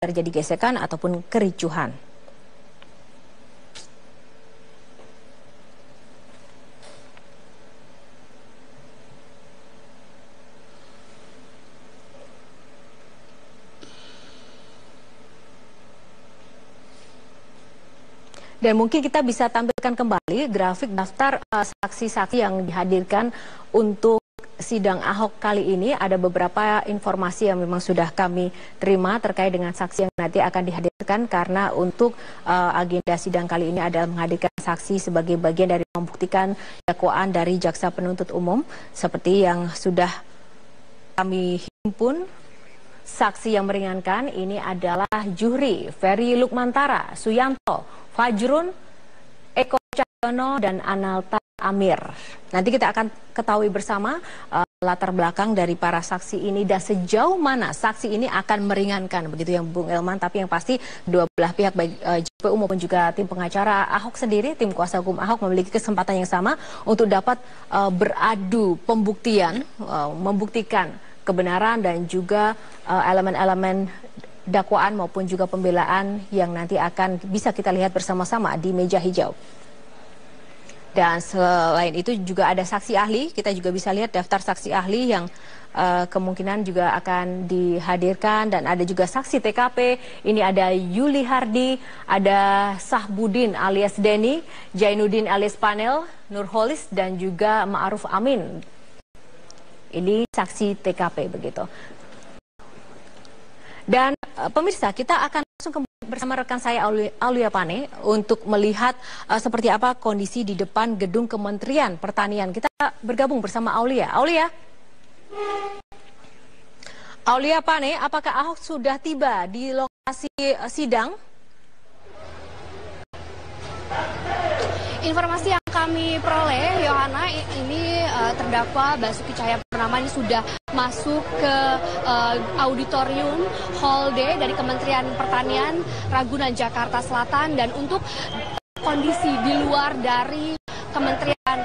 terjadi gesekan ataupun kericuhan. Dan mungkin kita bisa tampilkan kembali grafik daftar saksi-saksi yang dihadirkan untuk sidang Ahok kali ini. Ada beberapa informasi yang memang sudah kami terima terkait dengan saksi yang nanti akan dihadirkan, karena untuk agenda sidang kali ini adalah menghadirkan saksi sebagai bagian dari membuktikan dakwaan dari jaksa penuntut umum. Seperti yang sudah kami himpun, saksi yang meringankan ini adalah Juhri, Ferry Lukmantara, Suyanto, Fajrun, Eko Cahyono, dan Analta Amir. Nanti kita akan ketahui bersama latar belakang dari para saksi ini dan sejauh mana saksi ini akan meringankan, begitu yang Bung Elman. Tapi yang pasti dua belah pihak, baik JPU maupun juga tim pengacara Ahok sendiri, tim kuasa hukum Ahok, memiliki kesempatan yang sama untuk dapat beradu pembuktian, membuktikan kebenaran dan juga elemen-elemen dakwaan maupun juga pembelaan yang nanti akan bisa kita lihat bersama-sama di meja hijau. Dan selain itu juga ada saksi ahli, kita juga bisa lihat daftar saksi ahli yang kemungkinan juga akan dihadirkan, dan ada juga saksi TKP. Ini ada Yuli Hardi, ada Sahbudin alias Denny, Jainuddin alias Panel, Nurholis, dan juga Ma'ruf Amin. Ini saksi TKP begitu. Dan pemirsa, kita akan langsung kembali bersama rekan saya Aulia Pane untuk melihat seperti apa kondisi di depan gedung Kementerian Pertanian. Kita bergabung bersama Aulia. Aulia Pane, apakah Ahok sudah tiba di lokasi sidang? Informasi yang kami peroleh, Yohana, ini terdakwa Basuki Cahayapurnama ini sudah masuk ke auditorium Hall D dari Kementerian Pertanian Ragunan, Jakarta Selatan. Dan untuk kondisi di luar dari Kementerian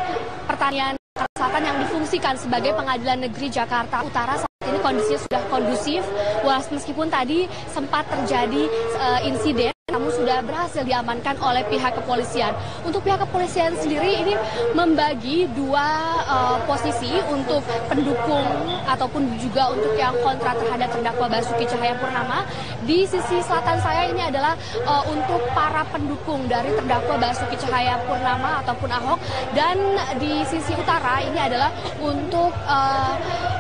Pertanian Jakarta Selatan yang difungsikan sebagai Pengadilan Negeri Jakarta Utara, saat ini kondisinya sudah kondusif. Meskipun tadi sempat terjadi insiden, namun sudah berhasil diamankan oleh pihak kepolisian. Untuk pihak kepolisian sendiri ini membagi dua posisi, untuk pendukung ataupun juga untuk yang kontra terhadap terdakwa Basuki Cahayapurnama. Di sisi selatan saya ini adalah untuk para pendukung dari terdakwa Basuki Cahayapurnama ataupun Ahok, dan di sisi utara ini adalah untuk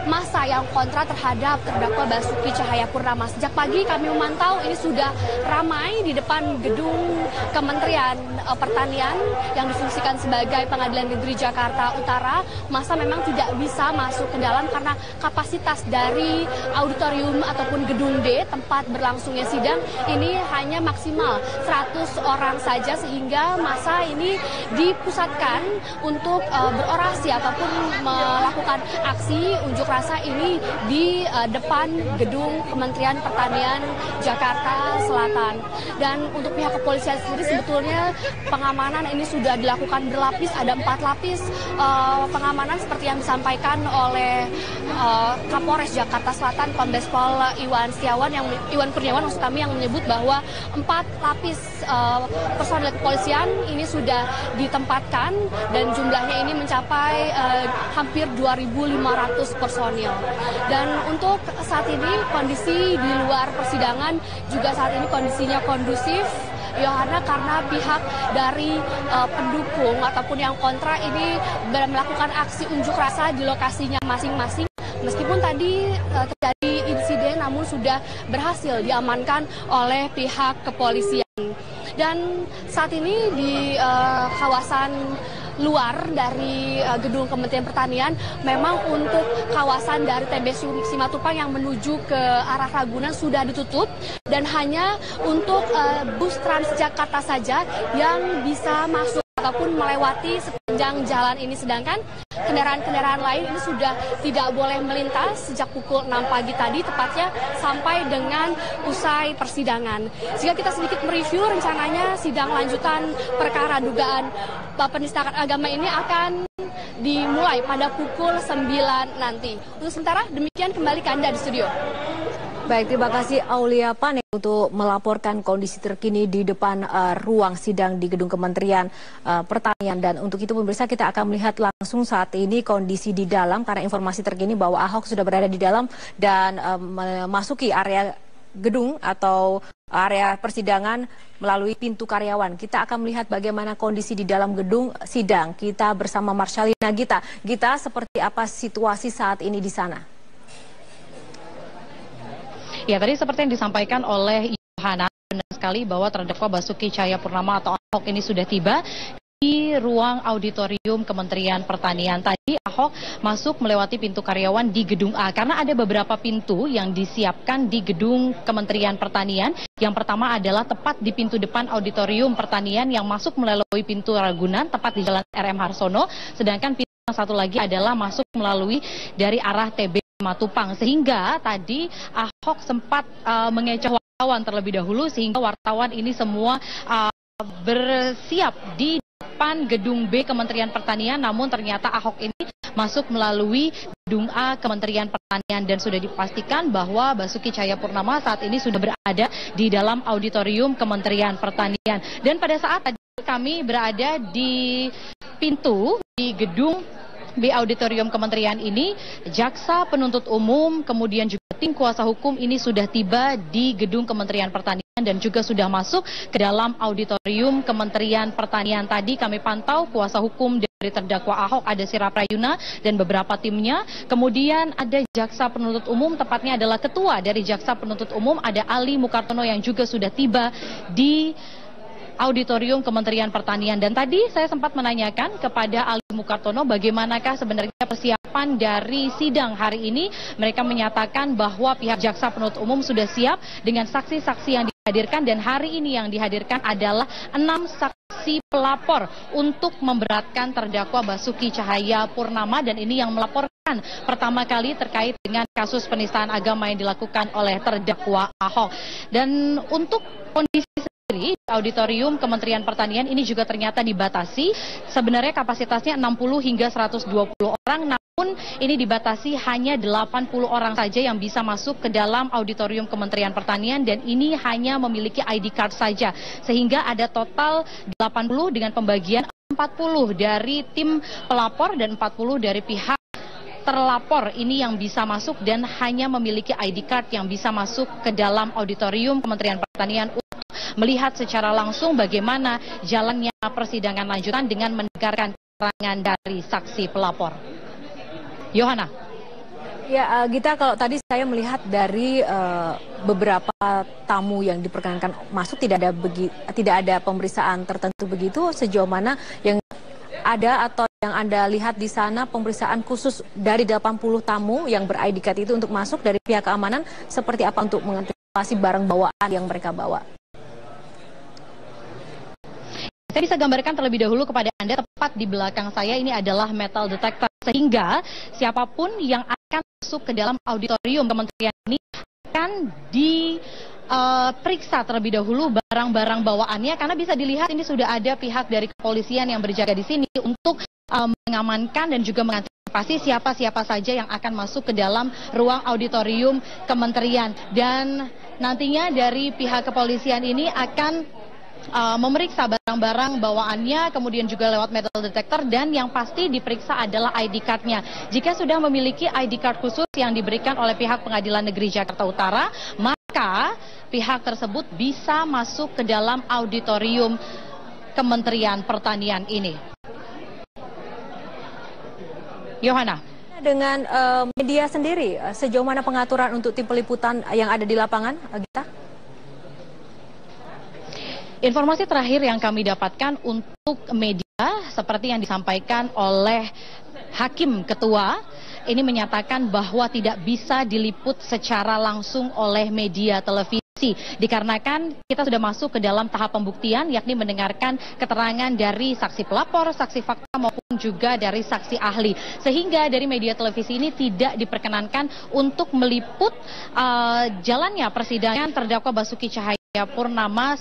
massa yang kontra terhadap terdakwa Basuki Cahayapurnama. Sejak pagi kami memantau ini sudah ramai di depan gedung Kementerian Pertanian yang difungsikan sebagai Pengadilan Negeri Jakarta Utara. Masa memang tidak bisa masuk ke dalam karena kapasitas dari auditorium ataupun gedung D tempat berlangsungnya sidang ini hanya maksimal 100 orang saja, sehingga masa ini dipusatkan untuk berorasi ataupun melakukan aksi unjuk rasa ini di depan gedung Kementerian Pertanian Jakarta Selatan. Dan untuk pihak kepolisian sendiri sebetulnya pengamanan ini sudah dilakukan berlapis, ada 4 lapis pengamanan seperti yang disampaikan oleh Kapolres Jakarta Selatan Kombes Pol Iwan Kurniawan maksud kami, yang menyebut bahwa 4 lapis personel kepolisian ini sudah ditempatkan dan jumlahnya ini mencapai hampir 2.500 personil. Dan untuk saat ini kondisi di luar persidangan juga saat ini kondisinya kondusif, Yohana, karena pihak dari pendukung ataupun yang kontra ini melakukan aksi unjuk rasa di lokasinya masing-masing. Meskipun tadi terjadi insiden, namun sudah berhasil diamankan oleh pihak kepolisian. Dan saat ini di kawasan luar dari gedung Kementerian Pertanian, memang untuk kawasan dari TBS Simatupang yang menuju ke arah Ragunan sudah ditutup, dan hanya untuk bus Transjakarta saja yang bisa masuk ataupun melewati sepanjang jalan ini, sedangkan kendaraan-kendaraan lain ini sudah tidak boleh melintas sejak pukul 6 pagi tadi tepatnya sampai dengan usai persidangan. Jika kita sedikit mereview, rencananya sidang lanjutan perkara dugaan penistaan agama ini akan dimulai pada pukul 9 nanti. Untuk sementara demikian, kembali ke Anda di studio. Baik, terima kasih Aulia Pane untuk melaporkan kondisi terkini di depan ruang sidang di Gedung Kementerian Pertanian. Dan untuk itu pemirsa, kita akan melihat langsung saat ini kondisi di dalam karena informasi terkini bahwa Ahok sudah berada di dalam dan memasuki area gedung atau area persidangan melalui pintu karyawan. Kita akan melihat bagaimana kondisi di dalam gedung sidang. Kita bersama Marsyalina Gita. Gita, seperti apa situasi saat ini di sana? Ya, tadi seperti yang disampaikan oleh Yohana, benar sekali bahwa terdakwa Basuki Cahayapurnama atau Ahok ini sudah tiba di ruang auditorium Kementerian Pertanian. Tadi Ahok masuk melewati pintu karyawan di gedung A karena ada beberapa pintu yang disiapkan di gedung Kementerian Pertanian. Yang pertama adalah tepat di pintu depan auditorium pertanian yang masuk melalui pintu Ragunan tepat di Jalan RM Harsono, sedangkan pintu yang satu lagi adalah masuk melalui dari arah TB Matupang, sehingga tadi Ahok sempat mengecoh wartawan terlebih dahulu sehingga wartawan ini semua bersiap di depan gedung B Kementerian Pertanian, namun ternyata Ahok ini masuk melalui gedung A Kementerian Pertanian dan sudah dipastikan bahwa Basuki Cahayapurnama saat ini sudah berada di dalam auditorium Kementerian Pertanian. Dan pada saat tadi kami berada di pintu di gedung B auditorium kementerian ini, jaksa penuntut umum kemudian juga tim kuasa hukum ini sudah tiba di gedung Kementerian Pertanian dan juga sudah masuk ke dalam auditorium Kementerian Pertanian. Tadi kami pantau kuasa hukum dari terdakwa Ahok ada Sira Prayuna dan beberapa timnya. Kemudian ada jaksa penuntut umum, tepatnya adalah ketua dari jaksa penuntut umum ada Ali Mukartono yang juga sudah tiba di auditorium Kementerian Pertanian. Dan tadi saya sempat menanyakan kepada Ali Mukartono bagaimanakah sebenarnya persiapan dari sidang hari ini. Mereka menyatakan bahwa pihak jaksa penuntut umum sudah siap dengan saksi-saksi yang dihadirkan, dan hari ini yang dihadirkan adalah 6 saksi pelapor untuk memberatkan terdakwa Basuki Cahayapurnama, dan ini yang melaporkan pertama kali terkait dengan kasus penistaan agama yang dilakukan oleh terdakwa Ahok. Dan untuk kondisi di auditorium Kementerian Pertanian ini juga ternyata dibatasi. Sebenarnya kapasitasnya 60 hingga 120 orang, namun ini dibatasi hanya 80 orang saja yang bisa masuk ke dalam auditorium Kementerian Pertanian, dan ini hanya memiliki ID card saja. Sehingga ada total 80 dengan pembagian 40 dari tim pelapor dan 40 dari pihak terlapor ini yang bisa masuk dan hanya memiliki ID card yang bisa masuk ke dalam auditorium Kementerian Pertanian untuk melihat secara langsung bagaimana jalannya persidangan lanjutan dengan mendengarkan keterangan dari saksi pelapor. Yohana. Ya, Gita, kalau tadi saya melihat dari beberapa tamu yang diperkenankan masuk tidak ada pemeriksaan tertentu begitu. Sejauh mana yang ada atau yang Anda lihat di sana pemeriksaan khusus dari 80 tamu yang ber-ID card itu untuk masuk dari pihak keamanan seperti apa untuk mengantisipasi barang bawaan yang mereka bawa? Saya bisa gambarkan terlebih dahulu kepada Anda, tepat di belakang saya ini adalah metal detector, sehingga siapapun yang akan masuk ke dalam auditorium kementerian ini akan diperiksa terlebih dahulu barang-barang bawaannya, karena bisa dilihat ini sudah ada pihak dari kepolisian yang berjaga di sini untuk mengamankan dan juga mengantisipasi siapa-siapa saja yang akan masuk ke dalam ruang auditorium kementerian. Dan nantinya dari pihak kepolisian ini akan memeriksa barang-barang bawaannya, kemudian juga lewat metal detector, dan yang pasti diperiksa adalah ID card-nya. Jika sudah memiliki ID card khusus yang diberikan oleh pihak Pengadilan Negeri Jakarta Utara, maka pihak tersebut bisa masuk ke dalam auditorium Kementerian Pertanian ini. Yohana. Dengan media sendiri, sejauh mana pengaturan untuk tim peliputan yang ada di lapangan, Gita? Informasi terakhir yang kami dapatkan untuk media seperti yang disampaikan oleh Hakim Ketua ini menyatakan bahwa tidak bisa diliput secara langsung oleh media televisi dikarenakan kita sudah masuk ke dalam tahap pembuktian, yakni mendengarkan keterangan dari saksi pelapor, saksi fakta maupun juga dari saksi ahli, sehingga dari media televisi ini tidak diperkenankan untuk meliput jalannya persidangan terdakwa Basuki Cahayapurnama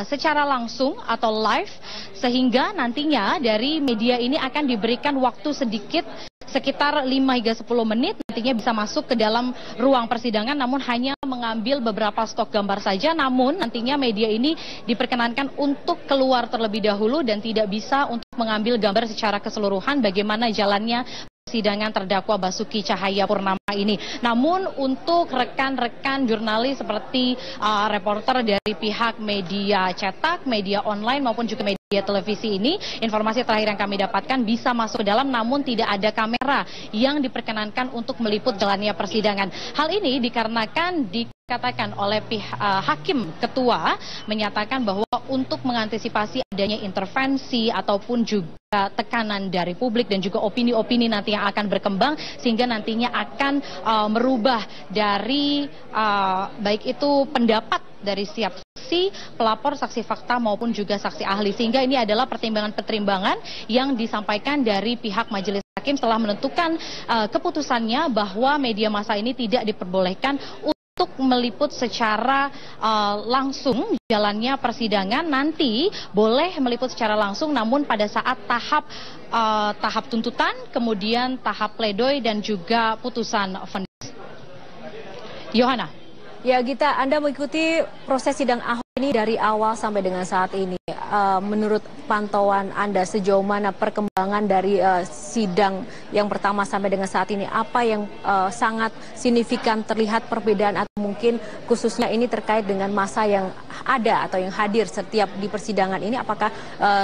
secara langsung atau live, sehingga nantinya dari media ini akan diberikan waktu sedikit sekitar 5 hingga 10 menit nantinya bisa masuk ke dalam ruang persidangan, namun hanya mengambil beberapa stok gambar saja. Namun nantinya media ini diperkenankan untuk keluar terlebih dahulu dan tidak bisa untuk mengambil gambar secara keseluruhan bagaimana jalannya persidangan terdakwa Basuki Cahayapurnama ini. Namun untuk rekan-rekan jurnalis seperti reporter dari pihak media cetak, media online maupun juga media televisi ini, informasi terakhir yang kami dapatkan bisa masuk ke dalam namun tidak ada kamera yang diperkenankan untuk meliput jalannya persidangan. Hal ini dikarenakan dikatakan oleh pihak hakim ketua menyatakan bahwa untuk mengantisipasi adanya intervensi ataupun juga tekanan dari publik dan juga opini-opini nanti yang akan berkembang sehingga nantinya akan merubah dari baik itu pendapat dari setiap saksi, pelapor, saksi fakta maupun juga saksi ahli, sehingga ini adalah pertimbangan-pertimbangan yang disampaikan dari pihak majelis hakim setelah menentukan keputusannya bahwa media massa ini tidak diperbolehkan untuk meliput secara langsung jalannya persidangan. Nanti boleh meliput secara langsung namun pada saat tahap tuntutan, kemudian tahap pledoi dan juga putusan vonis. Yohana. Ya Gita, Anda mengikuti proses sidang Ahok ini dari awal sampai dengan saat ini. Menurut pantauan Anda sejauh mana perkembangan dari sidang yang pertama sampai dengan saat ini? Apa yang sangat signifikan terlihat perbedaan atau mungkin khususnya ini terkait dengan masa yang ada atau yang hadir setiap di persidangan ini? Apakah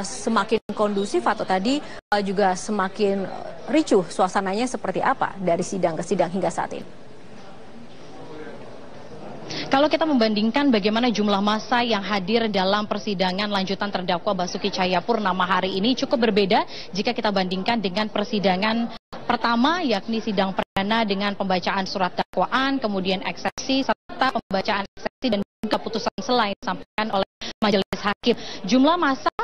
semakin kondusif atau tadi juga semakin ricuh suasananya seperti apa dari sidang ke sidang hingga saat ini? Kalau kita membandingkan bagaimana jumlah massa yang hadir dalam persidangan lanjutan terdakwa Basuki Cahayapurnama hari ini cukup berbeda jika kita bandingkan dengan persidangan pertama, yakni sidang perdana dengan pembacaan surat dakwaan, kemudian eksepsi serta pembacaan eksepsi dan juga putusan sela yang disampaikan oleh majelis hakim. Jumlah massa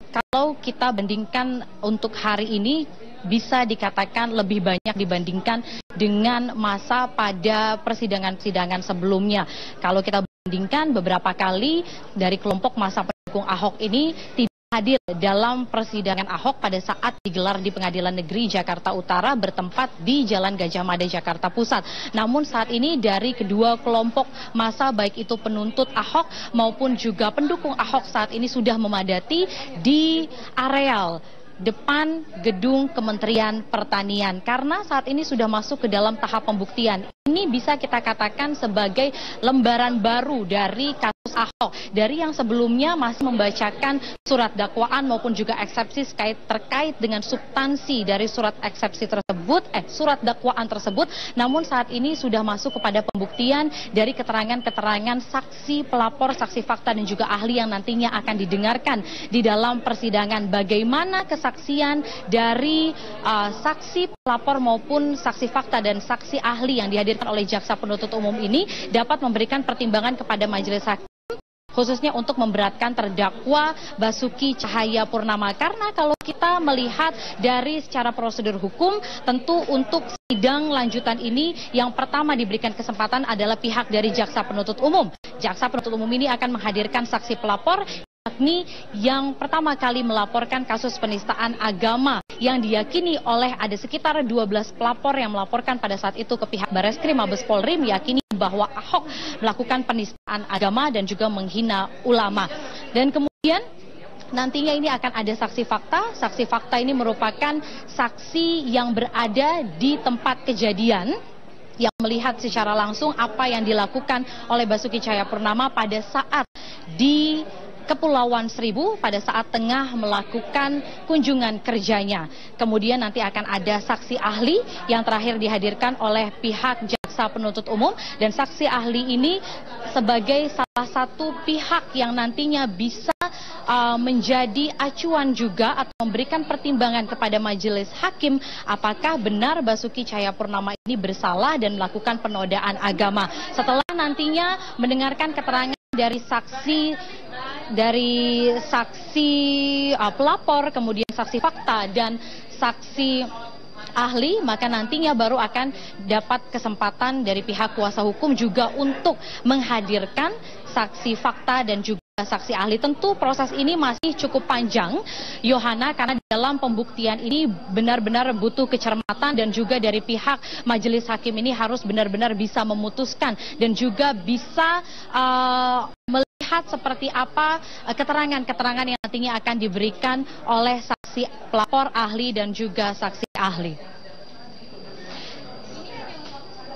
kalau kita bandingkan untuk hari ini bisa dikatakan lebih banyak dibandingkan dengan masa pada persidangan-persidangan sebelumnya. Kalau kita bandingkan beberapa kali dari kelompok massa pendukung Ahok ini tidak hadir dalam persidangan Ahok pada saat digelar di Pengadilan Negeri Jakarta Utara bertempat di Jalan Gajah Mada, Jakarta Pusat. Namun saat ini dari kedua kelompok massa baik itu penuntut Ahok maupun juga pendukung Ahok saat ini sudah memadati di areal depan gedung Kementerian Pertanian karena saat ini sudah masuk ke dalam tahap pembuktian. Ini bisa kita katakan sebagai lembaran baru dari kasus Ahok. Dari yang sebelumnya masih membacakan surat dakwaan maupun juga eksepsi terkait dengan substansi dari surat eksepsi tersebut, surat dakwaan tersebut. Namun saat ini sudah masuk kepada pembuktian dari keterangan-keterangan saksi, pelapor, saksi fakta dan juga ahli yang nantinya akan didengarkan di dalam persidangan. Bagaimana kesaksian dari saksi, pelapor maupun saksi fakta dan saksi ahli yang dihadirkan oleh jaksa penuntut umum ini dapat memberikan pertimbangan kepada majelis hakim khususnya untuk memberatkan terdakwa Basuki Cahayapurnama. Karena kalau kita melihat dari secara prosedur hukum, tentu untuk sidang lanjutan ini yang pertama diberikan kesempatan adalah pihak dari jaksa penuntut umum. Jaksa penuntut umum ini akan menghadirkan saksi pelapor yakni yang pertama kali melaporkan kasus penistaan agama yang diyakini oleh ada sekitar 12 pelapor yang melaporkan pada saat itu ke pihak Bareskrim Mabes Polri meyakini bahwa Ahok melakukan penistaan agama dan juga menghina ulama. Dan kemudian nantinya ini akan ada saksi fakta. Saksi fakta ini merupakan saksi yang berada di tempat kejadian yang melihat secara langsung apa yang dilakukan oleh Basuki Cahayapurnama pada saat di Kepulauan Seribu pada saat tengah melakukan kunjungan kerjanya. Kemudian nanti akan ada saksi ahli yang terakhir dihadirkan oleh pihak jaksa penuntut umum dan saksi ahli ini sebagai salah satu pihak yang nantinya bisa menjadi acuan juga atau memberikan pertimbangan kepada majelis hakim apakah benar Basuki Cahayapurnama ini bersalah dan melakukan penodaan agama. Setelah nantinya mendengarkan keterangan dari saksi pelapor, kemudian saksi fakta dan saksi ahli, maka nantinya baru akan dapat kesempatan dari pihak kuasa hukum juga untuk menghadirkan saksi fakta dan juga saksi ahli. Tentu proses ini masih cukup panjang, Yohana, karena dalam pembuktian ini benar-benar butuh kecermatan dan juga dari pihak majelis hakim ini harus benar-benar bisa memutuskan dan juga bisa melihat seperti apa keterangan-keterangan yang nantinya akan diberikan oleh saksi pelapor, ahli dan juga saksi ahli.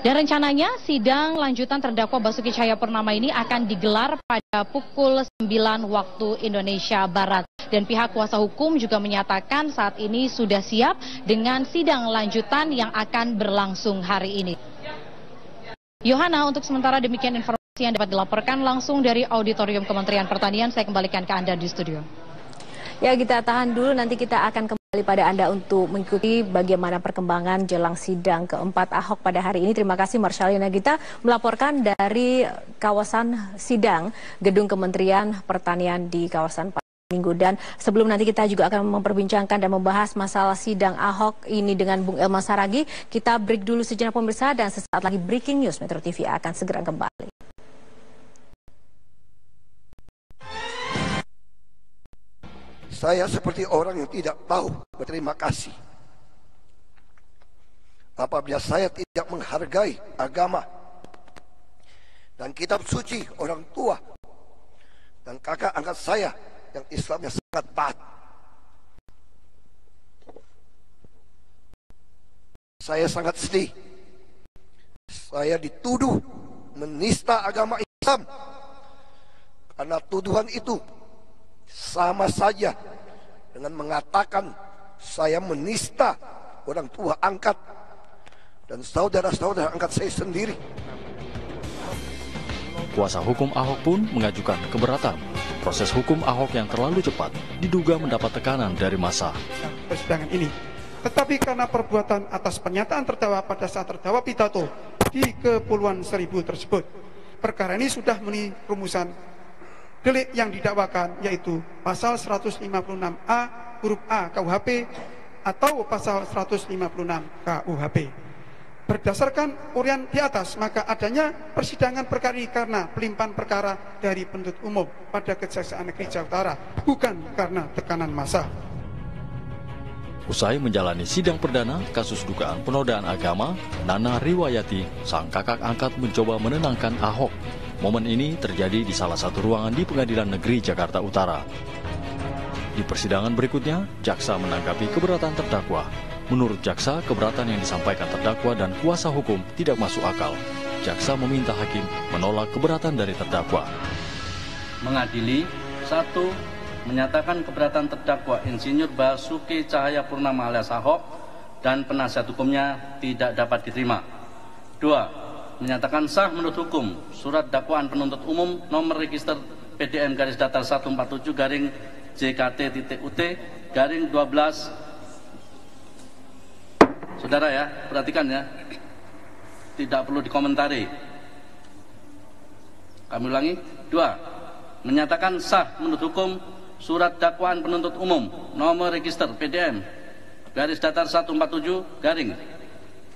Dan rencananya sidang lanjutan terdakwa Basuki Cahayapurnama ini akan digelar pada pukul 9 waktu Indonesia Barat. Dan pihak kuasa hukum juga menyatakan saat ini sudah siap dengan sidang lanjutan yang akan berlangsung hari ini. Yohana, untuk sementara demikian informasi yang dapat dilaporkan langsung dari Auditorium Kementerian Pertanian. Saya kembalikan ke Anda di studio. Ya, kita tahan dulu, nanti kita akan kembali pada Anda untuk mengikuti bagaimana perkembangan jelang sidang keempat Ahok pada hari ini. Terima kasih Marsyalina Gita melaporkan dari kawasan sidang Gedung Kementerian Pertanian di kawasan Minggu. Dan sebelum nanti kita juga akan memperbincangkan dan membahas masalah sidang Ahok ini dengan Bung Elma Saragi, kita break dulu sejenak pemirsa, dan sesaat lagi Breaking News Metro TV akan segera kembali. Saya seperti orang yang tidak tahu berterima kasih apabila saya tidak menghargai agama dan kitab suci orang tua dan kakak angkat saya yang Islamnya sangat taat. Saya sangat sedih. Saya dituduh menista agama Islam, karena tuduhan itu sama saja dengan mengatakan saya menista orang tua angkat dan saudara-saudara angkat saya sendiri. Kuasa hukum Ahok pun mengajukan keberatan. Proses hukum Ahok yang terlalu cepat diduga mendapat tekanan dari massa. Persidangan ini, tetapi karena perbuatan atas pernyataan terdakwa pada saat terdakwa pidato di Kepulauan Seribu tersebut, perkara ini sudah memenuhi rumusan delik yang didakwakan, yaitu pasal 156A huruf A KUHP atau pasal 156 KUHP. Berdasarkan uraian di atas, maka adanya persidangan perkara ini karena pelimpahan perkara dari penuntut umum pada Kejaksaan Negeri Jakarta Utara, bukan karena tekanan massa. Usai menjalani sidang perdana kasus dugaan penodaan agama, Nana Riwayati, sang kakak angkat, mencoba menenangkan Ahok. Momen ini terjadi di salah satu ruangan di Pengadilan Negeri Jakarta Utara. Di persidangan berikutnya, jaksa menanggapi keberatan terdakwa. Menurut jaksa, keberatan yang disampaikan terdakwa dan kuasa hukum tidak masuk akal. Jaksa meminta hakim menolak keberatan dari terdakwa. Mengadili, 1. Menyatakan keberatan terdakwa Insinyur Basuki Cahayapurnama alias Ahok dan penasihat hukumnya tidak dapat diterima. 2. Menyatakan sah menurut hukum surat dakwaan penuntut umum nomor register PDM garis datar 147 garing JKT.UT garing 12. Saudara ya, perhatikan ya, tidak perlu dikomentari. Kami ulangi. 2. Menyatakan sah menurut hukum surat dakwaan penuntut umum nomor register PDM garis datar 147 garing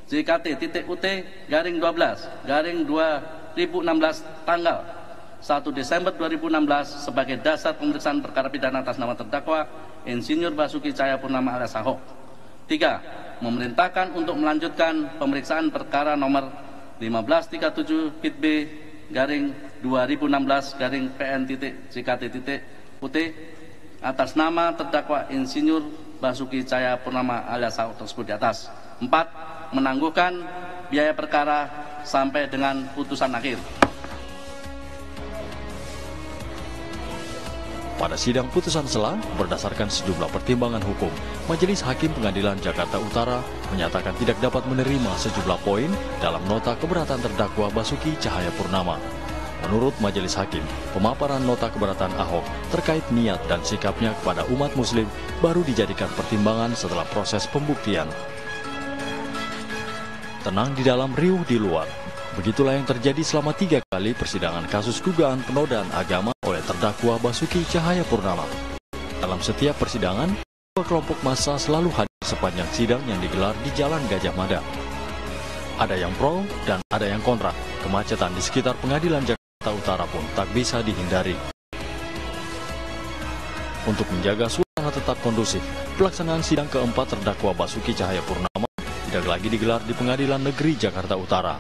JKT.UT garing 12 garing 2016 tanggal 1 Desember 2016 sebagai dasar pemeriksaan perkara pidana atas nama terdakwa Insinyur Basuki Cahayapurnama alias Ahok. 3. Memerintahkan untuk melanjutkan pemeriksaan perkara nomor 1537 PIT B garing 2016 garing PN.JKT.UT atas nama terdakwa Insinyur Basuki Cahayapurnama alias Ahok tersebut di atas. 4. Menangguhkan biaya perkara sampai dengan putusan akhir. Pada sidang putusan sela, berdasarkan sejumlah pertimbangan hukum, Majelis Hakim Pengadilan Jakarta Utara menyatakan tidak dapat menerima sejumlah poin dalam nota keberatan terdakwa Basuki Cahayapurnama. Menurut Majelis Hakim, pemaparan nota keberatan Ahok terkait niat dan sikapnya kepada umat Muslim baru dijadikan pertimbangan setelah proses pembuktian. Tenang di dalam, riuh di luar. Begitulah yang terjadi selama 3 kali persidangan kasus dugaan penodaan agama oleh terdakwa Basuki Cahayapurnama. Dalam setiap persidangan, dua kelompok massa selalu hadir sepanjang sidang yang digelar di Jalan Gajah Mada. Ada yang pro dan ada yang kontra. Kemacetan di sekitar Pengadilan Jakarta Utara pun tak bisa dihindari. untuk menjaga suasana tetap kondusif, pelaksanaan sidang keempat terdakwa Basuki Cahayapurnama tidak lagi digelar di Pengadilan Negeri Jakarta Utara.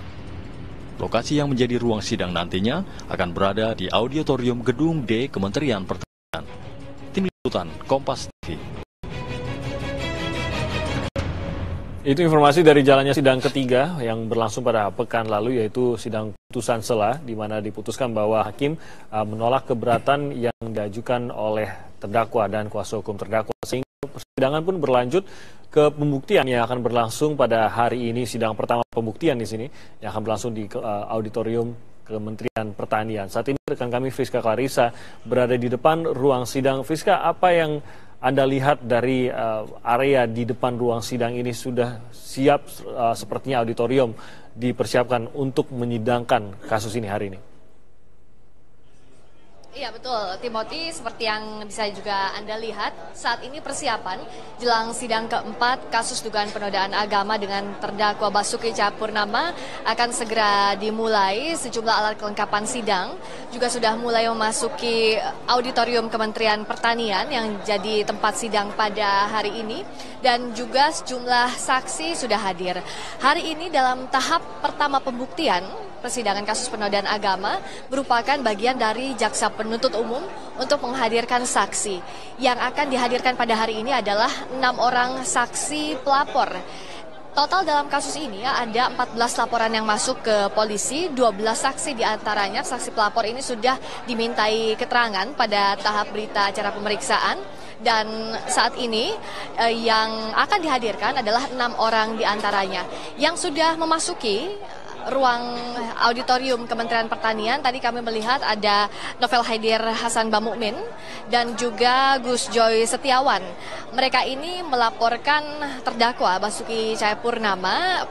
Lokasi yang menjadi ruang sidang nantinya akan berada di Auditorium Gedung D Kementerian Pertanian. Tim Liputan Kompas TV. Itu informasi dari jalannya sidang ketiga yang berlangsung pada pekan lalu, yaitu sidang putusan sela, di mana diputuskan bahwa hakim menolak keberatan yang diajukan oleh terdakwa dan kuasa hukum terdakwa, sehingga persidangan pun berlanjut ke pembuktian yang akan berlangsung pada hari ini. Sidang pertama pembuktian di sini yang akan berlangsung di Auditorium Kementerian Pertanian. Saat ini rekan kami Friska Clarissa berada di depan ruang sidang. Friska, apa yang Anda lihat dari area di depan ruang sidang ini? Sudah siap sepertinya auditorium dipersiapkan untuk menyidangkan kasus ini hari ini? Iya betul, Timothy, seperti yang bisa juga Anda lihat, saat ini persiapan jelang sidang keempat kasus dugaan penodaan agama dengan terdakwa Basuki Cahayapurnama akan segera dimulai. Sejumlah alat kelengkapan sidang juga sudah mulai memasuki Auditorium Kementerian Pertanian yang jadi tempat sidang pada hari ini, dan juga sejumlah saksi sudah hadir. Hari ini dalam tahap pertama pembuktian persidangan kasus penodaan agama merupakan bagian dari jaksa penuntut umum untuk menghadirkan saksi. Yang akan dihadirkan pada hari ini adalah 6 orang saksi pelapor. Total dalam kasus ini ada 14 laporan yang masuk ke polisi, 12 saksi diantaranya saksi pelapor ini sudah dimintai keterangan pada tahap berita acara pemeriksaan. Dan saat ini yang akan dihadirkan adalah 6 orang diantaranya yang sudah memasuki ruang auditorium Kementerian Pertanian. Tadi kami melihat ada Novel Haidir Hasan Bamukmin dan juga Gus Joy Setiawan. Mereka ini melaporkan terdakwa Basuki Cahayapurnama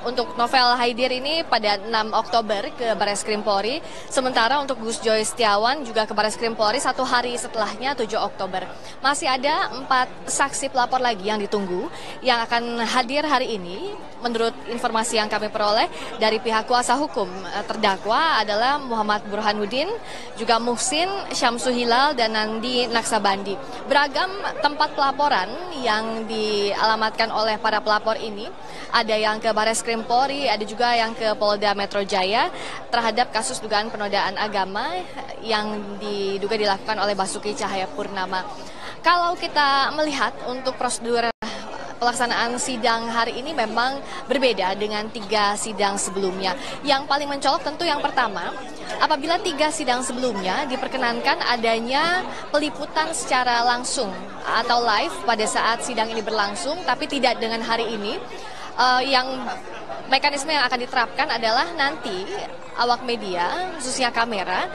untuk Novel Haidir ini pada 6 Oktober ke Barreskrim Polri. Sementara untuk Gus Joy Setiawan juga ke Barreskrim Polri 1 hari setelahnya 7 Oktober. Masih ada 4 saksi pelapor lagi yang ditunggu yang akan hadir hari ini. Menurut informasi yang kami peroleh dari pihak kuasa hukum terdakwa adalah Muhammad Burhanuddin, juga Muhsin, Syamsu Hilal, dan Nandi Naksabandi. Beragam tempat pelaporan yang dialamatkan oleh para pelapor ini, ada yang ke Barreskrim Polri, ada juga yang ke Polda Metro Jaya terhadap kasus dugaan penodaan agama yang diduga dilakukan oleh Basuki Cahayapurnama. Kalau kita melihat untuk prosedur pelaksanaan sidang hari ini memang berbeda dengan 3 sidang sebelumnya. Yang paling mencolok tentu yang pertama, apabila 3 sidang sebelumnya diperkenankan adanya peliputan secara langsung atau live pada saat sidang ini berlangsung, tapi tidak dengan hari ini. Mekanisme yang akan diterapkan adalah nanti awak media, khususnya kamera,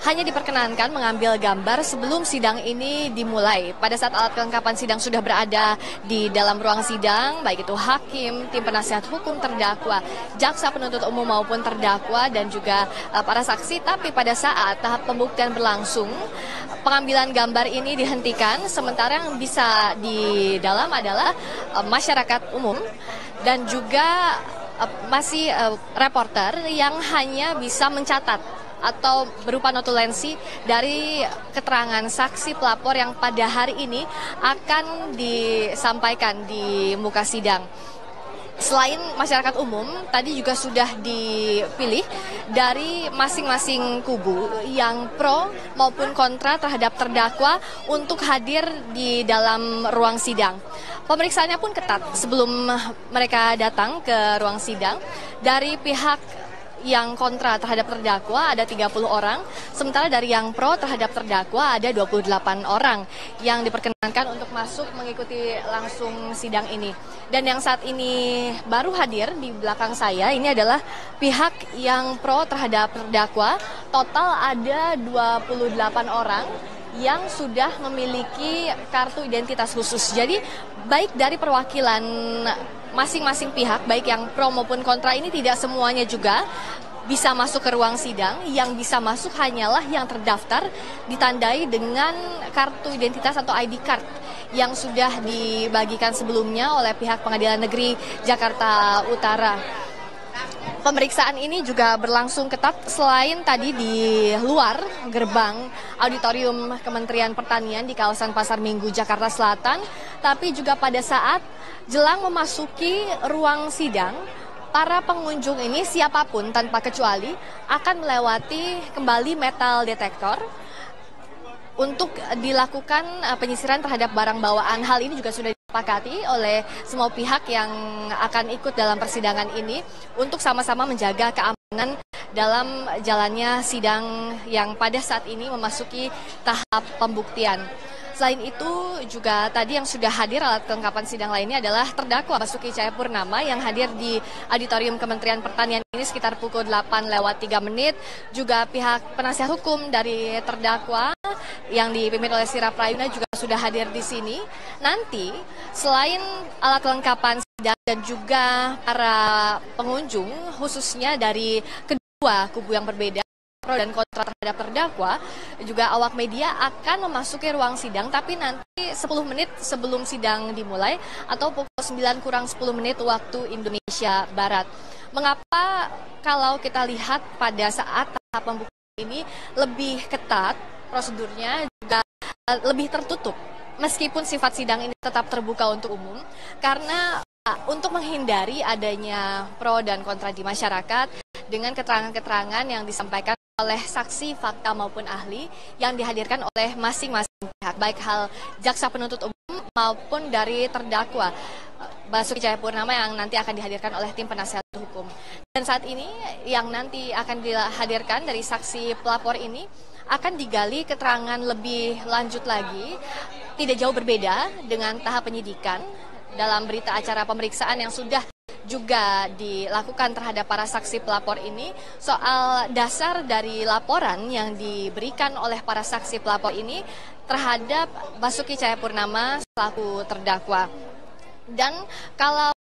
hanya diperkenankan mengambil gambar sebelum sidang ini dimulai. Pada saat alat kelengkapan sidang sudah berada di dalam ruang sidang, baik itu hakim, tim penasihat hukum terdakwa, jaksa penuntut umum maupun terdakwa, dan juga para saksi. Tapi pada saat tahap pembuktian berlangsung, pengambilan gambar ini dihentikan, sementara yang bisa di dalam adalah masyarakat umum dan juga masih reporter yang hanya bisa mencatat atau berupa notulensi dari keterangan saksi pelapor yang pada hari ini akan disampaikan di muka sidang. Selain masyarakat umum, tadi juga sudah dipilih dari masing-masing kubu yang pro maupun kontra terhadap terdakwa untuk hadir di dalam ruang sidang. Pemeriksaannya pun ketat sebelum mereka datang ke ruang sidang. Dari pihak yang kontra terhadap terdakwa ada 30 orang, sementara dari yang pro terhadap terdakwa ada 28 orang yang diperkenankan untuk masuk mengikuti langsung sidang ini. Dan yang saat ini baru hadir di belakang saya ini adalah pihak yang pro terhadap terdakwa. Total ada 28 orang yang sudah memiliki kartu identitas khusus. Jadi baik dari perwakilan masing-masing pihak, baik yang pro maupun kontra, ini tidak semuanya juga bisa masuk ke ruang sidang. Yang bisa masuk hanyalah yang terdaftar ditandai dengan kartu identitas atau ID card yang sudah dibagikan sebelumnya oleh pihak Pengadilan Negeri Jakarta Utara. pemeriksaan ini juga berlangsung ketat selain tadi di luar gerbang auditorium Kementerian Pertanian di kawasan Pasar Minggu, Jakarta Selatan, tapi juga pada saat jelang memasuki ruang sidang, para pengunjung ini siapapun tanpa kecuali akan melewati kembali metal detektor untuk dilakukan penyisiran terhadap barang bawaan. Hal ini juga sudah disepakati oleh semua pihak yang akan ikut dalam persidangan ini untuk sama-sama menjaga keamanan dalam jalannya sidang yang pada saat ini memasuki tahap pembuktian. Selain itu juga tadi yang sudah hadir alat kelengkapan sidang lainnya adalah terdakwa Basuki Cahayapurnama yang hadir di auditorium Kementerian Pertanian ini sekitar pukul 8:03. Juga pihak penasihat hukum dari terdakwa yang dipimpin oleh Sira Prayuna juga sudah hadir di sini. Nanti selain alat kelengkapan sidang dan juga para pengunjung khususnya dari kedua kubu yang berbeda, pro dan kontra terhadap terdakwa, juga awak media akan memasuki ruang sidang, tapi nanti 10 menit sebelum sidang dimulai atau pukul 9 kurang 10 menit waktu Indonesia Barat. Mengapa kalau kita lihat pada saat tahap pembuktian ini lebih ketat, prosedurnya juga lebih tertutup, meskipun sifat sidang ini tetap terbuka untuk umum, karena untuk menghindari adanya pro dan kontra di masyarakat dengan keterangan-keterangan yang disampaikan oleh saksi, fakta maupun ahli yang dihadirkan oleh masing-masing pihak, baik hal jaksa penuntut umum maupun dari terdakwa Basuki Cahayapurnama yang nanti akan dihadirkan oleh tim penasihat hukum. Dan saat ini yang nanti akan dihadirkan dari saksi pelapor ini akan digali keterangan lebih lanjut lagi, tidak jauh berbeda dengan tahap penyidikan dalam berita acara pemeriksaan yang sudah juga dilakukan terhadap para saksi pelapor ini soal dasar dari laporan yang diberikan oleh para saksi pelapor ini terhadap Basuki Cahayapurnama selaku terdakwa. Dan kalau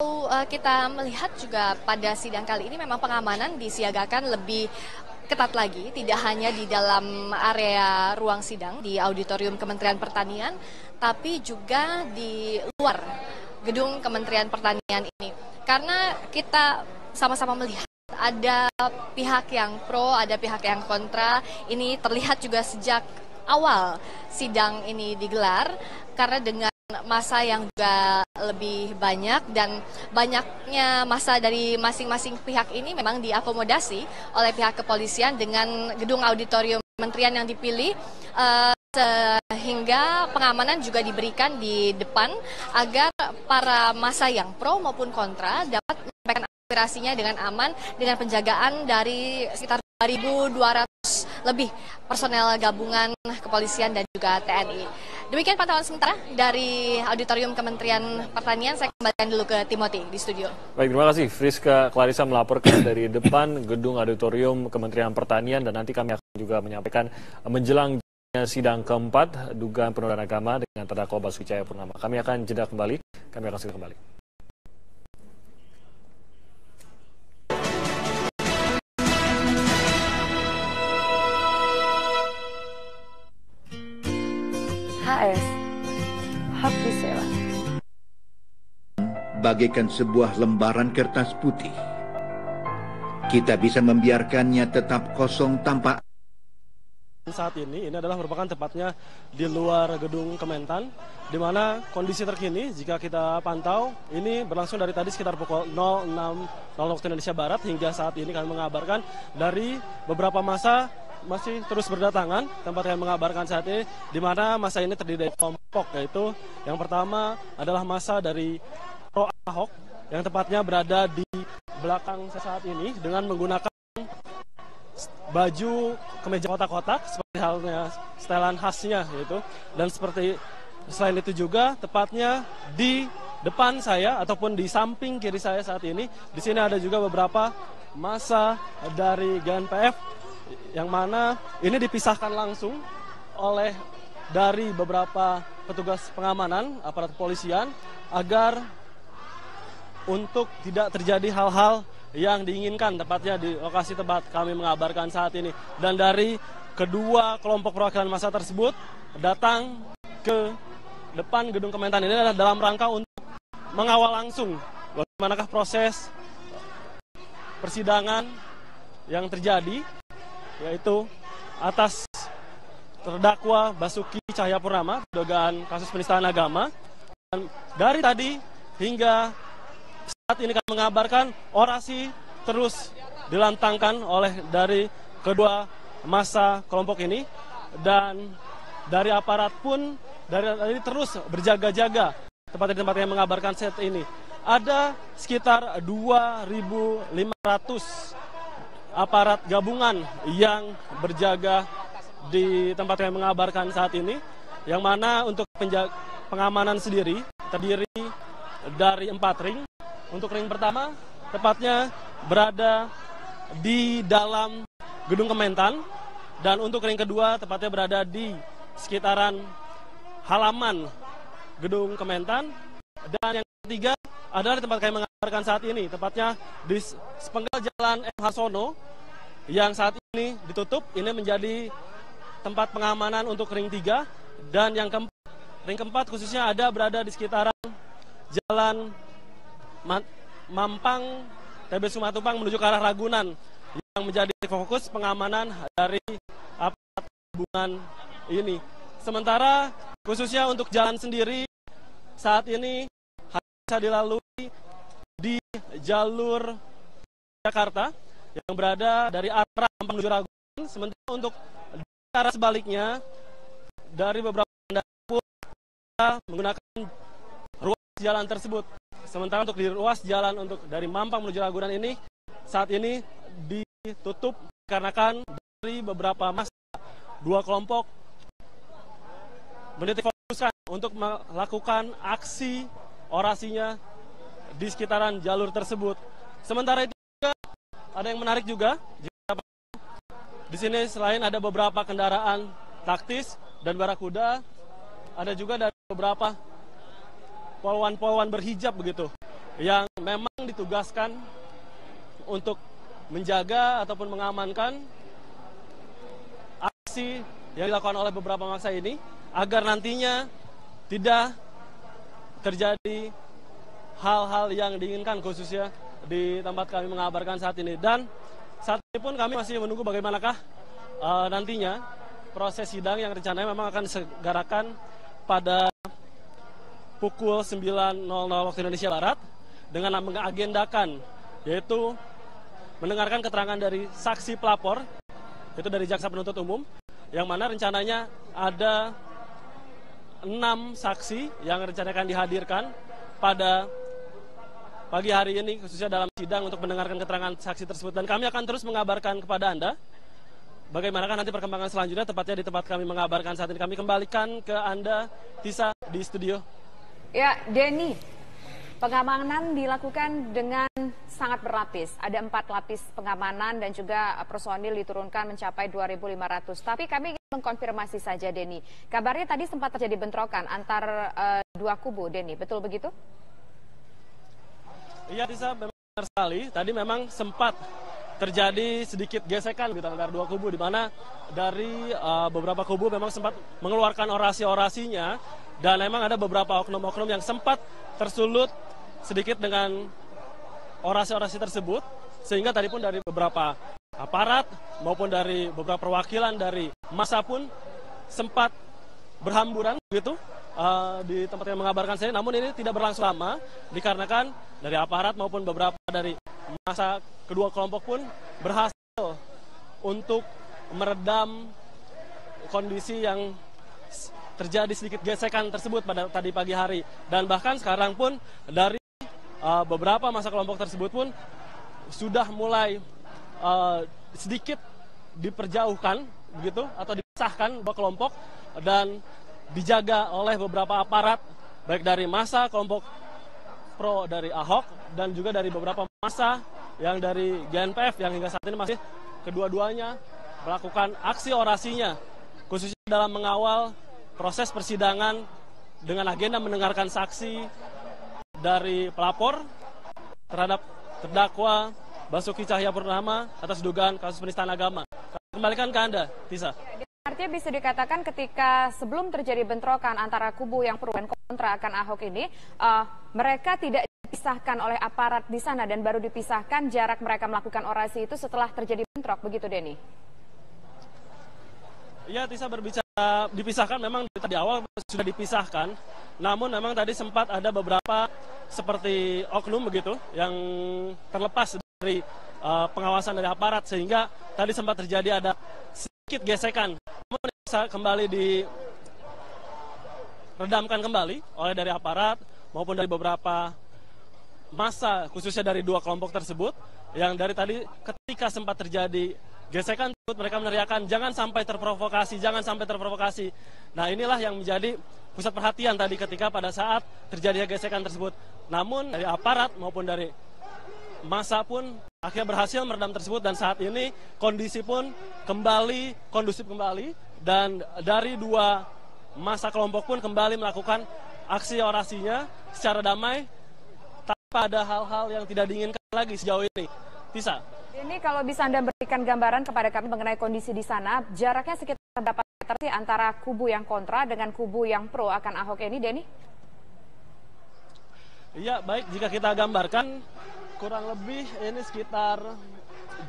kita melihat juga pada sidang kali ini memang pengamanan disiagakan lebih ketat lagi, tidak hanya di dalam area ruang sidang di auditorium Kementerian Pertanian, tapi juga di luar gedung Kementerian Pertanian ini. Karena kita sama-sama melihat ada pihak yang pro, ada pihak yang kontra. Ini terlihat juga sejak awal sidang ini digelar, karena dengan masa yang juga lebih banyak dan banyaknya masa dari masing-masing pihak ini memang diakomodasi oleh pihak kepolisian dengan gedung auditorium kementerian yang dipilih, sehingga pengamanan juga diberikan di depan agar para massa yang pro maupun kontra dapat menyampaikan aspirasinya dengan aman dengan penjagaan dari sekitar 2.200 lebih personel gabungan kepolisian dan juga TNI. Demikian pantauan sementara dari auditorium Kementerian Pertanian. Saya kembalikan dulu ke Timothy di studio. Baik, terima kasih Friska Clarissa melaporkan dari depan gedung auditorium Kementerian Pertanian, dan nanti kami akan juga menyampaikan menjelang sidang keempat dugaan penodaan agama dengan terdakwa Basuki Cahayapurnama. Kami akan jeda kembali. Kami akan segera kembali. HS Hoki Sewa bagaikan sebuah lembaran kertas putih. Kita bisa membiarkannya tetap kosong tanpa. Saat ini adalah merupakan tepatnya di luar gedung Kementan, di mana kondisi terkini jika kita pantau ini berlangsung dari tadi sekitar pukul 06.00 waktu Indonesia Barat hingga saat ini kami mengabarkan dari beberapa massa masih terus berdatangan. Tempat yang mengabarkan saat ini di mana massa ini terdiri dari kelompok, yaitu yang pertama adalah massa dari pro Ahok yang tepatnya berada di belakang saya saat ini dengan menggunakan baju kemeja kotak-kotak seperti halnya setelan khasnya yaitu, dan seperti selain itu juga tepatnya di depan saya ataupun di samping kiri saya saat ini di sini ada juga beberapa massa dari GNPF yang mana ini dipisahkan langsung oleh dari beberapa petugas pengamanan aparat kepolisian agar untuk tidak terjadi hal-hal yang diinginkan tepatnya di lokasi tempat kami mengabarkan saat ini. Dan dari kedua kelompok perwakilan massa tersebut datang ke depan gedung Kementan ini adalah dalam rangka untuk mengawal langsung bagaimanakah proses persidangan yang terjadi, yaitu atas terdakwa Basuki Cahayapurnama dugaan kasus penistaan agama. Dan dari tadi hingga saat ini kami mengabarkan orasi terus dilantangkan oleh dari kedua massa kelompok ini, dan dari aparat pun dari tadi terus berjaga-jaga tepat di tempat yang mengabarkan set ini. Ada sekitar 2.500 aparat gabungan yang berjaga di tempat yang mengabarkan saat ini, yang mana untuk pengamanan sendiri terdiri dari 4 ring. Untuk ring pertama tepatnya berada di dalam gedung Kementan, dan untuk ring kedua tepatnya berada di sekitaran halaman gedung Kementan, dan yang ketiga adalah di tempat kami mengabarkan saat ini, tepatnya di sepenggal Jalan M. Harsono yang saat ini ditutup. Ini menjadi tempat pengamanan untuk ring 3, dan yang ring keempat khususnya berada di sekitaran Jalan Mampang TB Sumatupang menuju ke arah Ragunan, yang menjadi fokus pengamanan dari aparat gabungan ini. Sementara khususnya untuk jalan sendiri saat ini bisa dilalui di jalur Jakarta yang berada dari arah Mampang menuju Ragunan. Sementara untuk arah sebaliknya dari beberapa kendaraan pun menggunakan ruas jalan tersebut. Sementara untuk di ruas jalan untuk dari Mampang menuju Ragunan ini saat ini ditutup dikarenakan dari beberapa massa dua kelompok menitikfokuskan untuk melakukan aksi orasinya di sekitaran jalur tersebut. Sementara itu juga ada yang menarik juga, di sini selain ada beberapa kendaraan taktis dan barakuda, ada juga dari beberapa polwan-polwan berhijab begitu, yang memang ditugaskan untuk menjaga ataupun mengamankan aksi yang dilakukan oleh beberapa massa ini, agar nantinya tidak terjadi hal-hal yang diinginkan khususnya di tempat kami mengabarkan saat ini. Dan saat ini pun kami masih menunggu bagaimanakah nantinya proses sidang yang rencananya memang akan disegarakan pada pukul 9.00 waktu Indonesia Barat, dengan mengagendakan yaitu mendengarkan keterangan dari saksi pelapor, itu dari jaksa penuntut umum, yang mana rencananya ada 6 saksi yang rencananya akan dihadirkan pada pagi hari ini, khususnya dalam sidang untuk mendengarkan keterangan saksi tersebut. Dan kami akan terus mengabarkan kepada Anda bagaimanakah nanti perkembangan selanjutnya, tepatnya di tempat kami mengabarkan saat ini. Kami kembalikan ke Anda, Tisa, di studio. Ya, Denny, pengamanan dilakukan dengan sangat berlapis. Ada 4 lapis pengamanan dan juga personil diturunkan mencapai 2.500. Tapi kami ingin mengkonfirmasi saja, Denny. Kabarnya tadi sempat terjadi bentrokan antar dua kubu, Denny. Betul begitu? Iya, Tisa, memang benar sekali. Tadi memang sempat terjadi sedikit gesekan gitu antara dua kubu, di mana dari beberapa kubu memang sempat mengeluarkan orasi-orasinya, dan memang ada beberapa oknum-oknum yang sempat tersulut sedikit dengan orasi-orasi tersebut, sehingga tadi pun dari beberapa aparat maupun dari beberapa perwakilan dari massa pun sempat berhamburan begitu di tempat yang mengabarkan saya. Namun ini tidak berlangsung lama, dikarenakan dari aparat maupun beberapa dari massa kedua kelompok pun berhasil untuk meredam kondisi yang terjadi sedikit gesekan tersebut pada tadi pagi hari. Dan bahkan sekarang pun dari beberapa massa kelompok tersebut pun sudah mulai sedikit diperjauhkan begitu, atau dipisahkan dua kelompok dan dijaga oleh beberapa aparat, baik dari massa kelompok pro dari Ahok dan juga dari beberapa massa yang dari GNPF yang hingga saat ini masih kedua-duanya melakukan aksi orasinya, khususnya dalam mengawal proses persidangan dengan agenda mendengarkan saksi dari pelapor terhadap terdakwa Basuki Cahayapurnama atas dugaan kasus penistaan agama. Kembalikan ke Anda, Tisa. Artinya bisa dikatakan ketika sebelum terjadi bentrokan antara kubu yang pro dan kontra akan Ahok ini, mereka tidak dipisahkan oleh aparat di sana dan baru dipisahkan jarak mereka melakukan orasi itu setelah terjadi bentrok, begitu Denny? Ya, Tisa, berbicara dipisahkan memang di awal sudah dipisahkan, namun memang tadi sempat ada beberapa seperti oknum begitu yang terlepas dari pengawasan dari aparat, sehingga tadi sempat terjadi ada sedikit gesekan, namun bisa kembali diredamkan kembali oleh dari aparat maupun dari beberapa massa, khususnya dari dua kelompok tersebut, yang dari tadi ketika sempat terjadi gesekan mereka meneriakan jangan sampai terprovokasi, jangan sampai terprovokasi. Nah, inilah yang menjadi pusat perhatian tadi ketika pada saat terjadinya gesekan tersebut. Namun dari aparat maupun dari massa pun akhirnya berhasil meredam tersebut, dan saat ini kondisi pun kembali kondusif kembali, dan dari dua massa kelompok pun kembali melakukan aksi orasinya secara damai tanpa ada hal-hal yang tidak diinginkan lagi sejauh ini. Tisa. Ini kalau bisa Anda berikan gambaran kepada kami mengenai kondisi di sana, jaraknya sekitar berapa meter sih antara kubu yang kontra dengan kubu yang pro akan Ahok ini, Denny? Iya, baik, jika kita gambarkan kurang lebih ini sekitar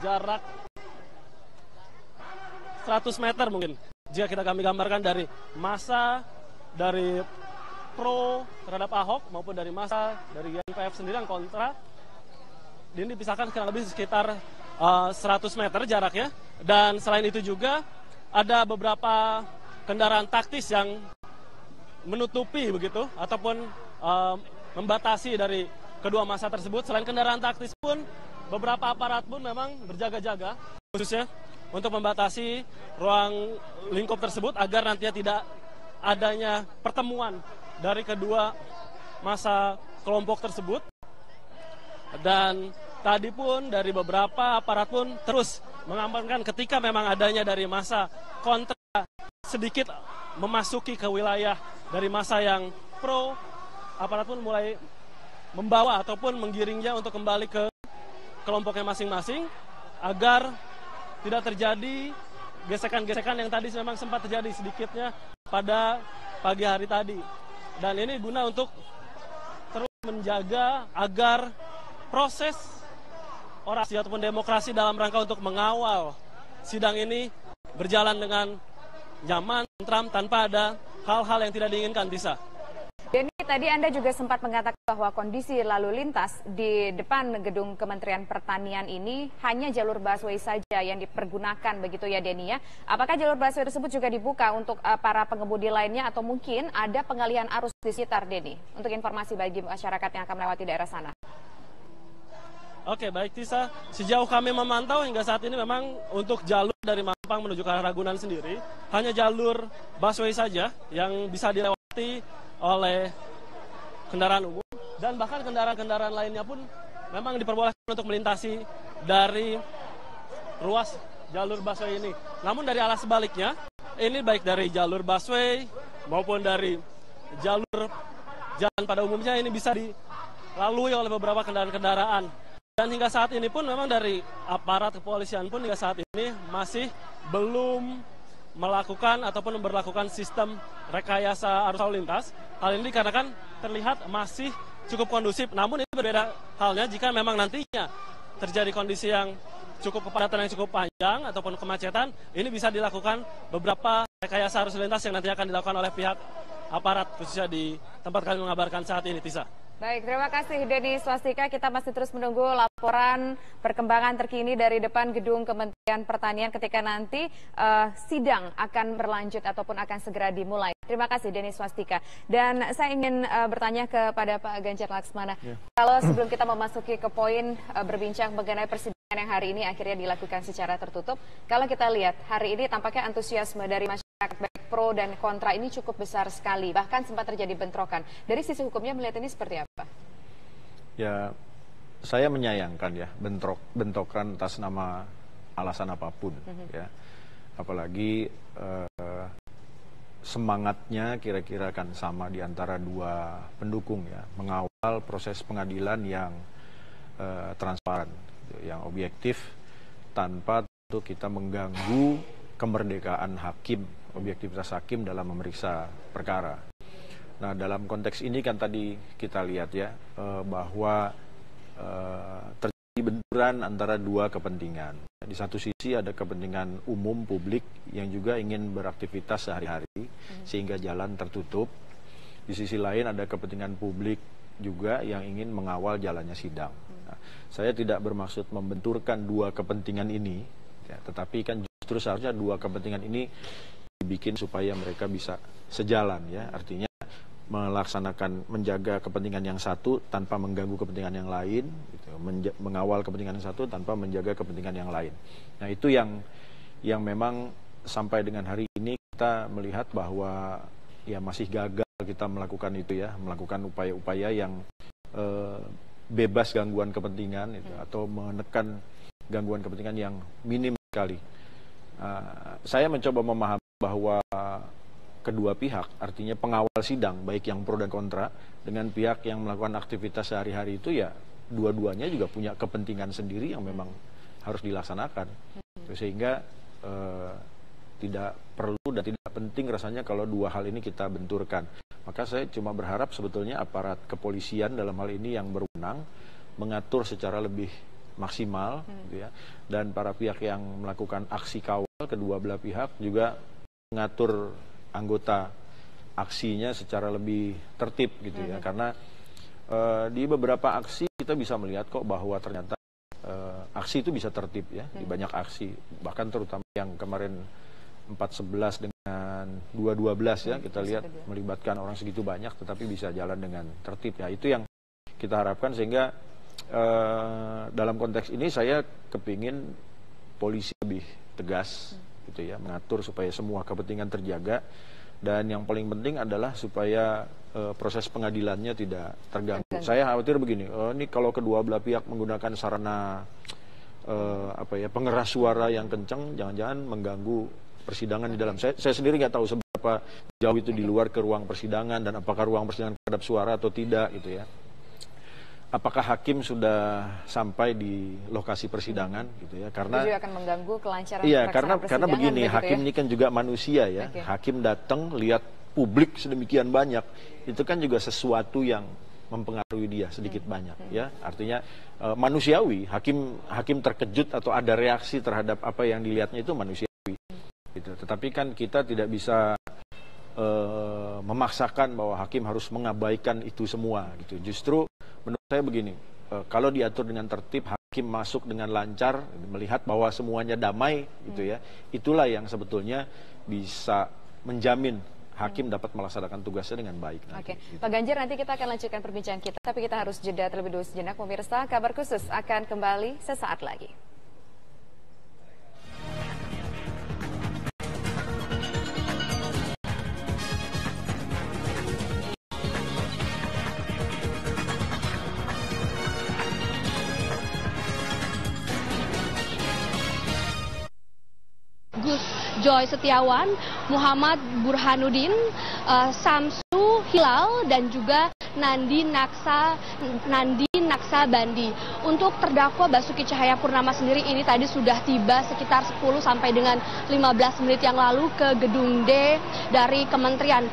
jarak 100 meter mungkin. Jika kita kami gambarkan dari massa dari pro terhadap Ahok maupun dari massa dari GNPF sendiri yang kontra, ini dipisahkan kurang lebih sekitar 100 meter jaraknya. Dan selain itu juga ada beberapa kendaraan taktis yang menutupi begitu ataupun membatasi dari kedua massa tersebut. Selain kendaraan taktis pun beberapa aparat pun memang berjaga-jaga khususnya untuk membatasi ruang lingkup tersebut agar nantinya tidak adanya pertemuan dari kedua massa kelompok tersebut. Dan tadi pun dari beberapa aparat pun terus mengamankan ketika memang adanya dari massa kontra sedikit memasuki ke wilayah dari massa yang pro, aparat pun mulai membawa ataupun menggiringnya untuk kembali ke kelompoknya masing-masing agar tidak terjadi gesekan-gesekan yang tadi memang sempat terjadi sedikitnya pada pagi hari tadi. Dan ini guna untuk terus menjaga agar proses orasi ataupun demokrasi dalam rangka untuk mengawal sidang ini berjalan dengan nyaman, tentram, tanpa ada hal-hal yang tidak diinginkan, Tisa. Denny, tadi Anda juga sempat mengatakan bahwa kondisi lalu lintas di depan gedung Kementerian Pertanian ini hanya jalur busway saja yang dipergunakan, begitu ya Denny ya. Apakah jalur busway tersebut juga dibuka untuk para pengemudi lainnya atau mungkin ada pengalihan arus di sekitar, Denny? Untuk informasi bagi masyarakat yang akan melewati daerah sana. Oke, baik Tisa. Sejauh kami memantau hingga saat ini memang untuk jalur dari Mampang menuju ke arah Ragunan sendiri hanya jalur busway saja yang bisa dilewati oleh kendaraan umum, dan bahkan kendaraan-kendaraan lainnya pun memang diperbolehkan untuk melintasi dari ruas jalur busway ini. Namun dari arah sebaliknya, ini baik dari jalur busway maupun dari jalur jalan pada umumnya ini bisa dilalui oleh beberapa kendaraan-kendaraan. Dan hingga saat ini pun memang dari aparat kepolisian pun hingga saat ini masih belum melakukan ataupun memberlakukan sistem rekayasa arus lalu lintas. Hal ini dikarenakan terlihat masih cukup kondusif. Namun ini berbeda halnya jika memang nantinya terjadi kondisi yang cukup kepadatan yang cukup panjang ataupun kemacetan, ini bisa dilakukan beberapa rekayasa arus lalu lintas yang nanti akan dilakukan oleh pihak aparat khususnya di tempat kami mengabarkan saat ini, Tisa. Baik, terima kasih Denny Swastika. Kita masih terus menunggu laporan perkembangan terkini dari depan gedung Kementerian Pertanian ketika nanti sidang akan berlanjut ataupun akan segera dimulai. Terima kasih Denny Swastika. Dan saya ingin bertanya kepada Pak Ganjar Laksmana. Ya. Kalau sebelum kita memasuki ke poin berbincang mengenai persidangan yang hari ini akhirnya dilakukan secara tertutup, kalau kita lihat hari ini tampaknya antusiasme dari masyarakat baik pro dan kontra ini cukup besar sekali, bahkan sempat terjadi bentrokan. Dari sisi hukumnya melihat ini seperti apa? Ya, saya menyayangkan ya bentrokan atas nama alasan apapun, ya. Apalagi semangatnya kira-kira akan sama di antara dua pendukung ya, mengawal proses pengadilan yang transparan, yang objektif, tanpa tentu kita mengganggu kemerdekaan hakim, objektivitas hakim dalam memeriksa perkara. Nah, dalam konteks ini kan tadi kita lihat ya bahwa terjadi benturan antara dua kepentingan. Di satu sisi ada kepentingan umum publik yang juga ingin beraktivitas sehari-hari sehingga jalan tertutup. Di sisi lain ada kepentingan publik juga yang ingin mengawal jalannya sidang. Nah, saya tidak bermaksud membenturkan dua kepentingan ini, ya, tetapi kan justru seharusnya dua kepentingan ini dibikin supaya mereka bisa sejalan, ya. Artinya menjaga kepentingan yang satu tanpa mengganggu kepentingan yang lain, gitu. Mengawal kepentingan yang satu tanpa menjaga kepentingan yang lain. Nah, itu yang memang sampai dengan hari ini kita melihat bahwa ya masih gagal kita melakukan itu, ya, melakukan upaya-upaya yang bebas gangguan kepentingan itu, atau menekan gangguan kepentingan yang minim sekali. Saya mencoba memahami bahwa kedua pihak, artinya pengawal sidang, baik yang pro dan kontra, dengan pihak yang melakukan aktivitas sehari-hari itu, ya dua-duanya juga punya kepentingan sendiri yang memang harus dilaksanakan. Sehingga tidak perlu dan tidak penting rasanya kalau dua hal ini kita benturkan. Maka saya cuma berharap sebetulnya aparat kepolisian dalam hal ini yang berwenang mengatur secara lebih maksimal, gitu ya, dan para pihak yang melakukan aksi kawal, kedua belah pihak juga mengatur anggota aksinya secara lebih tertib, gitu ya, karena di beberapa aksi kita bisa melihat kok bahwa ternyata aksi itu bisa tertib, ya, di banyak aksi, bahkan terutama yang kemarin 4.11 dengan 2.12, ya, kita lihat melibatkan orang segitu banyak tetapi bisa jalan dengan tertib, ya, itu yang kita harapkan. Sehingga dalam konteks ini saya kepingin polisi lebih tegas, gitu ya, mengatur supaya semua kepentingan terjaga, dan yang paling penting adalah supaya proses pengadilannya tidak terganggu. Saya khawatir begini, ini kalau kedua belah pihak menggunakan sarana pengeras suara yang kencang, jangan-jangan mengganggu persidangan di dalam. Saya sendiri nggak tahu seberapa jauh itu di luar ke ruang persidangan, dan apakah ruang persidangan terhadap suara atau tidak, gitu ya. Apakah hakim sudah sampai di lokasi persidangan, gitu ya? Karena itu juga akan mengganggu kelancaran. Iya, karena begini, hakim ini kan juga manusia, ya. Hakim datang lihat publik sedemikian banyak, itu kan juga sesuatu yang mempengaruhi dia sedikit banyak, ya. Artinya manusiawi, hakim terkejut atau ada reaksi terhadap apa yang dilihatnya itu manusiawi. Gitu. Tetapi kan kita tidak bisa memaksakan bahwa hakim harus mengabaikan itu semua, gitu. Justru menurut saya begini, kalau diatur dengan tertib, hakim masuk dengan lancar, melihat bahwa semuanya damai, gitu ya, itulah yang sebetulnya bisa menjamin hakim dapat melaksanakan tugasnya dengan baik. Oke, gitu. Pak Ganjar, nanti kita akan lanjutkan perbincangan kita, tapi kita harus jeda terlebih dahulu sejenak. Pemirsa, Kabar Khusus akan kembali sesaat lagi. Gus Joy Setiawan, Muhammad Burhanuddin, Samsu Hilal, dan juga Nandi Naksabandi. Untuk terdakwa Basuki Cahayapurnama sendiri ini tadi sudah tiba sekitar 10 sampai dengan 15 menit yang lalu ke gedung D dari Kementerian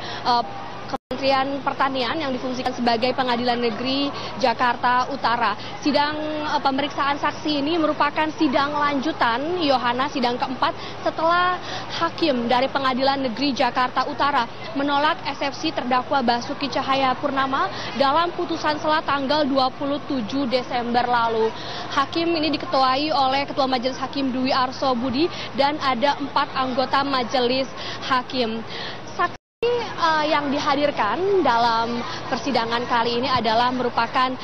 Pertanian yang difungsikan sebagai Pengadilan Negeri Jakarta Utara. Sidang pemeriksaan saksi ini merupakan sidang lanjutan, Yohana, sidang keempat setelah hakim dari Pengadilan Negeri Jakarta Utara menolak eksepsi terdakwa Basuki Cahayapurnama dalam putusan sela tanggal 27 Desember lalu. Hakim ini diketuai oleh Ketua Majelis Hakim Dwi Arso Budi dan ada 4 anggota Majelis Hakim. Yang dihadirkan dalam persidangan kali ini adalah merupakan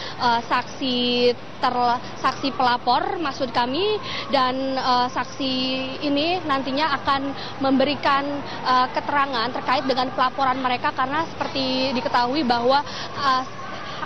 saksi pelapor, maksud kami, dan saksi ini nantinya akan memberikan keterangan terkait dengan pelaporan mereka, karena seperti diketahui bahwa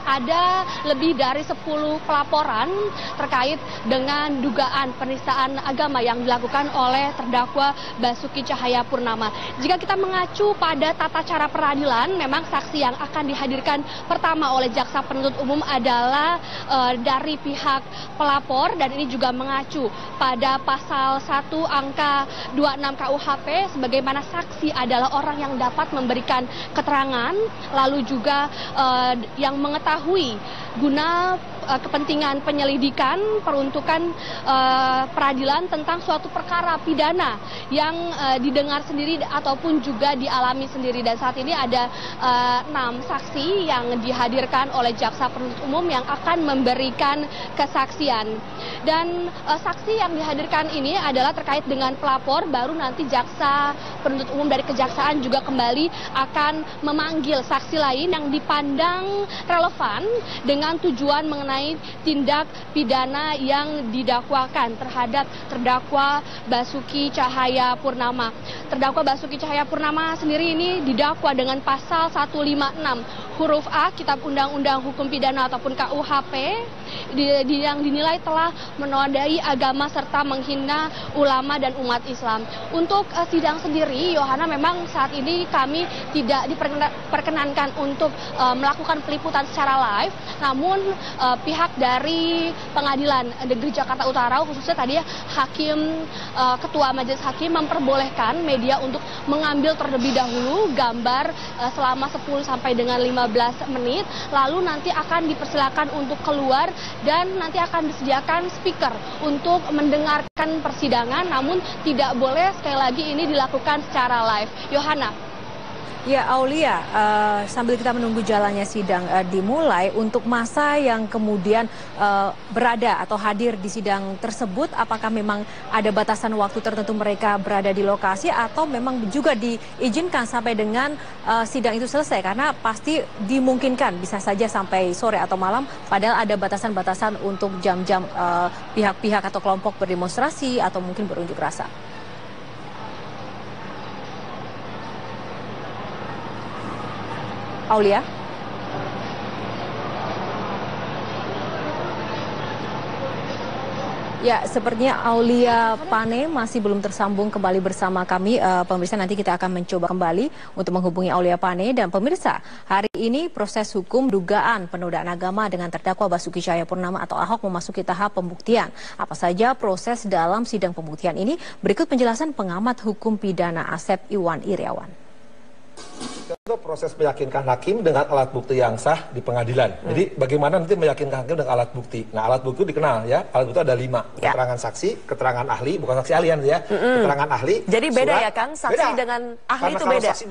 ada lebih dari 10 pelaporan terkait dengan dugaan penistaan agama yang dilakukan oleh terdakwa Basuki Cahayapurnama. Jika kita mengacu pada tata cara peradilan, memang saksi yang akan dihadirkan pertama oleh jaksa penuntut umum adalah dari pihak pelapor, dan ini juga mengacu pada pasal 1 angka 26 KUHP, sebagaimana saksi adalah orang yang dapat memberikan keterangan, lalu juga yang mengetahui guna kepentingan penyelidikan peruntukan peradilan tentang suatu perkara pidana yang didengar sendiri ataupun juga dialami sendiri. Dan saat ini ada 6 saksi yang dihadirkan oleh jaksa penuntut umum yang akan memberikan kesaksian. Dan saksi yang dihadirkan ini adalah terkait dengan pelapor, baru nanti jaksa penuntut umum dari kejaksaan juga kembali akan memanggil saksi lain yang dipandang relevan dengan tujuan mengenai tindak pidana yang didakwakan terhadap terdakwa Basuki Cahayapurnama. Terdakwa Basuki Cahayapurnama sendiri ini didakwa dengan pasal 156 huruf A Kitab Undang-Undang Hukum Pidana ataupun KUHP yang dinilai telah menodai agama serta menghina ulama dan umat Islam. Untuk sidang sendiri, Yohana, memang saat ini kami tidak diperkenankan untuk melakukan peliputan secara live, namun pihak dari Pengadilan Negeri Jakarta Utara, khususnya tadi Hakim Ketua Majelis Hakim memperbolehkan media untuk mengambil terlebih dahulu gambar selama 10 sampai dengan 15 menit, lalu nanti akan dipersilakan untuk keluar dan nanti akan disediakan speaker untuk mendengarkan persidangan, namun tidak boleh sekali lagi ini dilakukan secara live. Yohana. Ya, Aulia, sambil kita menunggu jalannya sidang dimulai, untuk masa yang kemudian berada atau hadir di sidang tersebut, apakah memang ada batasan waktu tertentu mereka berada di lokasi atau memang juga diizinkan sampai dengan sidang itu selesai? Karena pasti dimungkinkan bisa saja sampai sore atau malam, padahal ada batasan-batasan untuk jam-jam pihak-pihak atau kelompok berdemonstrasi atau mungkin berunjuk rasa. Aulia? Ya, sepertinya Aulia Pane masih belum tersambung kembali bersama kami. Pemirsa, nanti kita akan mencoba kembali untuk menghubungi Aulia Pane. Dan pemirsa, hari ini proses hukum dugaan penodaan agama dengan terdakwa Basuki Cahayapurnama atau Ahok memasuki tahap pembuktian. Apa saja proses dalam sidang pembuktian ini? Berikut penjelasan pengamat hukum pidana Asep Iwan Iriawan. Itu proses meyakinkan hakim dengan alat bukti yang sah di pengadilan. Jadi bagaimana nanti meyakinkan hakim dengan alat bukti? Nah, alat bukti dikenal ya. Alat bukti ada 5. Keterangan saksi, keterangan ahli, bukan saksi ahli ya. Keterangan ahli. Jadi beda surat, ya Kang, saksi beda. dengan ahli karena itu kalau beda. Saksi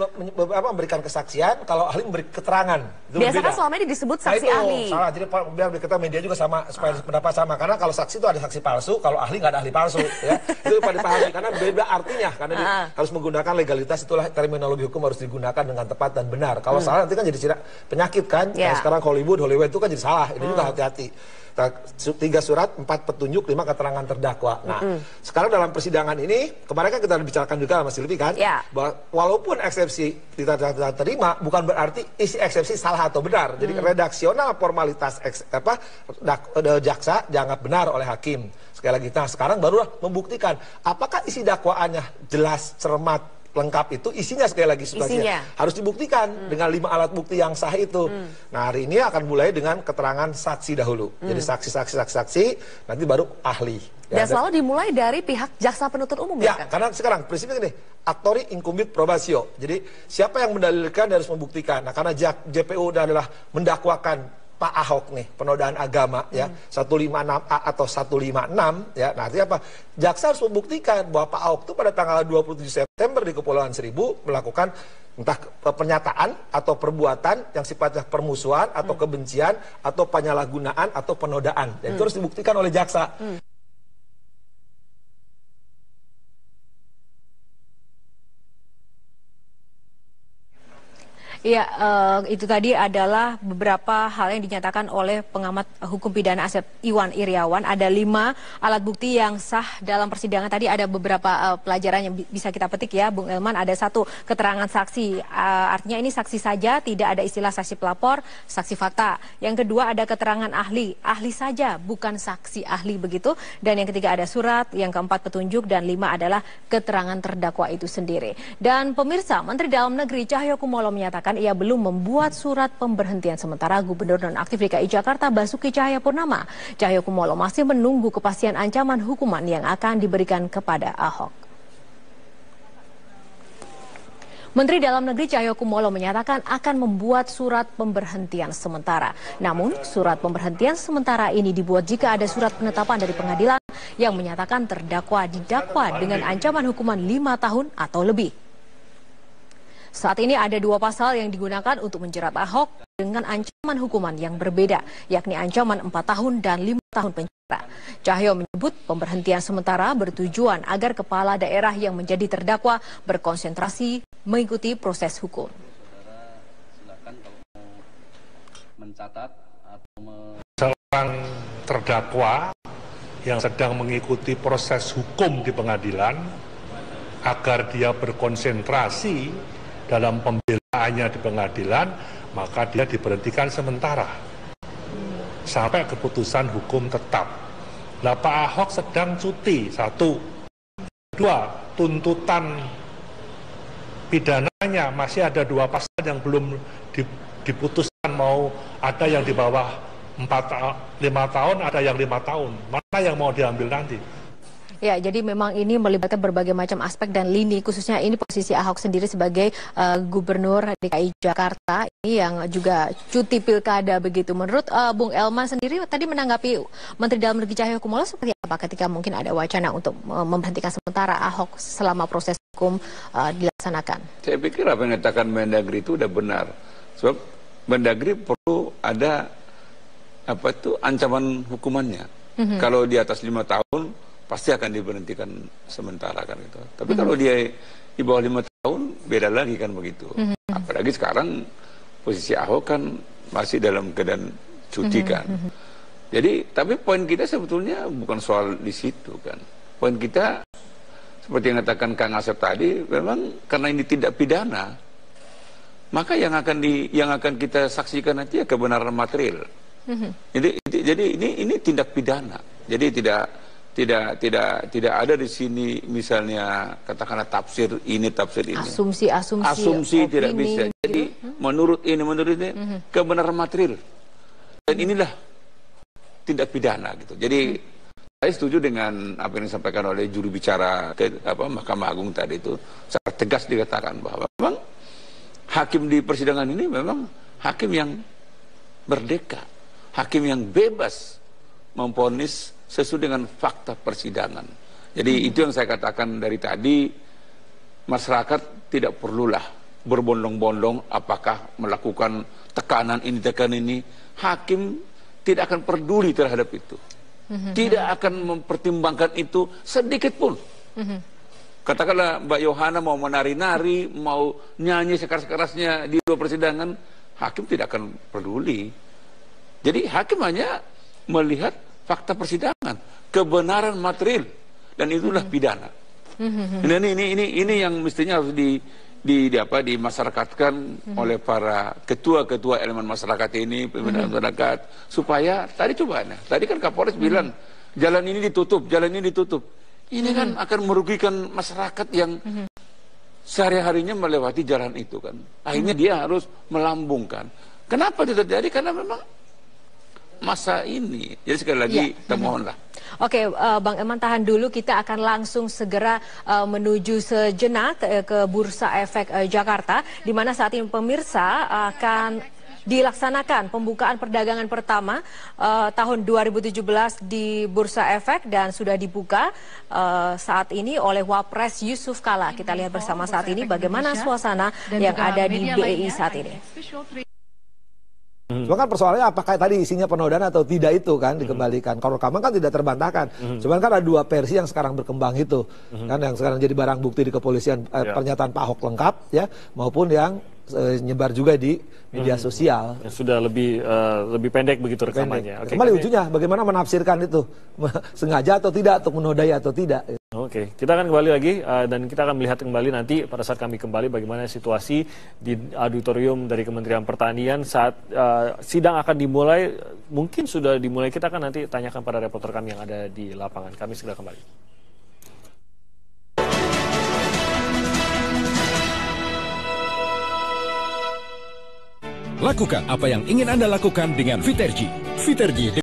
memberikan kesaksian, kalau ahli memberi keterangan. Itu biasa beda. kan selama ini disebut saksi itu ahli. Salah, jadi biar kita media juga sama supaya pendapat sama. Karena kalau saksi itu ada saksi palsu, kalau ahli nggak ada ahli palsu ya. Itu pada dipahami karena beda artinya, karena harus menggunakan legalitas, itulah terminologi hukum harus digunakan dengan tepat dan benar. Kalau salah nanti kan jadi penyakit kan. Nah, sekarang Hollywood itu kan jadi salah. Ini juga hati-hati. 3 surat, 4 petunjuk, 5 keterangan terdakwa. Nah, sekarang dalam persidangan ini, kemarin kan kita bicarakan juga Mas Silvi kan, bahwa walaupun eksepsi kita terima, bukan berarti isi eksepsi salah atau benar. Jadi redaksional formalitas jaksa dianggap benar oleh hakim. Sekali lagi, nah sekarang barulah membuktikan apakah isi dakwaannya jelas, cermat, lengkap, itu isinya sekali lagi substansinya harus dibuktikan dengan 5 alat bukti yang sah itu. Nah, hari ini akan mulai dengan keterangan saksi dahulu. Jadi saksi, nanti baru ahli. Dan selalu dimulai dari pihak jaksa penuntut umum ya kan? Karena sekarang prinsipnya ini actori incumbit probatio. Jadi siapa yang mendalilkan harus membuktikan. Nah, karena JPU adalah mendakwakan Pak Ahok nih, penodaan agama ya, 156A atau 156 ya. Nah, artinya apa? Jaksa harus membuktikan bahwa Pak Ahok itu pada tanggal 27 September di Kepulauan Seribu melakukan entah pernyataan atau perbuatan yang sifatnya permusuhan atau kebencian atau penyalahgunaan atau penodaan. Dan itu harus dibuktikan oleh jaksa. Iya, itu tadi adalah beberapa hal yang dinyatakan oleh pengamat hukum pidana Asep Iwan Iriawan. Ada 5 alat bukti yang sah dalam persidangan. Tadi ada beberapa pelajaran yang bisa kita petik ya, Bung Elman. Ada 1, keterangan saksi. Artinya ini saksi saja, tidak ada istilah saksi pelapor, saksi fakta. Yang kedua ada keterangan ahli saja, bukan saksi ahli begitu. Dan yang ketiga ada surat, yang keempat petunjuk, dan 5 adalah keterangan terdakwa itu sendiri. Dan pemirsa, Menteri Dalam Negeri Cahyokumolo menyatakan ia belum membuat surat pemberhentian sementara Gubernur Nonaktif DKI Jakarta Basuki Cahayapurnama. Cahyokumolo masih menunggu kepastian ancaman hukuman yang akan diberikan kepada Ahok. Menteri Dalam Negeri Cahyokumolo menyatakan akan membuat surat pemberhentian sementara. Namun, surat pemberhentian sementara ini dibuat jika ada surat penetapan dari pengadilan yang menyatakan terdakwa didakwa dengan ancaman hukuman 5 tahun atau lebih. Saat ini ada 2 pasal yang digunakan untuk menjerat Ahok dengan ancaman hukuman yang berbeda, yakni ancaman 4 tahun dan 5 tahun penjara. Cahyo menyebut pemberhentian sementara bertujuan agar kepala daerah yang menjadi terdakwa berkonsentrasi mengikuti proses hukum. Silakan kalau mau mencatat atau seorang terdakwa yang sedang mengikuti proses hukum di pengadilan agar dia berkonsentrasi dalam pembelaannya di pengadilan, maka dia diberhentikan sementara sampai keputusan hukum tetap. Nah, Pak Ahok sedang cuti, 1. 2, tuntutan pidananya masih ada 2 pasal yang belum diputuskan, mau ada yang di bawah 5 tahun, ada yang 5 tahun. Mana yang mau diambil nanti? Ya, jadi memang ini melibatkan berbagai macam aspek dan lini, khususnya ini posisi Ahok sendiri sebagai Gubernur DKI Jakarta ini yang juga cuti pilkada begitu. Menurut Bung Elman sendiri tadi menanggapi Menteri Dalam Negeri Cahyokumolo seperti apa ketika mungkin ada wacana untuk memberhentikan sementara Ahok selama proses hukum dilaksanakan? Saya pikir apa yang dikatakan Mendagri itu udah benar. Sebab Mendagri perlu ada ancaman hukumannya. Kalau di atas 5 tahun pasti akan diberhentikan sementara kan gitu. Tapi kalau dia di bawah 5 tahun beda lagi kan begitu. Apalagi sekarang posisi Ahok kan masih dalam keadaan cuti kan. Jadi tapi poin kita sebetulnya bukan soal di situ kan. Poin kita seperti yang katakan Kang Asep tadi, memang karena ini tidak pidana, maka yang akan kita saksikan nanti ya kebenaran material. Jadi ini tindak pidana. Jadi tidak ada di sini misalnya katakanlah tafsir ini asumsi tidak bisa. Jadi menurut ini kebenaran material, dan inilah tindak pidana gitu. Jadi saya setuju dengan apa yang disampaikan oleh juru bicara Mahkamah Agung tadi itu, secara tegas dikatakan bahwa memang hakim di persidangan ini memang hakim yang merdeka, hakim yang bebas memvonis sesuai dengan fakta persidangan. Jadi itu yang saya katakan dari tadi, masyarakat tidak perlulah berbondong-bondong apakah melakukan tekanan ini. Hakim tidak akan peduli terhadap itu. Tidak akan mempertimbangkan itu sedikit pun. Katakanlah Mbak Yohana mau menari-nari, mau nyanyi sekeras-kerasnya di luar persidangan, hakim tidak akan peduli. Jadi hakim hanya melihat fakta persidangan, kebenaran material, dan itulah pidana. Ini yang mestinya harus dimasyarakatkan oleh para ketua-ketua elemen masyarakat ini, pimpinan masyarakat, supaya tadi kan Kapolres bilang jalan ini ditutup. Ini kan akan merugikan masyarakat yang sehari-harinya melewati jalan itu kan. Akhirnya dia harus melambungkan. Kenapa itu terjadi? Karena memang masa ini. Jadi sekali lagi kita mohonlah. Oke, Bang Elman tahan dulu, kita akan langsung segera menuju sejenak ke Bursa Efek Jakarta, di mana saat ini pemirsa akan dilaksanakan pembukaan perdagangan pertama tahun 2017 di Bursa Efek, dan sudah dibuka saat ini oleh Wapres Yusuf Kala. Kita lihat bersama saat ini bagaimana suasana yang ada di BEI saat ini. Cuma kan persoalannya apakah tadi isinya penodaan atau tidak itu kan dikembalikan. Kalau rekaman kan tidak terbantahkan. Cuman kan ada 2 versi yang sekarang berkembang itu. Kan yang sekarang jadi barang bukti di kepolisian pernyataan Pak Ahok lengkap ya, maupun yang nyebar juga di media sosial. Yang sudah lebih pendek begitu rekamannya. Oke, kembali ujungnya bagaimana menafsirkan itu, sengaja atau tidak, untuk menodai atau tidak. Oke, kita akan kembali lagi dan kita akan melihat kembali nanti pada saat kami kembali bagaimana situasi di auditorium dari Kementerian Pertanian saat sidang akan dimulai. Mungkin sudah dimulai, kita akan nanti tanyakan pada reporter kami yang ada di lapangan. Kami segera kembali. Lakukan apa yang ingin Anda lakukan dengan Vitergy. Vitergy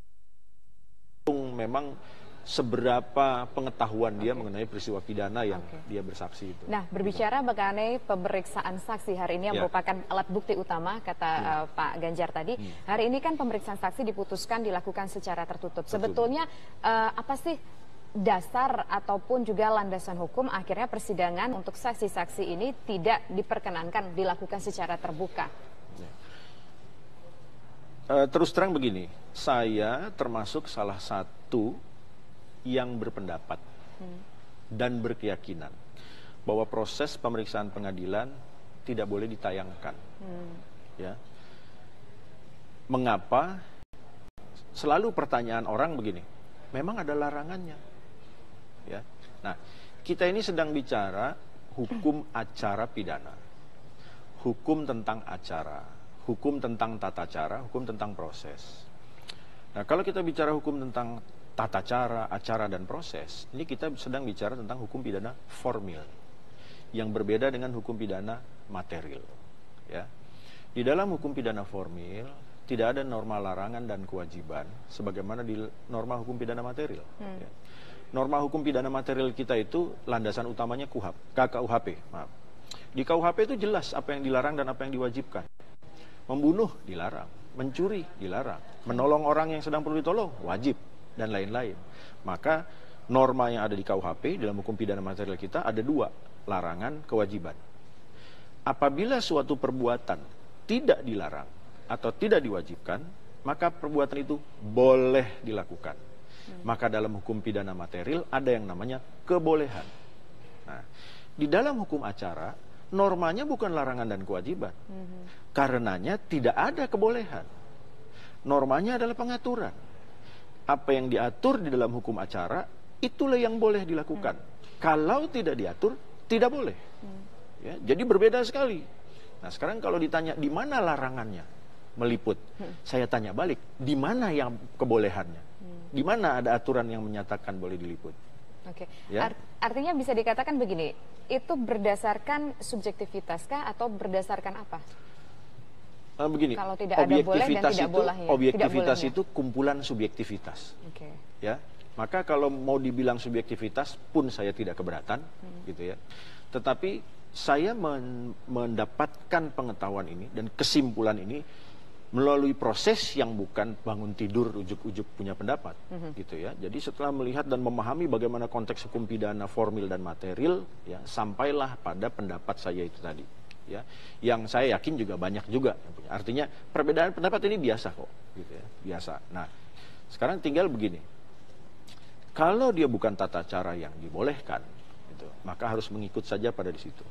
memang seberapa pengetahuan dia mengenai peristiwa pidana yang dia bersaksi itu. Nah, berbicara mengenai pemeriksaan saksi hari ini yang merupakan alat bukti utama, kata Pak Ganjar tadi. Hari ini kan pemeriksaan saksi diputuskan dilakukan secara tertutup. Sebetulnya apa sih dasar ataupun juga landasan hukum akhirnya persidangan untuk saksi-saksi ini tidak diperkenankan dilakukan secara terbuka? Terus terang begini, saya termasuk salah satu yang berpendapat dan berkeyakinan bahwa proses pemeriksaan pengadilan tidak boleh ditayangkan. Ya. Mengapa? Selalu pertanyaan orang begini, memang ada larangannya. Ya. Nah, kita ini sedang bicara hukum acara pidana, hukum tentang acara, hukum tentang tata cara, hukum tentang proses. Nah, kalau kita bicara hukum tentang tata cara, acara, dan proses, ini kita sedang bicara tentang hukum pidana formil, yang berbeda dengan hukum pidana material. Ya. Di dalam hukum pidana formil, tidak ada norma larangan dan kewajiban, sebagaimana di norma hukum pidana material. Ya. Norma hukum pidana material kita itu, landasan utamanya KUHP. Maaf. Di KUHP itu jelas apa yang dilarang dan apa yang diwajibkan. Membunuh dilarang, mencuri dilarang, menolong orang yang sedang perlu ditolong wajib, dan lain-lain. Maka norma yang ada di KUHP dalam hukum pidana material kita ada dua, larangan, kewajiban. Apabila suatu perbuatan tidak dilarang atau tidak diwajibkan, maka perbuatan itu boleh dilakukan. Maka dalam hukum pidana material ada yang namanya kebolehan. Nah, di dalam hukum acara normanya bukan larangan dan kewajiban. Karenanya tidak ada kebolehan. Normanya adalah pengaturan. Apa yang diatur di dalam hukum acara, itulah yang boleh dilakukan. Kalau tidak diatur, tidak boleh. Ya, jadi berbeda sekali. Nah, sekarang kalau ditanya di mana larangannya meliput, saya tanya balik, di mana yang kebolehannya? Di mana ada aturan yang menyatakan boleh diliput? Oke. Ya? Artinya bisa dikatakan begini, itu berdasarkan subjektivitas-kah atau berdasarkan apa? Begini, kalau tidak ada boleh dan tidak bolehnya. Objektivitas itu kumpulan subjektivitas. Ya, maka kalau mau dibilang subjektivitas pun saya tidak keberatan, gitu ya. Tetapi saya mendapatkan pengetahuan ini dan kesimpulan ini melalui proses yang bukan bangun tidur ujuk-ujuk punya pendapat, gitu ya. Jadi setelah melihat dan memahami bagaimana konteks hukum pidana formil dan material, ya, sampailah pada pendapat saya itu tadi. Ya, yang saya yakin juga banyak juga yang punya. Artinya perbedaan pendapat ini biasa kok, gitu ya, biasa. Nah, sekarang tinggal begini, kalau dia bukan tata cara yang dibolehkan, gitu, maka harus mengikut saja pada di situ.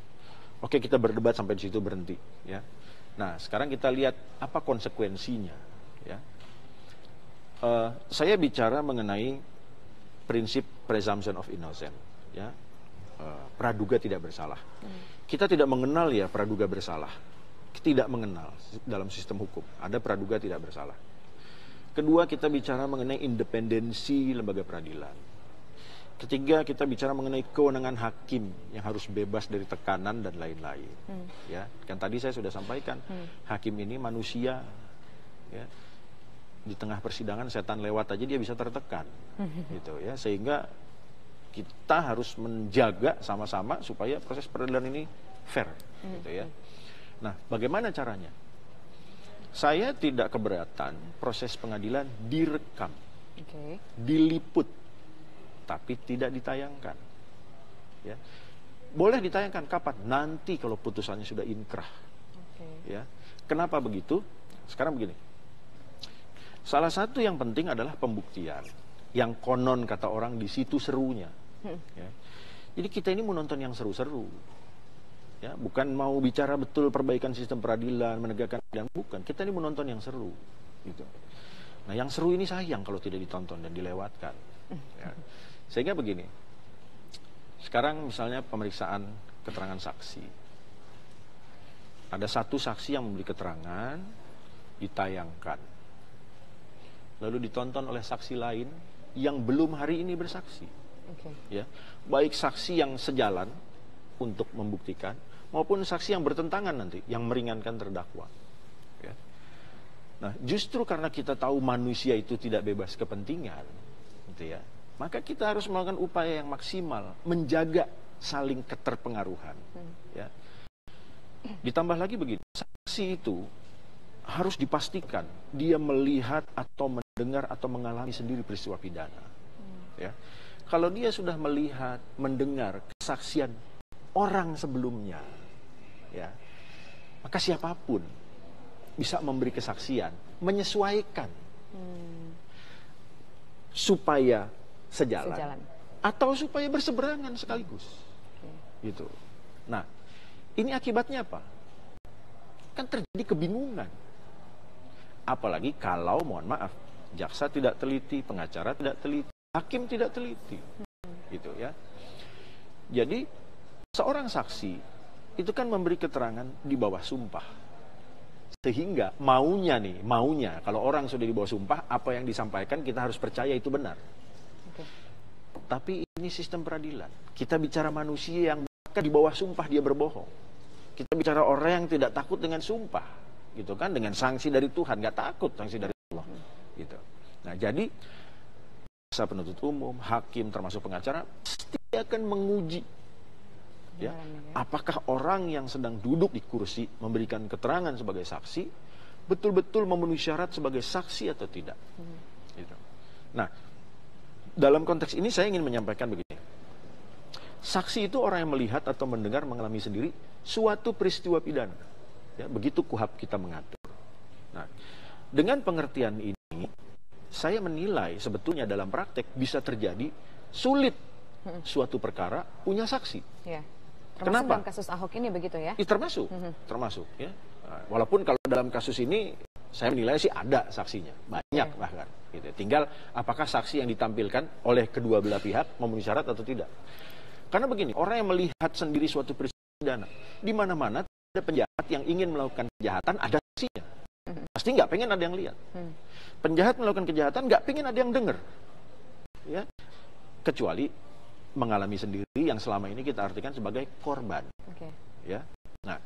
Oke, kita berdebat sampai di situ berhenti, ya. Nah, sekarang kita lihat apa konsekuensinya, ya. Saya bicara mengenai prinsip presumption of innocence, ya, praduga tidak bersalah. Kita tidak mengenal ya praduga bersalah. Tidak mengenal dalam sistem hukum. Ada praduga tidak bersalah. Kedua, kita bicara mengenai independensi lembaga peradilan. Ketiga, kita bicara mengenai kewenangan hakim yang harus bebas dari tekanan dan lain-lain. Ya, kan tadi saya sudah sampaikan, hakim ini manusia. Ya, di tengah persidangan setan lewat aja dia bisa tertekan, gitu ya. Sehingga kita harus menjaga sama-sama supaya proses peradilan ini fair, gitu ya. Nah, bagaimana caranya? Saya tidak keberatan proses pengadilan direkam, diliput, tapi tidak ditayangkan. Ya, boleh ditayangkan kapan? Nanti kalau putusannya sudah inkrah. Ya, kenapa begitu? Sekarang begini. Salah satu yang penting adalah pembuktian. Yang konon kata orang di situ serunya. Ya. Jadi kita ini mau nonton yang seru-seru. Ya, bukan mau bicara betul perbaikan sistem peradilan, menegakkan keadilan, bukan. Kita ini menonton yang seru, gitu. Nah, yang seru ini sayang kalau tidak ditonton dan dilewatkan. Ya. Sehingga begini, sekarang misalnya pemeriksaan keterangan saksi. Ada satu saksi yang memberi keterangan, ditayangkan. Lalu ditonton oleh saksi lain yang belum hari ini bersaksi. Ya, baik saksi yang sejalan untuk membuktikan, maupun saksi yang bertentangan nanti, yang meringankan terdakwa. Ya. Nah, justru karena kita tahu manusia itu tidak bebas kepentingan, gitu ya, maka kita harus melakukan upaya yang maksimal, menjaga saling keterpengaruhan. Ya. Ditambah lagi begini, saksi itu harus dipastikan dia melihat atau mendengar atau mengalami sendiri peristiwa pidana. Ya. Kalau dia sudah melihat, mendengar kesaksian orang sebelumnya, ya, maka siapapun bisa memberi kesaksian, menyesuaikan supaya sejalan atau supaya berseberangan sekaligus, gitu. Nah, ini akibatnya apa? Kan terjadi kebingungan. Apalagi kalau, mohon maaf, jaksa tidak teliti, pengacara tidak teliti, hakim tidak teliti, gitu ya. Jadi seorang saksi itu kan memberi keterangan di bawah sumpah, sehingga maunya kalau orang sudah di bawah sumpah, apa yang disampaikan kita harus percaya itu benar. Tapi ini sistem peradilan. Kita bicara manusia yang bahkan di bawah sumpah dia berbohong. Kita bicara orang yang tidak takut dengan sumpah, gitu kan, dengan sanksi dari Tuhan, nggak takut sanksi dari Allah, gitu. Nah, jadi jaksa penuntut umum, hakim, termasuk pengacara, pasti akan menguji, ya, apakah orang yang sedang duduk di kursi memberikan keterangan sebagai saksi betul-betul memenuhi syarat sebagai saksi atau tidak. Gitu. Nah, dalam konteks ini saya ingin menyampaikan begini. Saksi itu orang yang melihat atau mendengar, mengalami sendiri suatu peristiwa pidana. Ya, begitu KUHP kita mengatur. Nah, dengan pengertian ini, saya menilai sebetulnya dalam praktek bisa terjadi sulit suatu perkara punya saksi. Ya. Kenapa? Dalam kasus Ahok ini begitu ya? Termasuk, ya. Walaupun kalau dalam kasus ini saya menilai sih ada saksinya, banyak bahkan. Gitu. Tinggal apakah saksi yang ditampilkan oleh kedua belah pihak memenuhi syarat atau tidak. Karena begini, orang yang melihat sendiri suatu peristiwa pidana, di mana-mana ada penjahat yang ingin melakukan kejahatan, ada saksinya. Pasti nggak pengen ada yang lihat. Penjahat melakukan kejahatan nggak pengen ada yang dengar. Ya. Kecuali mengalami sendiri yang selama ini kita artikan sebagai korban. Ya. Nah,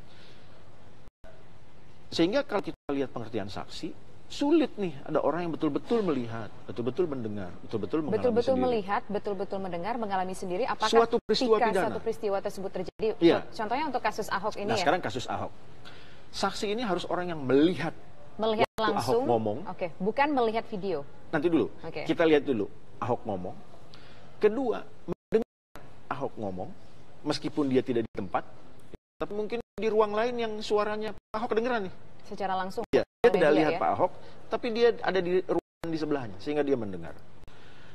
sehingga kalau kita lihat pengertian saksi, sulit nih ada orang yang betul-betul melihat, betul-betul mendengar, betul-betul mengalami sendiri. Melihat, betul-betul mendengar, mengalami sendiri. Apakah suatu peristiwa pidana, suatu peristiwa tersebut terjadi? Iya. Contohnya untuk kasus Ahok ini. Nah, sekarang kasus Ahok. Saksi ini harus orang yang melihat langsung. Ahok ngomong. Bukan melihat video. Nanti dulu. Kita lihat dulu Ahok ngomong. Kedua, mendengar Ahok ngomong meskipun dia tidak di tempat, tapi mungkin di ruang lain yang suaranya Ahok kedengeran nih. Secara langsung. Ya, dia tidak lihat Pak Ahok, tapi dia ada di ruangan di sebelahnya sehingga dia mendengar.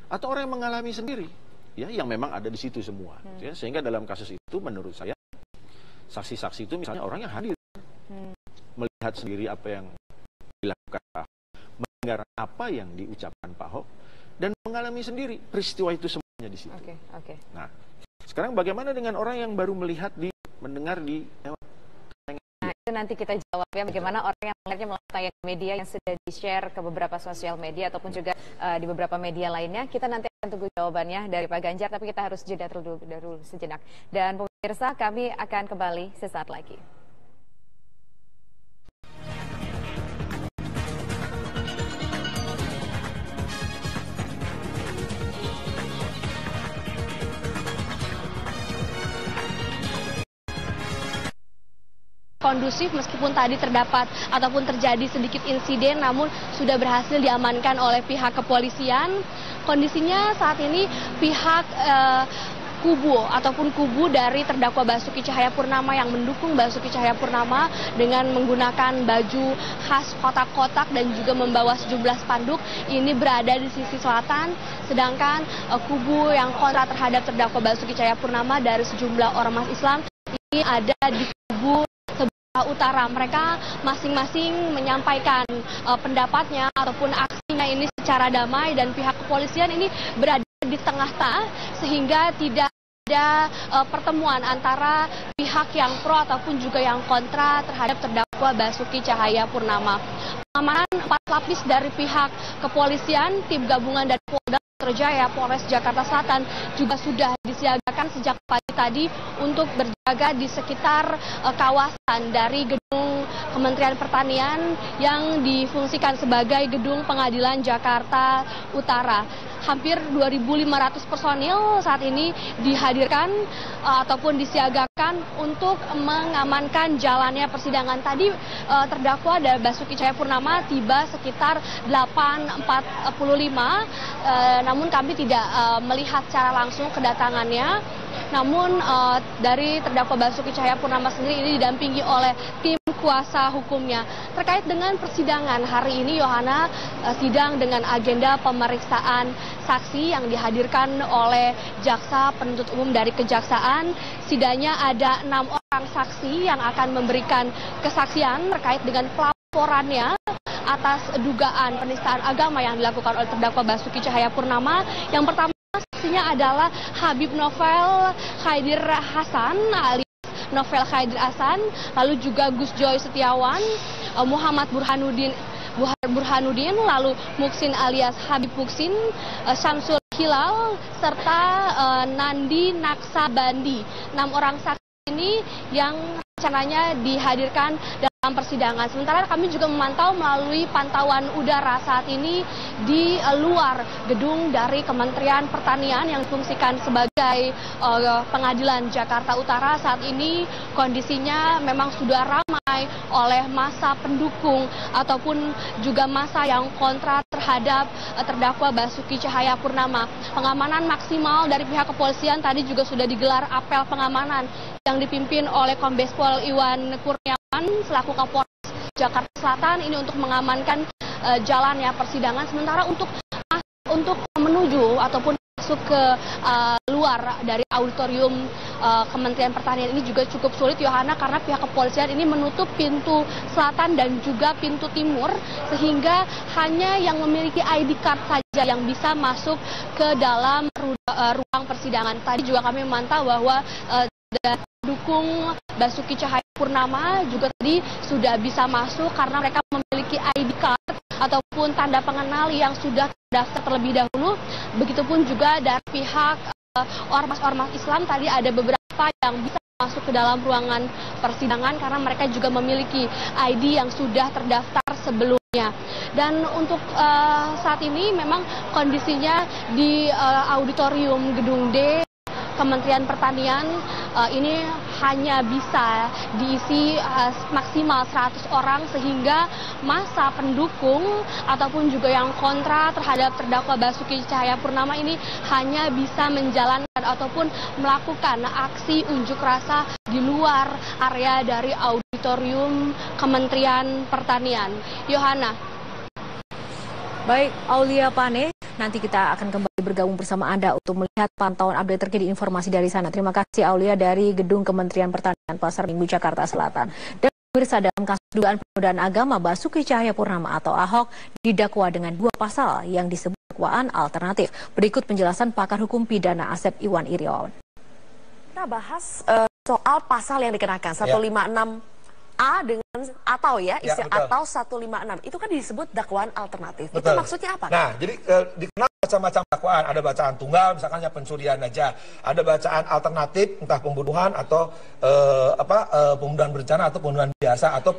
Atau orang yang mengalami sendiri, ya, yang memang ada di situ semua. Ya, sehingga dalam kasus itu menurut saya saksi-saksi itu misalnya orang yang hadir, melihat sendiri apa yang dilakukan Pak Ahok, mendengar apa yang diucapkan Pak Ahok, dan mengalami sendiri peristiwa itu semuanya di situ. Nah, sekarang bagaimana dengan orang yang baru melihat mendengar di itu nanti kita jawab ya, bagaimana orang yang melihatnya melalui tayangan media yang sudah di-share ke beberapa sosial media ataupun juga di beberapa media lainnya. Kita nanti akan tunggu jawabannya dari Pak Ganjar, tapi kita harus jeda dulu sejenak. Dan pemirsa, kami akan kembali sesaat lagi. Kondusif meskipun tadi terdapat ataupun terjadi sedikit insiden, namun sudah berhasil diamankan oleh pihak kepolisian. Kondisinya saat ini pihak kubu dari terdakwa Basuki Cahayapurnama yang mendukung Basuki Cahayapurnama dengan menggunakan baju khas kotak-kotak dan juga membawa sejumlah spanduk ini berada di sisi selatan, sedangkan kubu yang kontra terhadap terdakwa Basuki Cahayapurnama dari sejumlah ormas Islam ini ada di kubu sebelah utara. Mereka masing-masing menyampaikan pendapatnya ataupun aksinya ini secara damai, dan pihak kepolisian ini berada di tengah-tengah sehingga tidak ada pertemuan antara pihak yang pro ataupun juga yang kontra terhadap terdakwa Basuki Cahayapurnama. Pengamanan 4 lapis dari pihak kepolisian, tim gabungan dari Polda Metro Jaya, Polres Jakarta Selatan juga sudah disiagakan sejak pagi tadi untuk berjaga di sekitar kawasan dari gedung Kementerian Pertanian yang difungsikan sebagai gedung Pengadilan Jakarta Utara. Hampir 2.500 personil saat ini dihadirkan ataupun disiagakan untuk mengamankan jalannya persidangan. Tadi terdakwa dari Basuki Cahayapurnama tiba sekitar 8.45, namun kami tidak melihat secara langsung kedatangannya. Namun dari terdakwa Basuki Cahayapurnama sendiri ini didampingi oleh tim kuasa hukumnya. Terkait dengan persidangan hari ini, Yohana, sidang dengan agenda pemeriksaan saksi yang dihadirkan oleh jaksa penuntut umum dari kejaksaan. Setidaknya ada 6 orang saksi yang akan memberikan kesaksian terkait dengan pelaporannya atas dugaan penistaan agama yang dilakukan oleh terdakwa Basuki Cahayapurnama. Yang pertama saksinya adalah Habib Novel Khaidir Hasan alias Novel Khaidir Hasan, lalu juga Gus Joy Setiawan, Muhammad Burhanuddin, lalu Muksin alias Habib Muksin, Syamsul Hilal, serta Nandi Naksabandi. 6 orang saksi ini yang rencananya dihadirkan dalam persidangan. Sementara kami juga memantau melalui pantauan udara saat ini di luar gedung dari Kementerian Pertanian yang difungsikan sebagai Pengadilan Jakarta Utara. Saat ini kondisinya memang sudah ramai oleh massa pendukung ataupun juga massa yang kontra terhadap terdakwa Basuki Cahayapurnama. Pengamanan maksimal dari pihak kepolisian tadi juga sudah digelar apel pengamanan yang dipimpin oleh Kombes Pol Iwan Kurniawan selaku Kapolres Jakarta Selatan ini untuk mengamankan jalannya persidangan. Sementara untuk menuju ataupun masuk ke luar dari auditorium Kementerian Pertanian ini juga cukup sulit, Yohana, karena pihak kepolisian ini menutup pintu selatan dan juga pintu timur, sehingga hanya yang memiliki ID card saja yang bisa masuk ke dalam ruang persidangan. Tadi juga kami memantau bahwa pendukung Basuki Cahayapurnama juga tadi sudah bisa masuk karena mereka memiliki ID card ataupun tanda pengenal yang sudah terdaftar terlebih dahulu. Begitupun juga dari pihak ormas-ormas Islam tadi ada beberapa yang bisa masuk ke dalam ruangan persidangan karena mereka juga memiliki ID yang sudah terdaftar sebelumnya. Dan untuk saat ini memang kondisinya di auditorium gedung D Kementerian Pertanian ini hanya bisa diisi maksimal 100 orang, sehingga massa pendukung ataupun juga yang kontra terhadap terdakwa Basuki Cahayapurnama ini hanya bisa menjalankan ataupun melakukan aksi unjuk rasa di luar area dari auditorium Kementerian Pertanian. Yohana. Baik, Aulia Pane, nanti kita akan kembali bergabung bersama Anda untuk melihat pantauan update terkini informasi dari sana. Terima kasih Aulia dari Gedung Kementerian Pertanian Pasar Minggu Jakarta Selatan. Dan pemirsa, dalam kasus dugaan penodaan agama, Basuki Cahayapurnama atau Ahok didakwa dengan 2 pasal yang disebut dakwaan alternatif. Berikut penjelasan pakar hukum pidana Asep Iwan Iriawan. Kita bahas soal pasal yang dikenakan 156A dengan atau atau 156 itu kan disebut dakwaan alternatif. Betul. Itu maksudnya apa? Nah, jadi dikenal macam-macam dakwaan. Ada bacaan tunggal, misalkan pencurian aja. Ada bacaan alternatif, entah pembunuhan atau pembunuhan berencana atau pembunuhan biasa atau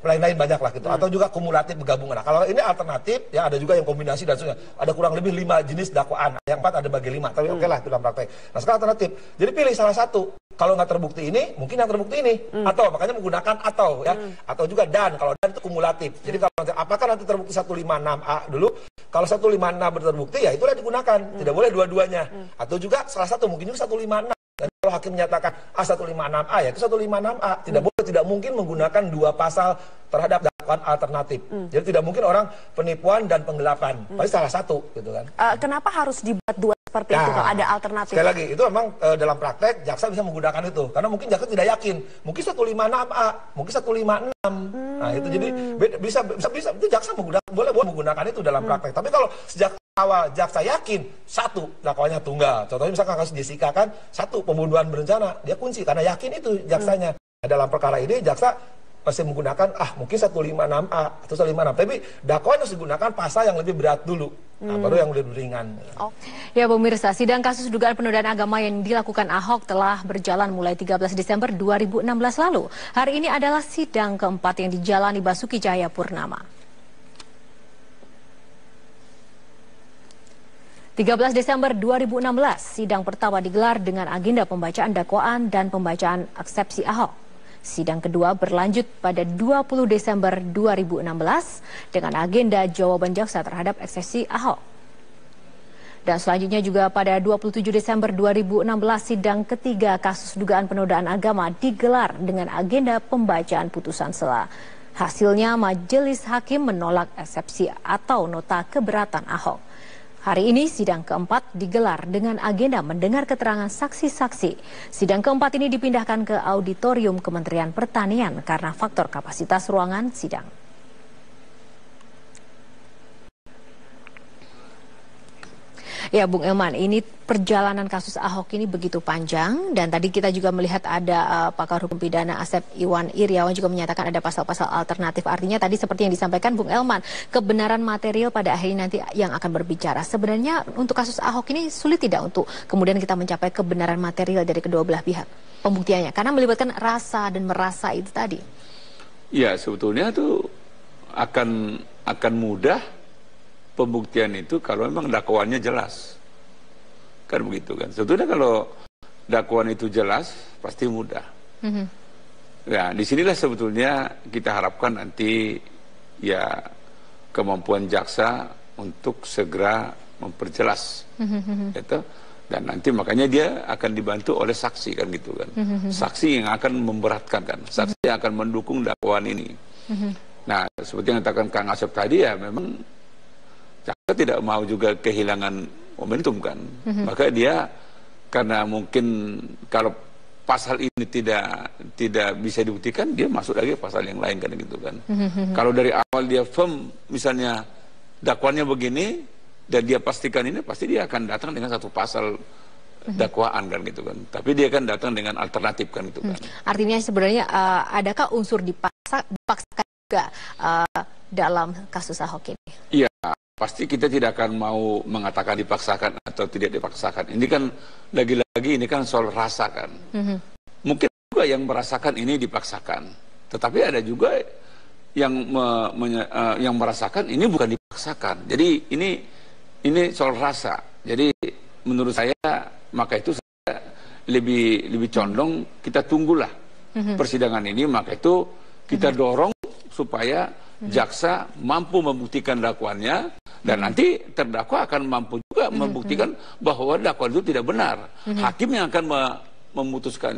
lain-lain banyak lah gitu. Atau juga kumulatif bergabungan. Nah, kalau ini alternatif, ya ada juga yang kombinasi dan sebagainya. Ada kurang lebih 5 jenis dakwaan. Yang 4 ada bagi 5. Tapi oke lah itu dalam praktek. Nah, sekarang alternatif. Jadi pilih salah satu. Kalau nggak terbukti ini, mungkin yang terbukti ini. Atau makanya menggunakan atau ya. Atau juga dan. Kalau dan itu kumulatif. Jadi kalau nanti, apakah nanti terbukti 156A dulu? Kalau 156 terbukti ya itulah digunakan. Tidak boleh dua-duanya. Atau juga salah satu mungkin juga 156. Dan kalau hakim menyatakan 156A ya itu 156A. Tidak mungkin menggunakan 2 pasal terhadap dakwaan alternatif. Jadi tidak mungkin orang penipuan dan penggelapan. Pasti salah satu gitu kan. Kenapa harus dibuat 2 seperti itu kalau ada alternatif. Sekali lagi, itu memang dalam praktek jaksa bisa menggunakan itu. Karena mungkin jaksa tidak yakin. Mungkin 156A, mungkin 156. Nah itu jadi bisa itu jaksa boleh menggunakan itu dalam praktek. Tapi kalau sejak awal jaksa yakin, satu, dakwaannya tunggal. Contohnya misalkan kasus Jessica kan, satu, pembunuhan berencana. Dia kunci karena yakin itu jaksanya. Dalam perkara ini jaksa masih menggunakan mungkin 156A atau 156, tapi dakwaan harus digunakan pasal yang lebih berat dulu, baru yang lebih ringan. Ya pemirsa, sidang kasus dugaan penodaan agama yang dilakukan Ahok telah berjalan mulai 13 Desember 2016 lalu. Hari ini adalah sidang keempat yang dijalani Basuki Cahayapurnama. 13 Desember 2016, sidang pertama digelar dengan agenda pembacaan dakwaan dan pembacaan eksepsi Ahok. Sidang kedua berlanjut pada 20 Desember 2016 dengan agenda jawaban jaksa terhadap eksepsi Ahok. Dan selanjutnya juga pada 27 Desember 2016 sidang ketiga kasus dugaan penodaan agama digelar dengan agenda pembacaan putusan sela. Hasilnya majelis hakim menolak eksepsi atau nota keberatan Ahok. Hari ini sidang keempat digelar dengan agenda mendengar keterangan saksi-saksi. Sidang keempat ini dipindahkan ke auditorium Kementerian Pertanian karena faktor kapasitas ruangan sidang. Ya Bung Elman, ini perjalanan kasus Ahok ini begitu panjang dan tadi kita juga melihat ada pakar hukum pidana Asep Iwan Iriawan juga menyatakan ada pasal-pasal alternatif. Artinya tadi seperti yang disampaikan Bung Elman, kebenaran material pada akhirnya nanti yang akan berbicara. Sebenarnya untuk kasus Ahok ini sulit tidak untuk kemudian kita mencapai kebenaran material dari kedua belah pihak pembuktiannya? Karena melibatkan rasa dan merasa itu tadi. Ya sebetulnya itu akan mudah pembuktian itu kalau memang dakwaannya jelas, kan begitu kan. Sebetulnya kalau dakwaan itu jelas pasti mudah. Ya disinilah sebetulnya kita harapkan nanti ya kemampuan jaksa untuk segera memperjelas, gitu. Dan nanti makanya dia akan dibantu oleh saksi kan gitu kan. Saksi yang akan memberatkan kan, saksi yang akan mendukung dakwaan ini. Nah seperti yang katakan Kang Asep tadi ya memang jaksa tidak mau juga kehilangan momentum kan, maka dia karena mungkin kalau pasal ini tidak bisa dibuktikan, dia masuk lagi pasal yang lain kan gitu kan. Kalau dari awal dia firm misalnya dakwaannya begini dan dia pastikan ini, pasti dia akan datang dengan satu pasal dakwaan kan gitu kan. Tapi dia akan datang dengan alternatif kan gitu kan. Artinya sebenarnya adakah unsur dipaksakan juga dalam kasus Ahok ini? Iya. Pasti kita tidak akan mau mengatakan dipaksakan atau tidak dipaksakan. Ini kan lagi-lagi ini kan soal rasa kan. Mungkin juga yang merasakan ini dipaksakan. Tetapi ada juga yang merasakan ini bukan dipaksakan. Jadi ini soal rasa. Jadi menurut saya maka itu saya lebih condong kita tunggulah persidangan ini. Maka itu kita dorong supaya jaksa mampu membuktikan dakwaannya dan nanti terdakwa akan mampu juga membuktikan bahwa dakwaan itu tidak benar. Hakim yang akan memutuskan.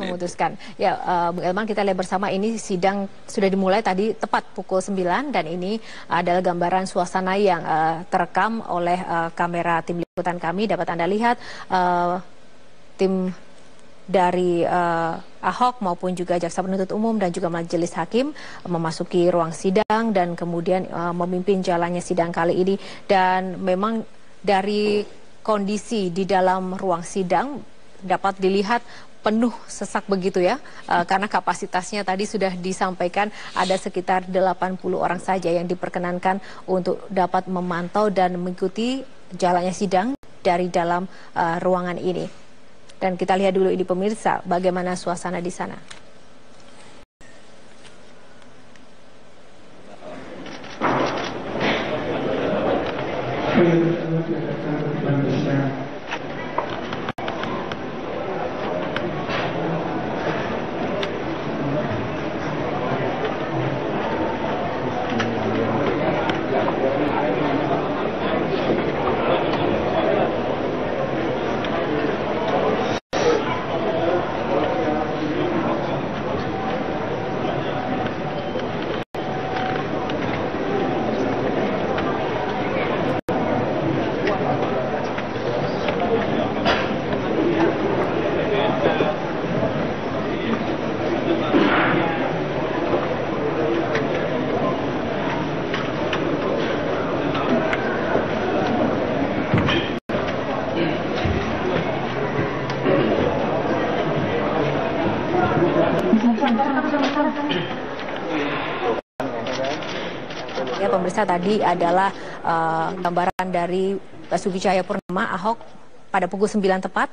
Ya, Bung Elman, kita lihat bersama ini sidang sudah dimulai tadi tepat pukul 9 dan ini adalah gambaran suasana yang terekam oleh kamera tim liputan kami. Dapat Anda lihat tim dari Ahok maupun juga jaksa penuntut umum dan juga majelis hakim memasuki ruang sidang dan kemudian memimpin jalannya sidang kali ini. Dan memang dari kondisi di dalam ruang sidang dapat dilihat penuh sesak begitu ya, karena kapasitasnya tadi sudah disampaikan ada sekitar 80 orang saja yang diperkenankan untuk dapat memantau dan mengikuti jalannya sidang dari dalam ruangan ini. Dan kita lihat dulu ini pemirsa bagaimana suasana di sana. Ya, pemirsa, tadi adalah gambaran dari Basuki Cahayapurnama. Ahok pada pukul 9 tepat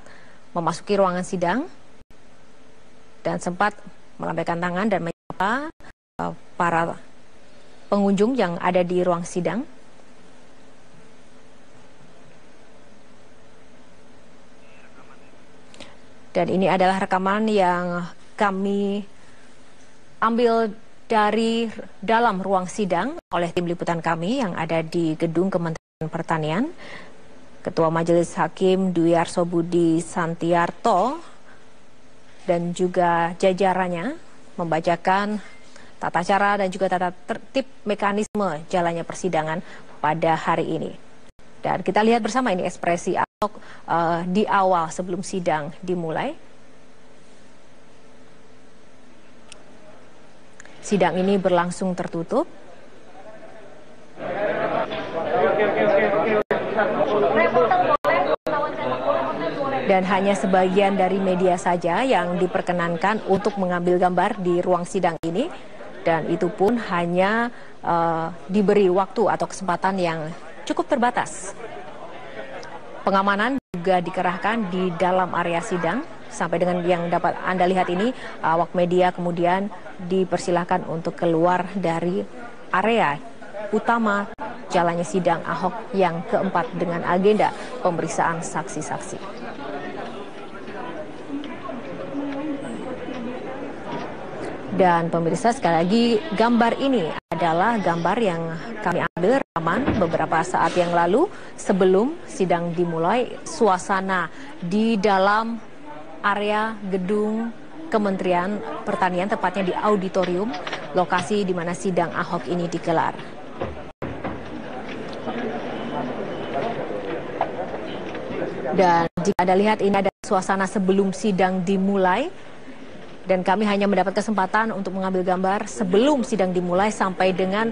memasuki ruangan sidang dan sempat melambaikan tangan dan menyapa para pengunjung yang ada di ruang sidang. Dan ini adalah rekaman yang kami ambil dari dalam ruang sidang oleh tim liputan kami yang ada di gedung Kementerian Pertanian. Ketua Majelis Hakim Dwi Arso Budi Santiarto dan juga jajarannya membacakan tata cara dan juga tata tertib mekanisme jalannya persidangan pada hari ini. Dan kita lihat bersama ini ekspresi Ahok di awal sebelum sidang dimulai. Sidang ini berlangsung tertutup. Dan hanya sebagian dari media saja yang diperkenankan untuk mengambil gambar di ruang sidang ini. Dan itu pun hanya diberi waktu atau kesempatan yang cukup terbatas. Pengamanan juga dikerahkan di dalam area sidang. Sampai dengan yang dapat Anda lihat ini, awak media kemudian dipersilahkan untuk keluar dari area utama jalannya sidang Ahok yang keempat dengan agenda pemeriksaan saksi-saksi. Dan pemirsa, sekali lagi gambar ini adalah gambar yang kami ambil rekaman beberapa saat yang lalu sebelum sidang dimulai. Suasana di dalam area gedung Kementerian Pertanian, tepatnya di auditorium, lokasi di mana sidang Ahok ini digelar. Dan jika Anda lihat, ini ada suasana sebelum sidang dimulai. Dan kami hanya mendapat kesempatan untuk mengambil gambar sebelum sidang dimulai sampai dengan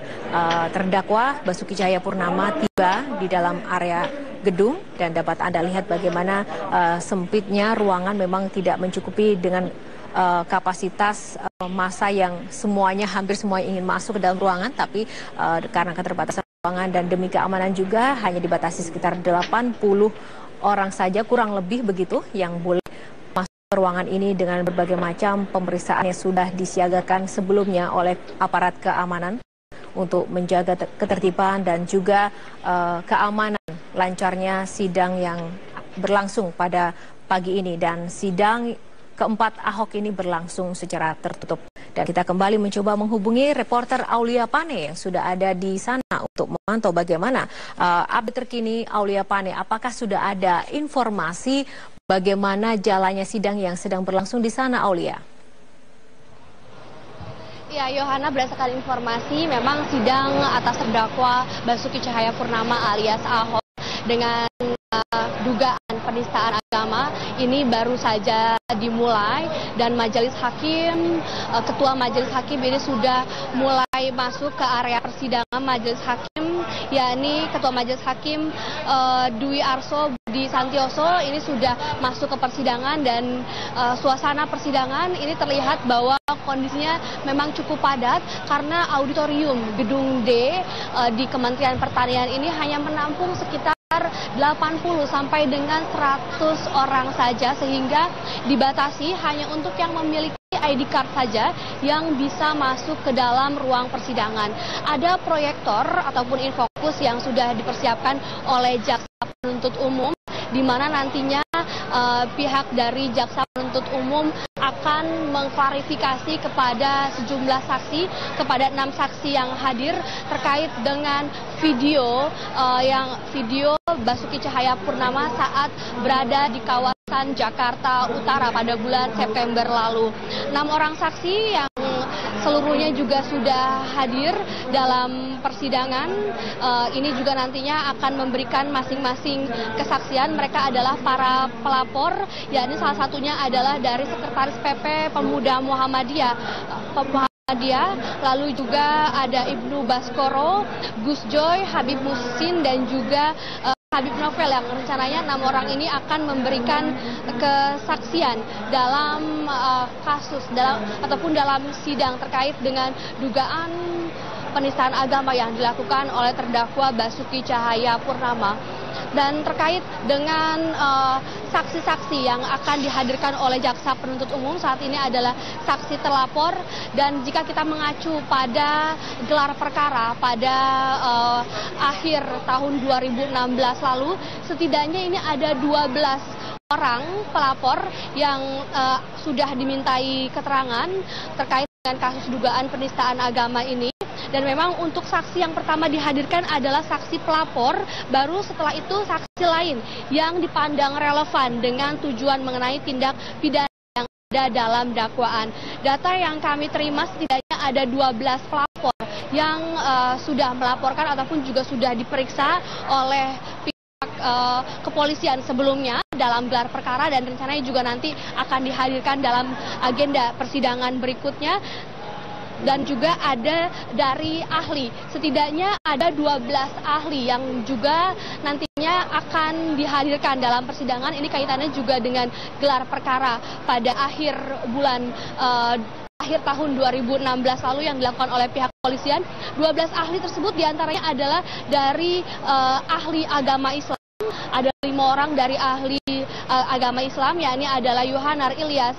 terdakwa Basuki Cahayapurnama tiba di dalam area gedung. Dan dapat Anda lihat bagaimana sempitnya ruangan, memang tidak mencukupi dengan kapasitas massa yang semuanya, hampir semua ingin masuk ke dalam ruangan. Tapi karena keterbatasan ruangan dan demi keamanan juga hanya dibatasi sekitar 80 orang saja, kurang lebih begitu, yang boleh ruangan ini dengan berbagai macam pemeriksaan yang sudah disiagakan sebelumnya oleh aparat keamanan untuk menjaga ketertiban dan juga keamanan lancarnya sidang yang berlangsung pada pagi ini. Dan sidang keempat Ahok ini berlangsung secara tertutup. Dan kita kembali mencoba menghubungi reporter Aulia Pane yang sudah ada di sana untuk memantau bagaimana update terkini. Aulia Pane, apakah sudah ada informasi bagaimana jalannya sidang yang sedang berlangsung di sana, Aulia? Ya, Yohana, berdasarkan informasi memang sidang atas terdakwa Basuki Cahayapurnama alias Ahok dengan dugaan penistaan agama ini baru saja dimulai, dan majelis hakim, ketua majelis hakim ini sudah mulai masuk ke area persidangan. Majelis hakim, yakni ketua majelis hakim Dwi Arso Budi Santiarto ini sudah masuk ke persidangan. Dan suasana persidangan ini terlihat bahwa kondisinya memang cukup padat karena auditorium gedung D di Kementerian Pertanian ini hanya menampung sekitar 80 sampai dengan 100 orang saja, sehingga dibatasi hanya untuk yang memiliki ID card saja yang bisa masuk ke dalam ruang persidangan. Ada proyektor ataupun infokus yang sudah dipersiapkan oleh jaksa penuntut umum, di mana nantinya pihak dari jaksa penuntut umum akan mengklarifikasi kepada sejumlah saksi, kepada 6 saksi yang hadir terkait dengan video Basuki Cahayapurnama saat berada di kawasan Jakarta Utara pada bulan September lalu. 6 orang saksi yang seluruhnya juga sudah hadir dalam persidangan ini juga nantinya akan memberikan masing-masing kesaksian. Mereka adalah para pelapor, yakni salah satunya adalah dari Sekretaris PP Pemuda Muhammadiyah, lalu juga ada Ibnu Baskoro, Gus Joy, Habib Muhsin, dan juga Habib Novel, yang rencananya 6 orang ini akan memberikan kesaksian dalam kasus ataupun dalam sidang terkait dengan dugaan penistaan agama yang dilakukan oleh terdakwa Basuki Cahayapurnama. Dan terkait dengan saksi-saksi yang akan dihadirkan oleh jaksa penuntut umum saat ini adalah saksi terlapor, dan jika kita mengacu pada gelar perkara pada akhir tahun 2016 lalu, setidaknya ini ada 12 orang pelapor yang sudah dimintai keterangan terkait dengan kasus dugaan penistaan agama ini. Dan memang untuk saksi yang pertama dihadirkan adalah saksi pelapor, baru setelah itu saksi lain yang dipandang relevan dengan tujuan mengenai tindak pidana yang ada dalam dakwaan. Data yang kami terima setidaknya ada 12 pelapor yang sudah melaporkan ataupun juga sudah diperiksa oleh pihak kepolisian sebelumnya dalam gelar perkara, dan rencananya juga nanti akan dihadirkan dalam agenda persidangan berikutnya. Dan juga ada dari ahli, setidaknya ada 12 ahli yang juga nantinya akan dihadirkan dalam persidangan. Ini kaitannya juga dengan gelar perkara pada akhir tahun 2016 lalu yang dilakukan oleh pihak kepolisian. 12 ahli tersebut diantaranya adalah dari ahli agama Islam. Ada 5 orang dari ahli agama Islam, yakni adalah Yohanar Ilyas,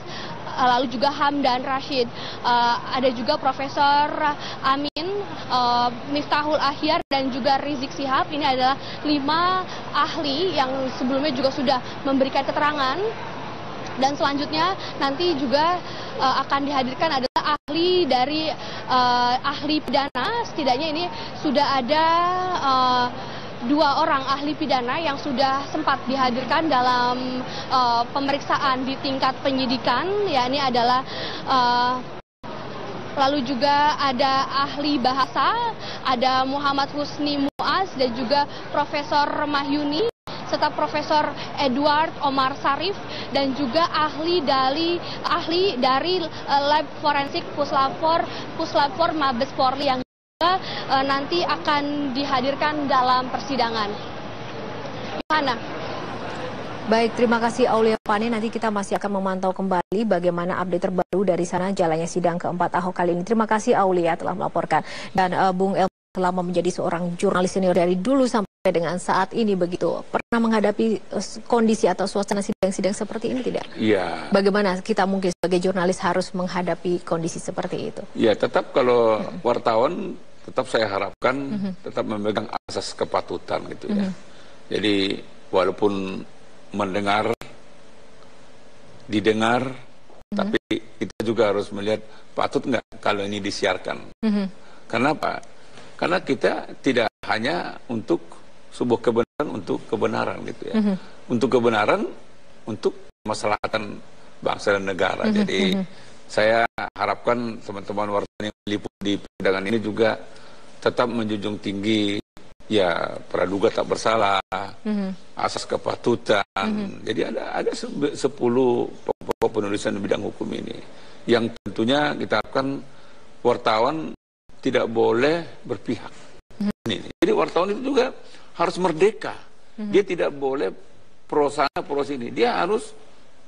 lalu juga Hamdan Rashid, ada juga Profesor Amin, Miftahul Ahyar, dan juga Rizik Sihab. Ini adalah 5 ahli yang sebelumnya juga sudah memberikan keterangan. Dan selanjutnya nanti juga akan dihadirkan adalah ahli dari ahli pidana. Setidaknya ini sudah ada 2 orang ahli pidana yang sudah sempat dihadirkan dalam pemeriksaan di tingkat penyidikan, yakni adalah lalu juga ada ahli bahasa, ada Muhammad Husni Muaz, dan juga Profesor Mahyuni, serta Profesor Edward Omar Sarif, dan juga ahli dari lab forensik Puslapor Mabes Polri yang nanti akan dihadirkan dalam persidangan. Yohana. Baik, terima kasih Aulia Pani. Nanti kita masih akan memantau kembali bagaimana update terbaru dari sana jalannya sidang keempat Ahok kali ini. Terima kasih Aulia telah melaporkan. Dan Bung El selama menjadi seorang jurnalis senior dari dulu sampai dengan saat ini begitu, pernah menghadapi kondisi atau suasana sidang-sidang seperti ini tidak? Iya. Bagaimana kita mungkin sebagai jurnalis harus menghadapi kondisi seperti itu? Ya, tetap kalau wartawan tetap saya harapkan tetap memegang asas kepatutan gitu ya. Jadi walaupun mendengar, didengar, tapi kita juga harus melihat patut nggak kalau ini disiarkan. Kenapa? Karena kita tidak hanya untuk sebuah kebenaran untuk kebenaran gitu ya. Untuk kebenaran, untuk kemaslahatan bangsa dan negara. Jadi saya harapkan teman-teman wartawan yang meliput di persidangan ini juga tetap menjunjung tinggi ya praduga tak bersalah, asas kepatutan. Jadi ada 10 pokok penulisan bidang hukum ini yang tentunya kita harapkan wartawan tidak boleh berpihak. Jadi wartawan itu juga harus merdeka. Dia tidak boleh pro sana pro sini. Dia harus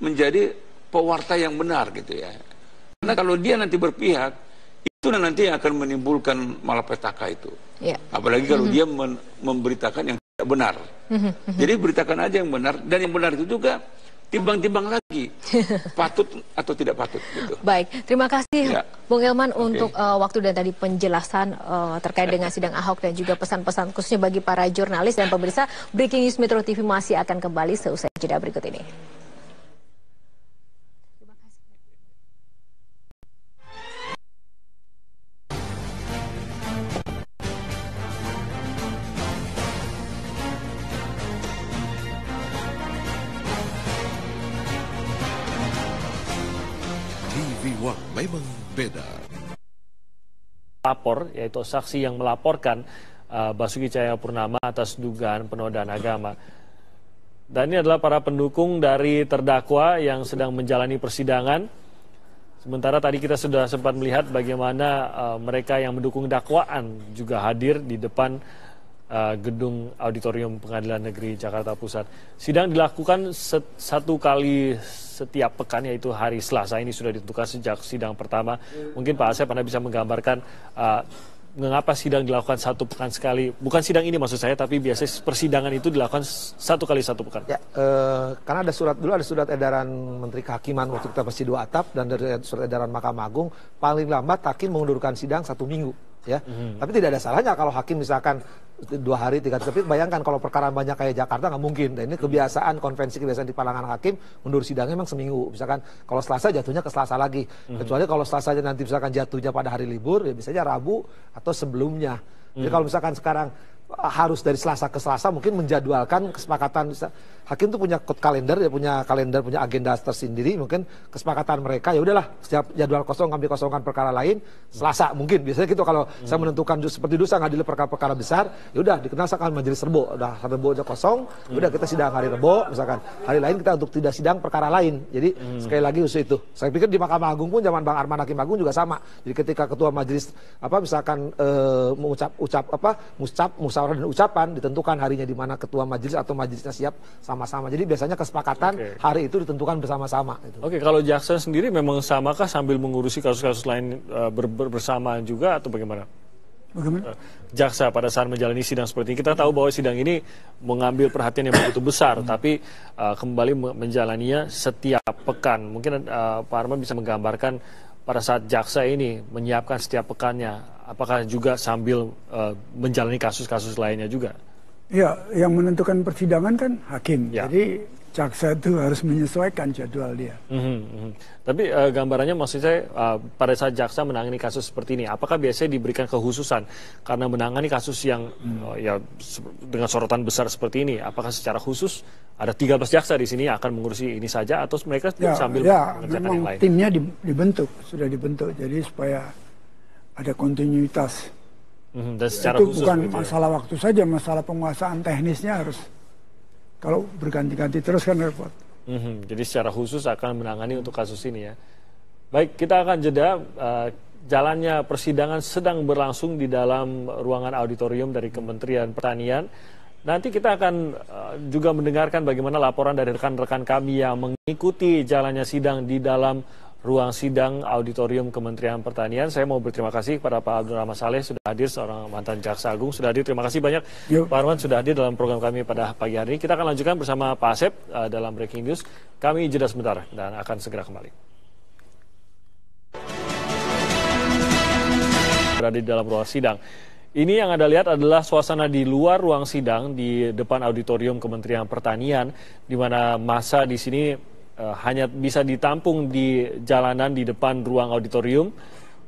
menjadi pewarta yang benar gitu ya. Karena kalau dia nanti berpihak, itu nanti akan menimbulkan malapetaka itu. Apalagi kalau dia memberitakan yang tidak benar. Jadi beritakan aja yang benar, dan yang benar itu juga timbang-timbang lagi patut atau tidak patut gitu. Baik, terima kasih Bung Elman untuk waktu dan tadi penjelasan terkait dengan sidang Ahok dan juga pesan-pesan khususnya bagi para jurnalis dan pemirsa. Breaking News Metro TV masih akan kembali seusai jeda berikut ini. Memang beda. Lapor, yaitu saksi yang melaporkan Basuki Cahayapurnama atas dugaan penodaan agama. Dan ini adalah para pendukung dari terdakwa yang sedang menjalani persidangan. Sementara tadi kita sudah sempat melihat bagaimana mereka yang mendukung dakwaan juga hadir di depan gedung auditorium Pengadilan Negeri Jakarta Pusat. Sidang dilakukan satu kali setiap pekan, yaitu hari Selasa. Ini sudah ditentukan sejak sidang pertama. Mungkin Pak Asep Anda bisa menggambarkan mengapa sidang dilakukan 1 pekan sekali? Bukan sidang ini maksud saya, tapi biasanya persidangan itu dilakukan 1 kali 1 pekan. Ya, karena ada surat edaran Menteri Kehakiman waktu kita masih 2 atap, dan dari surat edaran Mahkamah Agung paling lambat hakim mengundurkan sidang 1 minggu. Ya, tapi tidak ada salahnya kalau hakim misalkan 2 hari, 3 hari. Tapi bayangkan kalau perkara banyak kayak Jakarta nggak mungkin. Dan ini kebiasaan, konvensi kebiasaan di pandangan hakim mundur sidangnya memang seminggu. Misalkan kalau Selasa jatuhnya ke Selasa lagi. Kecuali kalau Selasanya nanti misalkan jatuhnya pada hari libur, ya biasanya Rabu atau sebelumnya. Jadi kalau misalkan sekarang harus dari Selasa ke Selasa, mungkin menjadwalkan kesepakatan. Hakim tuh punya kalender, dia punya agenda tersendiri, mungkin kesepakatan mereka ya udahlah setiap jadwal kosong kami kosongkan perkara lain Selasa, mungkin biasanya gitu. Kalau saya menentukan seperti dulu saya ngadil perkara-perkara besar, ya udah dikenakan majelis Rebo, udah hari Rebo aja kosong, ya udah kita sidang hari Rebo, misalkan hari lain kita untuk tidak sidang perkara lain. Jadi sekali lagi usul itu, saya pikir di Mahkamah Agung pun zaman Bang Arman Hakim Agung juga sama. Jadi ketika ketua majelis misalkan musyawarah dan ucapan ditentukan harinya di mana ketua majelis atau majelisnya siap sama-sama. Jadi biasanya kesepakatan hari itu ditentukan bersama-sama. Oke, kalau jaksa sendiri memang samakah sambil mengurusi kasus-kasus lain bersamaan juga atau bagaimana? Jaksa pada saat menjalani sidang seperti ini, kita tahu bahwa sidang ini mengambil perhatian yang begitu besar, tapi kembali menjalaninya setiap pekan. Mungkin Pak Arman bisa menggambarkan pada saat jaksa ini menyiapkan setiap pekannya, apakah juga sambil menjalani kasus-kasus lainnya juga? Ya, yang menentukan persidangan kan hakim. Ya. Jadi jaksa itu harus menyesuaikan jadwal dia. Tapi gambarannya maksud saya pada saat jaksa menangani kasus seperti ini, apakah biasanya diberikan kekhususan karena menangani kasus yang ya dengan sorotan besar seperti ini? Apakah secara khusus ada 13 jaksa di sini akan mengurusi ini saja atau mereka sambil mengerjakan yang lain? Timnya sudah dibentuk, jadi supaya ada kontinuitas. Dan secara itu khusus bukan masalah waktu saja, masalah penguasaan teknisnya harus, kalau berganti-ganti terus kan repot. Jadi secara khusus akan menangani untuk kasus ini ya. Baik, kita akan jeda. Jalannya persidangan sedang berlangsung di dalam ruangan auditorium dari Kementerian Pertanian. Nanti kita akan juga mendengarkan bagaimana laporan dari rekan-rekan kami yang mengikuti jalannya sidang di dalam ruang sidang auditorium Kementerian Pertanian. Saya mau berterima kasih kepada Pak Abdul Rahman Saleh sudah hadir, seorang mantan Jaksa Agung sudah hadir. Terima kasih banyak Pak Arman sudah hadir dalam program kami pada pagi hari ini. Kita akan lanjutkan bersama Pak Asep dalam Breaking News. Kami jeda sebentar dan akan segera kembali. Berada di dalam ruang sidang. Ini yang Anda lihat adalah suasana di luar ruang sidang di depan auditorium Kementerian Pertanian, di mana massa di sini hanya bisa ditampung di jalanan di depan ruang auditorium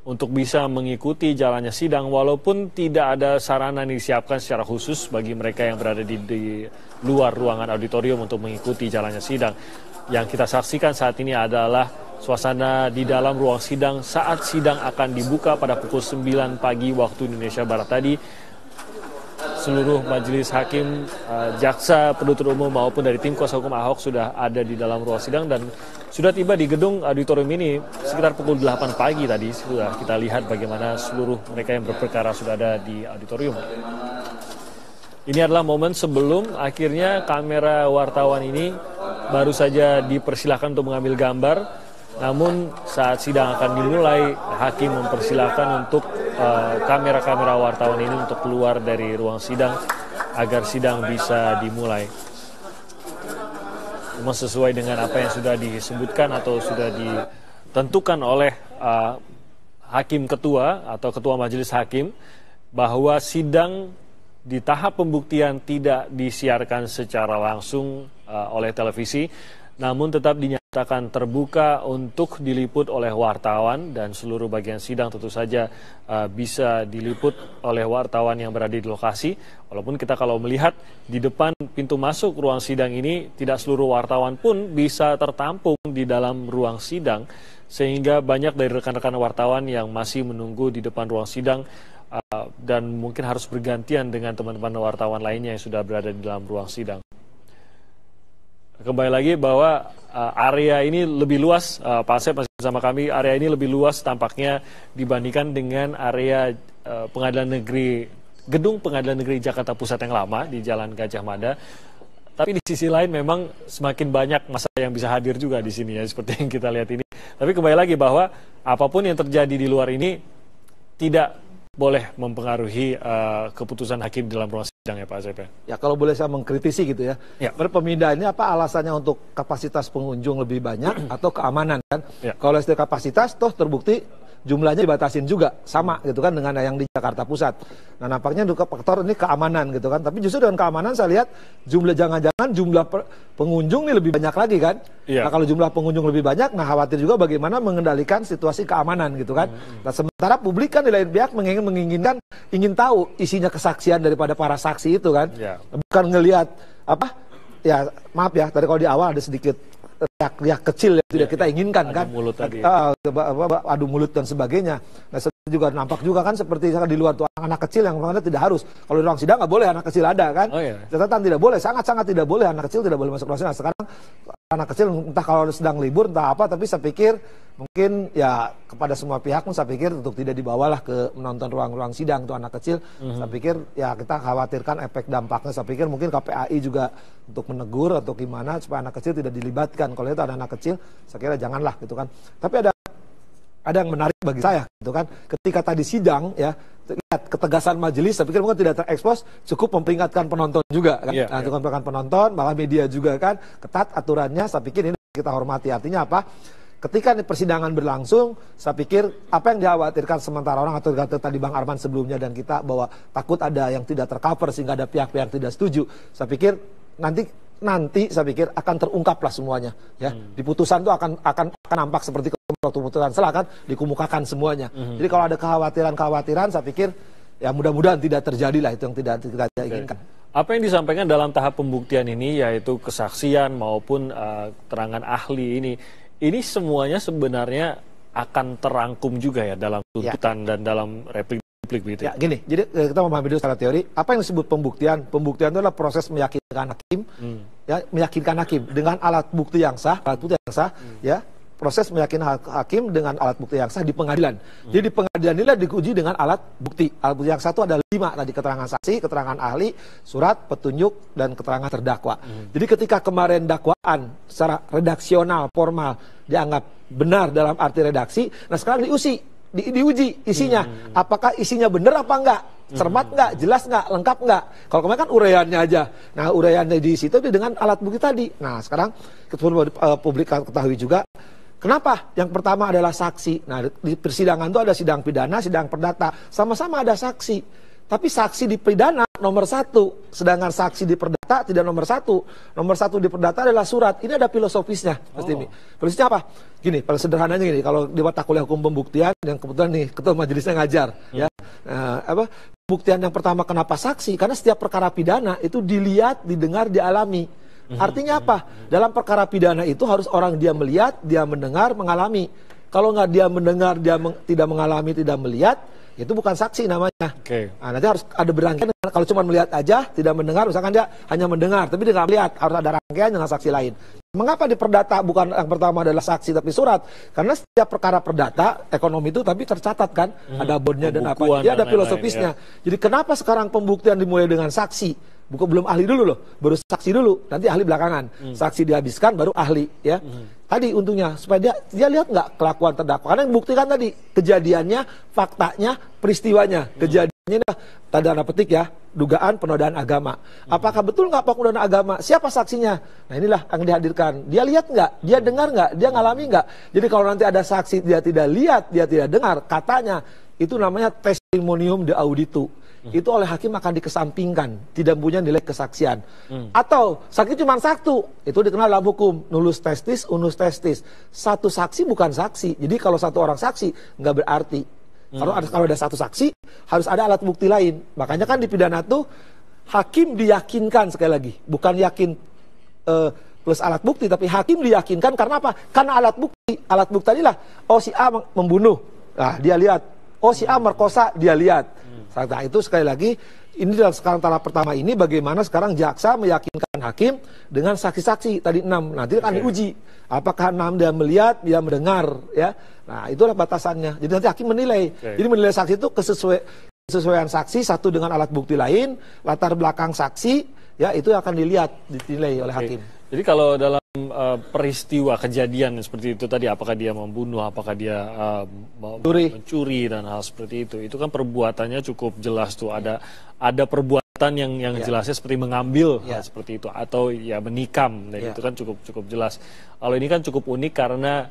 untuk bisa mengikuti jalannya sidang, walaupun tidak ada sarana yang disiapkan secara khusus bagi mereka yang berada di luar ruangan auditorium untuk mengikuti jalannya sidang. Yang kita saksikan saat ini adalah suasana di dalam ruang sidang saat sidang akan dibuka pada pukul 9 pagi waktu Indonesia Barat tadi. Seluruh majelis hakim, jaksa, penuntut umum maupun dari tim kuasa hukum Ahok sudah ada di dalam ruang sidang dan sudah tiba di gedung auditorium ini sekitar pukul 8 pagi tadi. Sudah kita lihat bagaimana seluruh mereka yang berperkara sudah ada di auditorium. Ini adalah momen sebelum akhirnya kamera wartawan ini baru saja dipersilahkan untuk mengambil gambar. Namun saat sidang akan dimulai, hakim mempersilahkan untuk kamera-kamera wartawan ini untuk keluar dari ruang sidang agar sidang bisa dimulai. Memang sesuai dengan apa yang sudah disebutkan atau sudah ditentukan oleh hakim ketua atau ketua majelis hakim bahwa sidang di tahap pembuktian tidak disiarkan secara langsung oleh televisi, namun tetap dinyatakan terbuka untuk diliput oleh wartawan dan seluruh bagian sidang tentu saja bisa diliput oleh wartawan yang berada di lokasi. Walaupun kita kalau melihat di depan pintu masuk ruang sidang ini tidak seluruh wartawan pun bisa tertampung di dalam ruang sidang, sehingga banyak dari rekan-rekan wartawan yang masih menunggu di depan ruang sidang dan mungkin harus bergantian dengan teman-teman wartawan lainnya yang sudah berada di dalam ruang sidang. Kembali lagi bahwa area ini lebih luas, Pak Asep masih bersama kami, area ini lebih luas tampaknya dibandingkan dengan area gedung Pengadilan Negeri Jakarta Pusat yang lama di Jalan Gajah Mada. Tapi di sisi lain memang semakin banyak massa yang bisa hadir juga di sini ya, seperti yang kita lihat ini. Tapi kembali lagi bahwa apapun yang terjadi di luar ini tidak boleh mempengaruhi keputusan hakim dalam ruang sidang ya Pak Asep? Ya kalau boleh saya mengkritisi gitu ya. Pemindahan ini apa alasannya, untuk kapasitas pengunjung lebih banyak atau keamanan kan? Kalau dari kapasitas toh terbukti jumlahnya dibatasin juga sama gitu kan dengan yang di Jakarta Pusat. Nah nampaknya juga faktor ini keamanan gitu kan. Tapi justru dengan keamanan saya lihat jangan-jangan jumlah pengunjung ini lebih banyak lagi kan. Nah kalau jumlah pengunjung lebih banyak, nah khawatir juga bagaimana mengendalikan situasi keamanan gitu kan. Nah sementara publik kan di lain pihak ingin tahu isinya kesaksian daripada para saksi itu kan. Bukan ngelihat apa ya, maaf ya, tadi kalau di awal ada sedikit riak kecil yang tidak kita inginkan kan, adu mulut dan sebagainya. Nah juga nampak juga kan seperti di luar tuh anak kecil yang memang tidak harus, kalau di ruang sidang nggak boleh anak kecil ada kan, catatan tidak boleh, sangat tidak boleh anak kecil tidak boleh masuk ruang sidang. Sekarang anak kecil entah kalau sedang libur entah apa, tapi saya pikir mungkin ya kepada semua pihak pun saya pikir untuk tidak dibawalah ke menonton ruang-ruang sidang tuh anak kecil. Saya pikir ya kita khawatirkan efek dampaknya. Saya pikir mungkin KPAI juga untuk menegur atau gimana supaya anak kecil tidak dilibatkan. Kalau itu ada anak kecil, saya kira janganlah gitu kan. Tapi ada yang menarik bagi saya gitu kan. Ketika tadi sidang ya, lihat ketegasan majelis, saya pikir mungkin tidak terekspos, cukup memperingatkan penonton juga kan. Cukup memperingatkan penonton, malah media juga kan, ketat aturannya. Saya pikir ini kita hormati. Artinya apa? Ketika persidangan berlangsung, saya pikir apa yang dikhawatirkan sementara orang atau tadi Bang Arman sebelumnya dan kita bahwa takut ada yang tidak tercover sehingga ada pihak-pihak yang tidak setuju. Saya pikir nanti saya pikir akan terungkaplah semuanya ya. Di putusan itu akan nampak seperti waktu putusan selah kan, dikemukakan semuanya. Jadi kalau ada kekhawatiran saya pikir ya mudah-mudahan tidak terjadi lah itu yang tidak kita inginkan. Apa yang disampaikan dalam tahap pembuktian ini yaitu kesaksian maupun keterangan ahli ini semuanya sebenarnya akan terangkum juga ya dalam tuntutan dan dalam replik begitu. Ya gini, jadi kita memahami dulu secara teori apa yang disebut pembuktian. Pembuktian itu adalah proses meyakinkan hakim, ya meyakinkan hakim dengan alat bukti yang sah, ya. Proses meyakinkan hakim dengan alat bukti yang sah di pengadilan. Jadi di pengadilan inilah diuji dengan alat bukti. Alat bukti yang satu ada 5 tadi, keterangan saksi, keterangan ahli, surat, petunjuk, dan keterangan terdakwa. Jadi ketika kemarin dakwaan secara redaksional, formal dianggap benar dalam arti redaksi, nah sekarang diuji isinya. Apakah isinya benar apa enggak? Cermat enggak? Jelas enggak? Lengkap enggak? Kalau kemarin kan uraiannya aja. Nah uraiannya di situ dengan alat bukti tadi. Nah sekarang publik ketahui juga. Kenapa? Yang pertama adalah saksi. Nah, di persidangan itu ada sidang pidana, sidang perdata. Sama-sama ada saksi. Tapi saksi di pidana nomor 1. Sedangkan saksi di perdata tidak nomor 1. Nomor 1 di perdata adalah surat. Ini ada filosofisnya. Filosofisnya apa? Gini, paling sederhananya gini. Kalau di mata kuliah hukum pembuktian, yang kebetulan nih ketua majelisnya ngajar. Ya, pembuktian yang pertama kenapa saksi? Karena setiap perkara pidana itu dilihat, didengar, dialami. Artinya apa? Dalam perkara pidana itu harus orang dia melihat, dia mendengar, mengalami. Kalau nggak dia mendengar, dia tidak mengalami, tidak melihat, itu bukan saksi namanya. Nah, nanti harus ada berangkaian. Kalau cuma melihat aja, tidak mendengar, misalkan dia hanya mendengar, tapi dia nggak melihat, harus ada rangkaian dengan saksi lain. Mengapa di perdata bukan yang pertama adalah saksi tapi surat? Karena setiap perkara perdata ekonomi itu tapi tercatat kan, ada bondnya dan apa. Dia ada filosofisnya. Jadi kenapa sekarang pembuktian dimulai dengan saksi? Belum ahli dulu loh, baru saksi dulu, nanti ahli belakangan. Saksi dihabiskan, baru ahli ya. Tadi untungnya supaya dia lihat nggak kelakuan terdakwa. Karena yang buktikan tadi kejadiannya, faktanya, peristiwanya. Kejadiannya tanda petik ya, dugaan penodaan agama. Apakah betul nggak penodaan agama? Siapa saksinya? Nah inilah yang dihadirkan. Dia lihat nggak? Dia dengar nggak? Dia ngalami nggak? Jadi kalau nanti ada saksi dia tidak lihat, dia tidak dengar, katanya itu namanya testimonium de auditu. Itu oleh hakim akan dikesampingkan, tidak punya nilai kesaksian. Atau saksi cuma satu, itu dikenal dalam hukum nullus testis, unus testis. Satu saksi bukan saksi. Jadi kalau satu orang saksi nggak berarti. Kalau ada satu saksi harus ada alat bukti lain. Makanya kan di pidana tuh hakim diyakinkan sekali lagi, bukan yakin plus alat bukti, tapi hakim diyakinkan karena apa? Karena alat bukti. Alat bukti tadilah, oh si A membunuh, nah dia lihat. Oh si A merkosa, dia lihat. Nah itu sekali lagi, ini dalam sekarang tahap pertama ini bagaimana sekarang jaksa meyakinkan hakim dengan saksi-saksi tadi 6. Nanti akan diuji. Apakah 6 dia melihat, dia mendengar, ya. Nah itulah batasannya. Jadi nanti hakim menilai. Jadi menilai saksi itu kesesuaian saksi satu dengan alat bukti lain, latar belakang saksi, ya itu akan dinilai oleh hakim. Jadi kalau dalam peristiwa kejadian seperti itu tadi, apakah dia membunuh, apakah dia mencuri dan hal seperti itu kan perbuatannya cukup jelas tuh, ada perbuatan yang jelasnya seperti mengambil hal seperti itu atau ya menikam, dan itu kan cukup jelas. Kalau ini kan cukup unik karena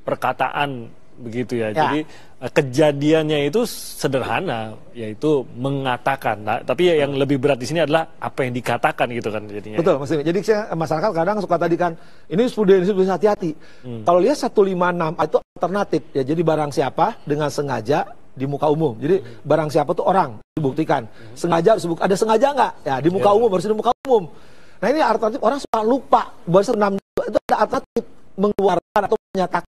perkataan begitu ya. Jadi kejadiannya itu sederhana, yaitu mengatakan. Nah, tapi yang lebih berat di sini adalah apa yang dikatakan gitu kan jadinya. Betul, maksudnya. Jadi masyarakat kadang suka tadi kan, ini sudah hati-hati. Kalau lihat 156 itu alternatif ya. Jadi barang siapa dengan sengaja di muka umum. Jadi barang siapa tuh orang dibuktikan. Sengaja ada sengaja nggak? Ya di muka umum, harus di muka umum. Nah ini alternatif, orang suka lupa. Bahwa 162 itu ada alternatif mengeluarkan atau menyatakan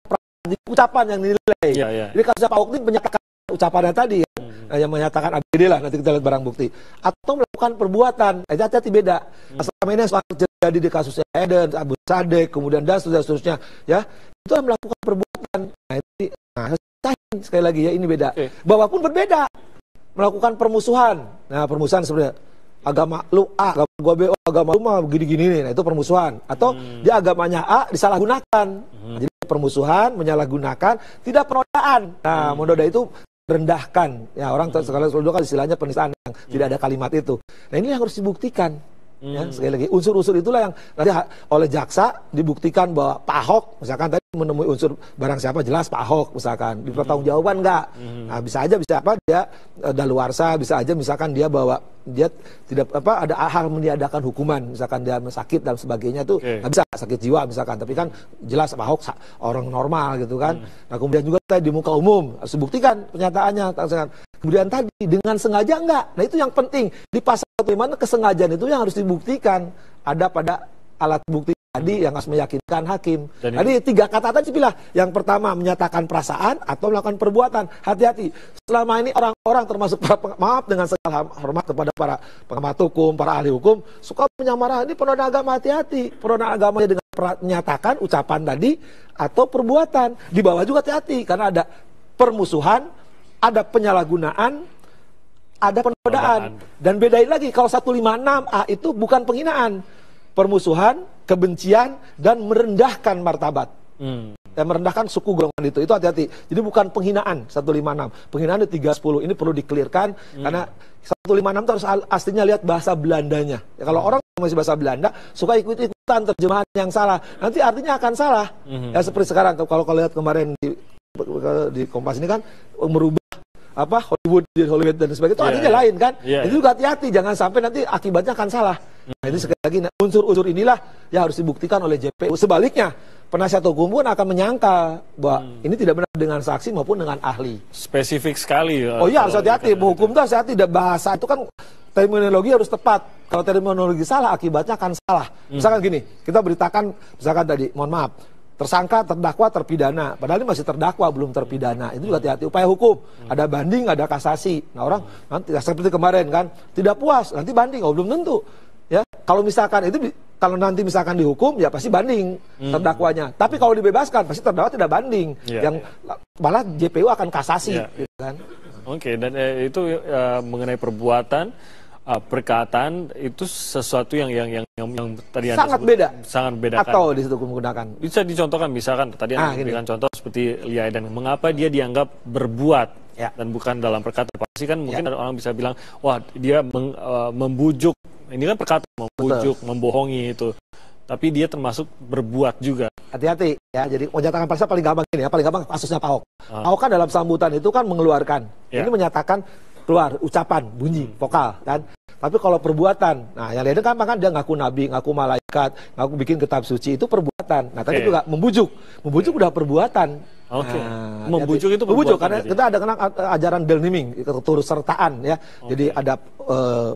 ucapan yang dinilai. Jadi kasusnya Pak Ahok ini menyatakan ucapannya tadi ya, yang menyatakan ABD lah, nanti kita lihat barang bukti. Atau melakukan perbuatan, hati-hati beda. Selama ini yang terjadi di kasusnya Eden, Abu Sadek, kemudian dan seterusnya, ya itu melakukan perbuatan. Nah, sekali lagi ya ini beda. Bahwa pun berbeda, melakukan permusuhan. Nah permusuhan sebenarnya agama lu A, agama gua B, agama lu mah begini-gini nih. Nah itu permusuhan. Atau dia agamanya A disalahgunakan. Nah, jadi permusuhan, menyalahgunakan, tidak penodaan. Nah, menodai itu merendahkan. Ya, orang sekali kan istilahnya penistaan yang tidak ada kalimat itu. Nah, ini yang harus dibuktikan. Ya, sekali lagi, unsur-unsur itulah yang nanti oleh jaksa dibuktikan bahwa Pak Ahok, misalkan tadi menemui unsur barang siapa jelas Pak Ahok, misalkan dipertanggungjawabkan enggak. Nah, bisa aja dia daluarsa, bisa aja misalkan dia bahwa dia tidak ada hal meniadakan hukuman, misalkan dia sakit dan sebagainya tuh nggak bisa, sakit jiwa misalkan, tapi kan jelas Pak Ahok orang normal gitu kan. Nah kemudian juga tadi di muka umum harus dibuktikan pernyataannya. Kemudian tadi dengan sengaja enggak, nah itu yang penting di pasal mana kesengajaan itu yang harus dibuktikan ada pada alat bukti tadi yang harus meyakinkan hakim. Jadi 3 kata tadi pilih. Yang pertama menyatakan perasaan atau melakukan perbuatan. Hati-hati. Selama ini orang-orang termasuk maaf dengan segala hormat kepada para pengamat hukum, para ahli hukum, suka menyamaran ini penodaan agama. Hati-hati. Penodaan agamanya dengan menyatakan ucapan tadi atau perbuatan. Di bawah juga hati-hati karena ada permusuhan, ada penyalahgunaan, ada penodaan. Dan bedain lagi kalau 156A itu bukan penghinaan. Permusuhan, kebencian, dan merendahkan martabat. Dan merendahkan suku golongan itu hati-hati. Jadi bukan penghinaan 156. Penghinaan di 310 ini perlu dikelirkan karena 156 itu harus aslinya lihat bahasa Belandanya. Ya, kalau orang masih bahasa Belanda suka ikut-ikutan terjemahan yang salah, nanti artinya akan salah. Ya seperti sekarang kalau lihat kemarin di Kompas ini kan merubah Hollywood dan sebagainya itu artinya lain kan. Itu juga hati-hati, jangan sampai nanti akibatnya akan salah. Nah, ini sekali lagi unsur-unsur inilah yang harus dibuktikan oleh JPU. Sebaliknya, penasihat hukum pun akan menyangka bahwa ini tidak benar dengan saksi maupun dengan ahli. Spesifik sekali. Oh iya, harus hati-hati. Hukum itu harus hati-hati. Bahasa itu kan terminologi harus tepat. Kalau terminologi salah, akibatnya akan salah. Misalkan gini, kita beritakan, misalkan tadi, mohon maaf, tersangka, terdakwa, terpidana. Padahal ini masih terdakwa, belum terpidana. Itu juga hati-hati. Upaya hukum, ada banding, ada kasasi. Nah orang nanti seperti kemarin kan, tidak puas, nanti banding. Oh belum tentu. Ya, kalau misalkan itu kalau nanti misalkan dihukum ya pasti banding terdakwanya. Tapi kalau dibebaskan pasti terdakwa tidak banding. Yang malah JPU akan kasasi. Gitu kan. Oke, dan itu mengenai perbuatan, perkataan itu sesuatu yang tadi sangat beda. Sangat beda. Atau di situ menggunakan. Bisa dicontohkan misalkan tadi berikan contoh seperti Lia Eden. Mengapa dia dianggap berbuat dan bukan dalam perkataan? Pasti kan mungkin ada orang bisa bilang, wah dia membujuk. Ini kan perkataan membujuk, membohongi itu. Tapi dia termasuk berbuat juga. Hati-hati ya. Jadi menyatakan pasal paling gampang ini ya, paling gampang kasusnya Pak Ahok. Ahok kan dalam sambutan itu kan mengeluarkan. Ini menyatakan keluar ucapan, bunyi, vokal kan. Tapi kalau perbuatan, nah yang lainnya kan dia ngaku nabi, ngaku malaikat, ngaku bikin kitab suci, itu perbuatan. Nah tadi juga membujuk udah perbuatan. Nah, membujuk itu perbuatan. Karena kita ada kenal ajaran Delniming, keturutsertaan ya. Jadi ada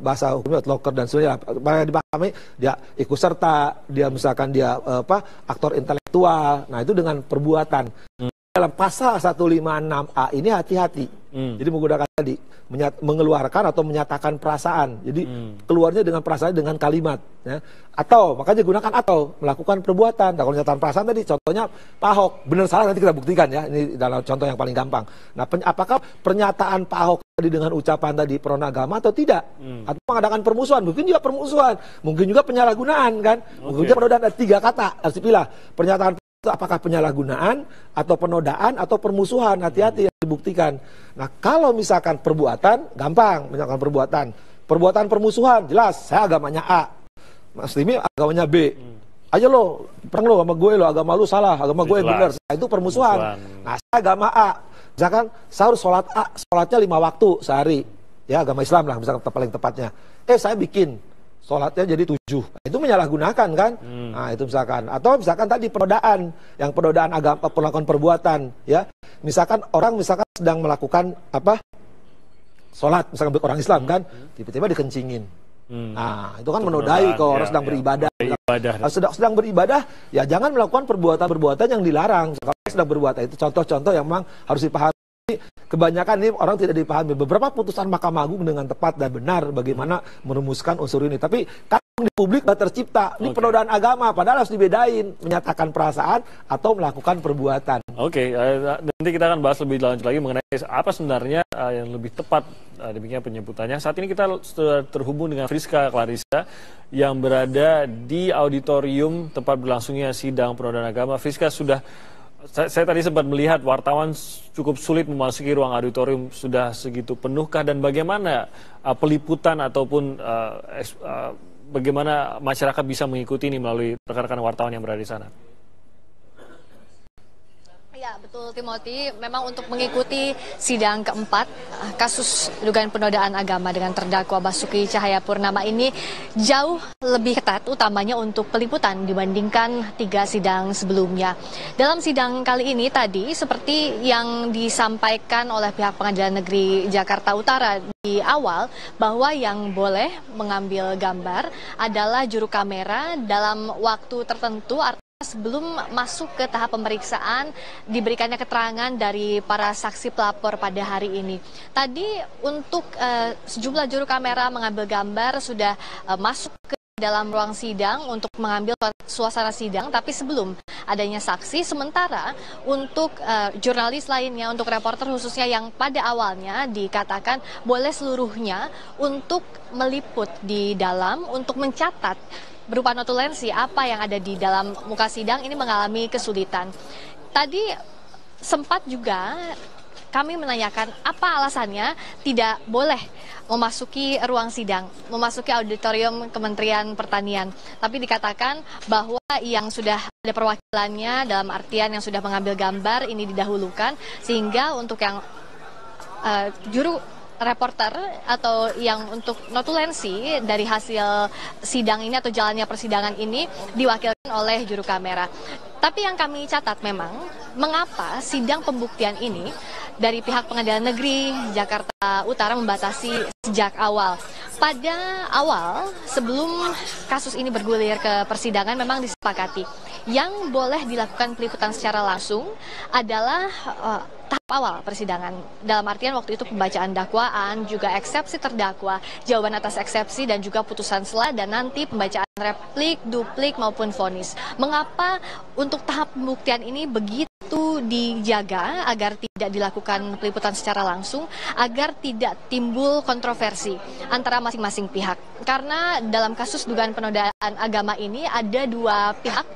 bahasa hukumnya loker dan sebagainya. Supaya dipahami, dia ikut serta, dia misalkan dia aktor intelektual. Nah itu dengan perbuatan. Dalam pasal 156A ini hati-hati. Jadi menggunakan tadi mengeluarkan atau menyatakan perasaan. Jadi keluarnya dengan perasaan dengan kalimat ya. Atau makanya gunakan atau melakukan perbuatan. Nah, kalau menyatakan perasaan tadi contohnya Pak Ahok, benar salah nanti kita buktikan ya. Ini dalam contoh yang paling gampang. Nah, apakah pernyataan Pak Ahok tadi dengan ucapan tadi peron agama atau tidak, atau mengadakan permusuhan, mungkin juga permusuhan, mungkin juga penyalahgunaan kan, mungkin juga penodaan. Ada 3 kata harus dipilah. Pernyataan itu apakah penyalahgunaan atau penodaan atau permusuhan, hati-hati yang dibuktikan. Nah kalau misalkan perbuatan, gampang misalkan perbuatan permusuhan, jelas saya agamanya A, Mas Timi agamanya B. Ayo lo, perang lo sama gue lo, agama lu salah, agama gue benar. Nah, itu permusuhan. Nah, saya agama A. Misalkan saya harus sholat A, sholatnya 5 waktu sehari. Ya, agama Islam lah, misalkan paling tepatnya. Saya bikin sholatnya jadi 7. Nah, itu menyalahgunakan kan? Nah, itu misalkan. Atau misalkan tadi penodaan, yang penodaan agama, melakukan perbuatan. Ya, misalkan orang sedang melakukan sholat, misalkan orang Islam kan, tiba-tiba dikencingin. Nah, itu kan menodai kalau orang sedang beribadah. Sedang beribadah, ya jangan melakukan perbuatan-perbuatan yang dilarang. Kalau sedang berbuat itu contoh-contoh yang memang harus dipahami. Kebanyakan ini orang tidak dipahami. Beberapa putusan Mahkamah Agung dengan tepat dan benar bagaimana merumuskan unsur ini. Tapi di publik sudah tercipta ini penodaan agama, padahal harus dibedain menyatakan perasaan atau melakukan perbuatan. Nanti kita akan bahas lebih lanjut lagi mengenai apa sebenarnya yang lebih tepat demikian penyebutannya. Saat ini kita sudah terhubung dengan Friska Clarissa yang berada di auditorium tempat berlangsungnya sidang penodaan agama. Friska, saya tadi sempat melihat wartawan cukup sulit memasuki ruang auditorium, sudah segitu penuhkah, dan bagaimana peliputan ataupun bagaimana masyarakat bisa mengikuti ini melalui rekan-rekan wartawan yang berada di sana? Ya, betul Timothy. Memang untuk mengikuti sidang keempat kasus dugaan penodaan agama dengan terdakwa Basuki Cahayapurnama ini jauh lebih ketat, utamanya untuk peliputan dibandingkan 3 sidang sebelumnya. Dalam sidang kali ini tadi, seperti yang disampaikan oleh pihak Pengadilan Negeri Jakarta Utara di awal, bahwa yang boleh mengambil gambar adalah juru kamera dalam waktu tertentu. Sebelum masuk ke tahap pemeriksaan, diberikannya keterangan dari para saksi pelapor pada hari ini. Tadi untuk sejumlah juru kamera mengambil gambar sudah masuk ke dalam ruang sidang untuk mengambil suasana sidang, tapi sebelum adanya saksi. Sementara untuk jurnalis lainnya, untuk reporter khususnya yang pada awalnya dikatakan boleh seluruhnya untuk meliput di dalam, untuk mencatat berupa notulensi apa yang ada di dalam muka sidang, ini mengalami kesulitan. Tadi sempat juga kami menanyakan apa alasannya tidak boleh memasuki ruang sidang, memasuki auditorium Kementerian Pertanian. Tapi dikatakan bahwa yang sudah ada perwakilannya, dalam artian yang sudah mengambil gambar, ini didahulukan, sehingga untuk yang juru reporter atau yang untuk notulensi dari hasil sidang ini atau jalannya persidangan ini diwakilkan oleh juru kamera. Tapi yang kami catat memang, mengapa sidang pembuktian ini dari pihak Pengadilan Negeri Jakarta Utara membatasi sejak awal. Pada awal, sebelum kasus ini bergulir ke persidangan, memang disepakati yang boleh dilakukan peliputan secara langsung adalah tahap awal persidangan. Dalam artian waktu itu pembacaan dakwaan, juga eksepsi terdakwa, jawaban atas eksepsi, dan juga putusan sela, dan nanti pembacaan replik, duplik, maupun vonis. Mengapa untuk tahap pembuktian ini begitu dijaga agar tidak dilakukan peliputan secara langsung, agar tidak timbul kontroversi antara masing-masing pihak? Karena dalam kasus dugaan penodaan agama ini ada 2 pihak,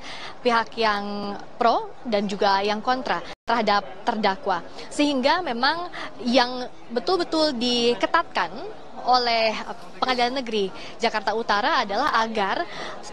pihak yang pro dan juga yang kontra terhadap terdakwa. Sehingga memang yang betul-betul diketatkan oleh Pengadilan Negeri Jakarta Utara adalah agar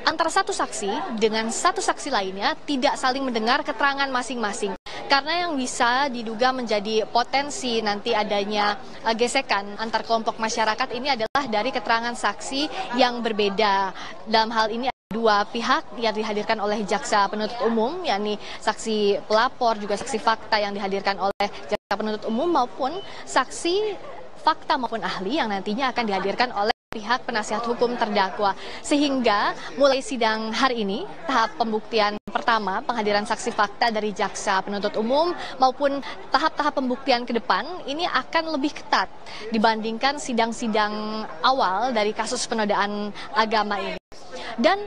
antara satu saksi dengan satu saksi lainnya tidak saling mendengar keterangan masing-masing. Karena yang bisa diduga menjadi potensi nanti adanya gesekan antar kelompok masyarakat ini adalah dari keterangan saksi yang berbeda. Dalam hal ini ada 2 pihak yang dihadirkan oleh jaksa penuntut umum, yakni saksi pelapor juga saksi fakta yang dihadirkan oleh jaksa penuntut umum, maupun saksi fakta maupun ahli yang nantinya akan dihadirkan oleh pihak penasihat hukum terdakwa. Sehingga mulai sidang hari ini, tahap pembuktian pertama, penghadiran saksi fakta dari jaksa penuntut umum maupun tahap-tahap pembuktian ke depan, ini akan lebih ketat dibandingkan sidang-sidang awal dari kasus penodaan agama ini. Dan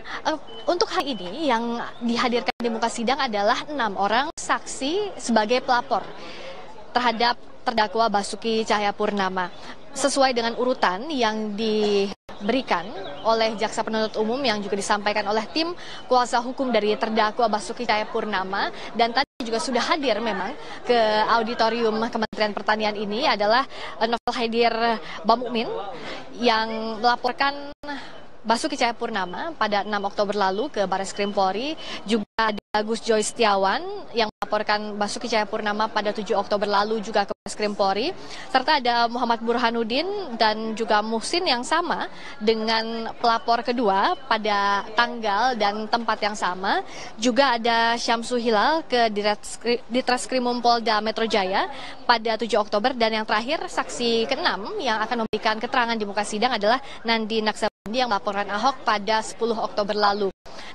untuk hari ini yang dihadirkan di muka sidang adalah 6 orang saksi sebagai pelapor terhadap terdakwa Basuki Cahayapurnama. Sesuai dengan urutan yang diberikan oleh Jaksa Penuntut Umum yang juga disampaikan oleh tim kuasa hukum dari terdakwa Basuki Cahayapurnama, dan tadi juga sudah hadir memang ke auditorium Kementerian Pertanian ini adalah Novel Haidir Bamukmin yang melaporkan Basuki Cahayapurnama pada 6 Oktober lalu ke Barreskrim Polri. Juga ada Gus Joy Setiawan yang melaporkan Basuki Cahayapurnama pada 7 Oktober lalu juga ke Barreskrim Polri. Serta ada Muhammad Burhanuddin dan juga Muhsin yang sama dengan pelapor kedua pada tanggal dan tempat yang sama. Juga ada Syamsu Hilal ke Ditreskrimum Polda Metro Jaya pada 7 Oktober. Dan yang terakhir, saksi ke-6 yang akan memberikan keterangan di muka sidang adalah Nandi Naksabandi yang melaporkan Ahok pada 10 Oktober lalu.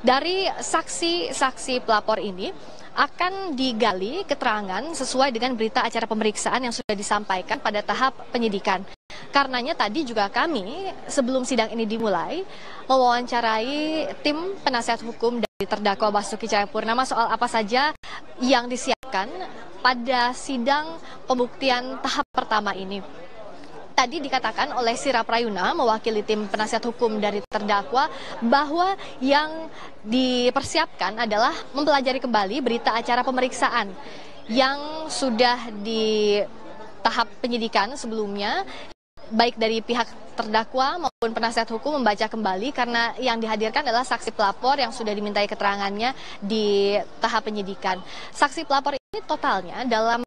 Dari saksi-saksi pelapor ini akan digali keterangan sesuai dengan berita acara pemeriksaan yang sudah disampaikan pada tahap penyidikan. Karenanya tadi juga kami sebelum sidang ini dimulai mewawancarai tim penasihat hukum dari terdakwa Basuki Cahayapurnama soal apa saja yang disiapkan pada sidang pembuktian tahap pertama ini. Tadi dikatakan oleh Sira Prayuna, mewakili tim penasihat hukum dari terdakwa, bahwa yang dipersiapkan adalah mempelajari kembali berita acara pemeriksaan yang sudah di tahap penyidikan sebelumnya, baik dari pihak terdakwa maupun penasihat hukum membaca kembali karena yang dihadirkan adalah saksi pelapor yang sudah dimintai keterangannya di tahap penyidikan. Saksi pelapor ini totalnya dalam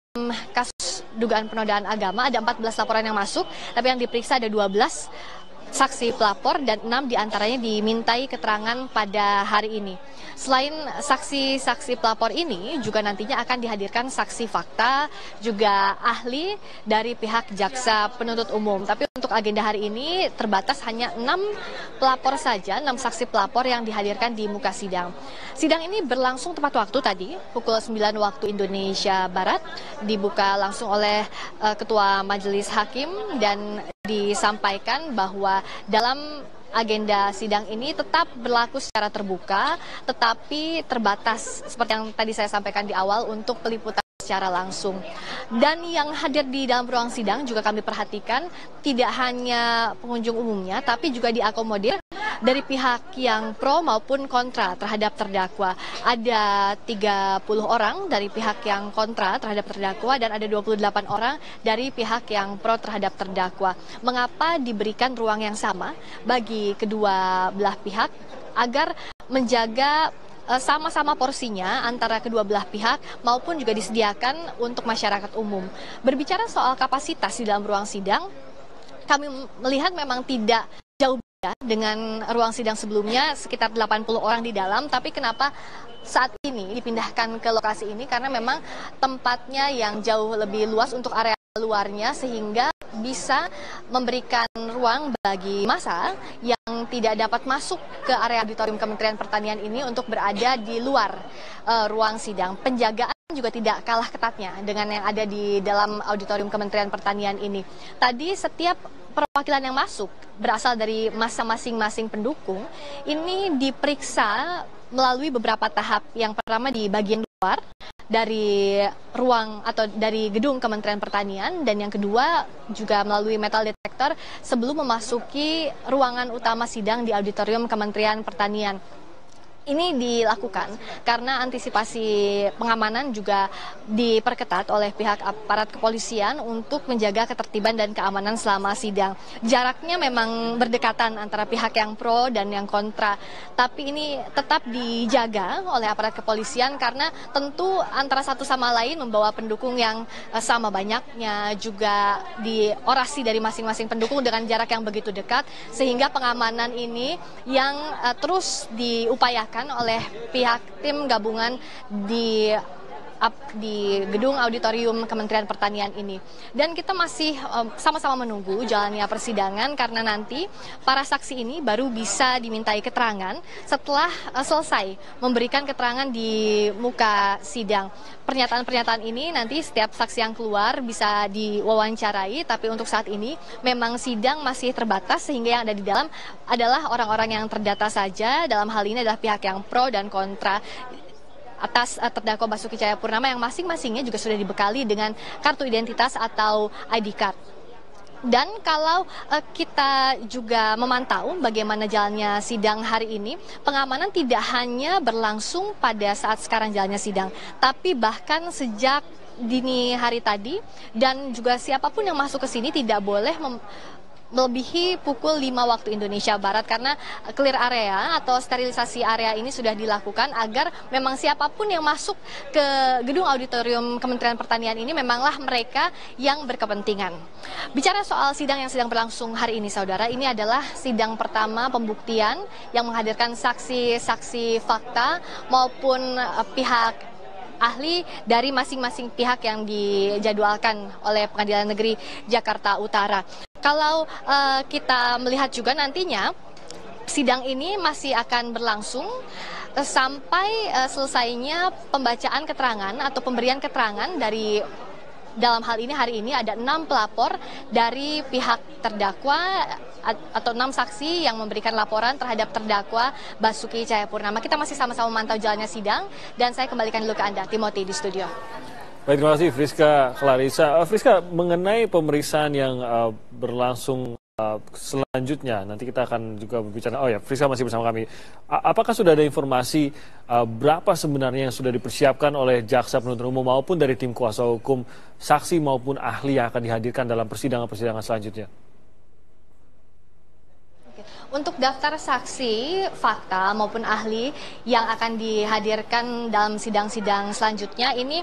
kasus dugaan penodaan agama ada 14 laporan yang masuk, tapi yang diperiksa ada 12 saksi pelapor dan 6 diantaranya dimintai keterangan pada hari ini. Selain saksi-saksi pelapor ini juga nantinya akan dihadirkan saksi fakta, juga ahli dari pihak Jaksa Penuntut Umum. Tapi untuk agenda hari ini terbatas hanya 6 pelapor saja, 6 saksi pelapor yang dihadirkan di muka sidang. Sidang ini berlangsung tepat waktu tadi, pukul 9 waktu Indonesia Barat, dibuka langsung oleh Ketua Majelis Hakim dan disampaikan bahwa dalam agenda sidang ini tetap berlaku secara terbuka, tetapi terbatas seperti yang tadi saya sampaikan di awal untuk peliputan secara langsung. Dan yang hadir di dalam ruang sidang juga kami perhatikan tidak hanya pengunjung umumnya, tapi juga diakomodir dari pihak yang pro maupun kontra terhadap terdakwa. Ada 30 orang dari pihak yang kontra terhadap terdakwa dan ada 28 orang dari pihak yang pro terhadap terdakwa. Mengapa diberikan ruang yang sama bagi kedua belah pihak agar menjaga sama-sama porsinya antara kedua belah pihak maupun juga disediakan untuk masyarakat umum. Berbicara soal kapasitas di dalam ruang sidang, kami melihat memang tidak jauh beda dengan ruang sidang sebelumnya, sekitar 80 orang di dalam, tapi kenapa saat ini dipindahkan ke lokasi ini? Karena memang tempatnya yang jauh lebih luas untuk area luarnya sehingga bisa memberikan ruang bagi massa yang tidak dapat masuk ke area auditorium Kementerian Pertanian ini untuk berada di luar ruang sidang. Penjagaan juga tidak kalah ketatnya dengan yang ada di dalam auditorium Kementerian Pertanian ini. Tadi setiap perwakilan yang masuk berasal dari massa masing-masing pendukung ini diperiksa melalui beberapa tahap. Yang pertama di bagian luar dari ruang atau dari gedung Kementerian Pertanian, dan yang kedua juga melalui metal detector sebelum memasuki ruangan utama sidang di auditorium Kementerian Pertanian. Ini dilakukan karena antisipasi pengamanan juga diperketat oleh pihak aparat kepolisian untuk menjaga ketertiban dan keamanan selama sidang. Jaraknya memang berdekatan antara pihak yang pro dan yang kontra, tapi ini tetap dijaga oleh aparat kepolisian karena tentu antara satu sama lain membawa pendukung yang sama banyaknya, juga di orasi dari masing-masing pendukung dengan jarak yang begitu dekat, sehingga pengamanan ini yang terus diupayakan oleh pihak tim gabungan di gedung auditorium Kementerian Pertanian ini. Dan kita masih sama-sama menunggu jalannya persidangan karena nanti para saksi ini baru bisa dimintai keterangan setelah selesai memberikan keterangan di muka sidang. Pernyataan-pernyataan ini nanti setiap saksi yang keluar bisa diwawancarai, tapi untuk saat ini memang sidang masih terbatas sehingga yang ada di dalam adalah orang-orang yang terdata saja. Dalam hal ini adalah pihak yang pro dan kontra. atas terdakwa Basuki Cahayapurnama yang masing-masingnya juga sudah dibekali dengan kartu identitas atau ID card. Dan kalau kita juga memantau bagaimana jalannya sidang hari ini, pengamanan tidak hanya berlangsung pada saat sekarang jalannya sidang, tapi bahkan sejak dini hari tadi, dan juga siapapun yang masuk ke sini tidak boleh melebihi pukul 5 waktu Indonesia Barat, karena clear area atau sterilisasi area ini sudah dilakukan agar memang siapapun yang masuk ke gedung auditorium Kementerian Pertanian ini memanglah mereka yang berkepentingan. Bicara soal sidang yang sedang berlangsung hari ini, saudara, ini adalah sidang pertama pembuktian yang menghadirkan saksi-saksi fakta maupun pihak ahli dari masing-masing pihak yang dijadwalkan oleh Pengadilan Negeri Jakarta Utara. Kalau kita melihat juga nantinya sidang ini masih akan berlangsung sampai selesainya pembacaan keterangan atau pemberian keterangan dari, dalam hal ini hari ini ada 6 pelapor dari pihak terdakwa atau 6 saksi yang memberikan laporan terhadap terdakwa Basuki Cahayapurnama. Kita masih sama-sama memantau jalannya sidang dan saya kembalikan dulu ke Anda, Timothy di studio. Baik, terima kasih Friska Clarissa. Friska, mengenai pemeriksaan yang berlangsung selanjutnya, nanti kita akan juga berbicara. Oh ya, Friska masih bersama kami. Apakah sudah ada informasi berapa sebenarnya yang sudah dipersiapkan oleh jaksa penuntut umum maupun dari tim kuasa hukum, saksi maupun ahli yang akan dihadirkan dalam persidangan-persidangan selanjutnya? Untuk daftar saksi, fakta maupun ahli yang akan dihadirkan dalam sidang-sidang selanjutnya ini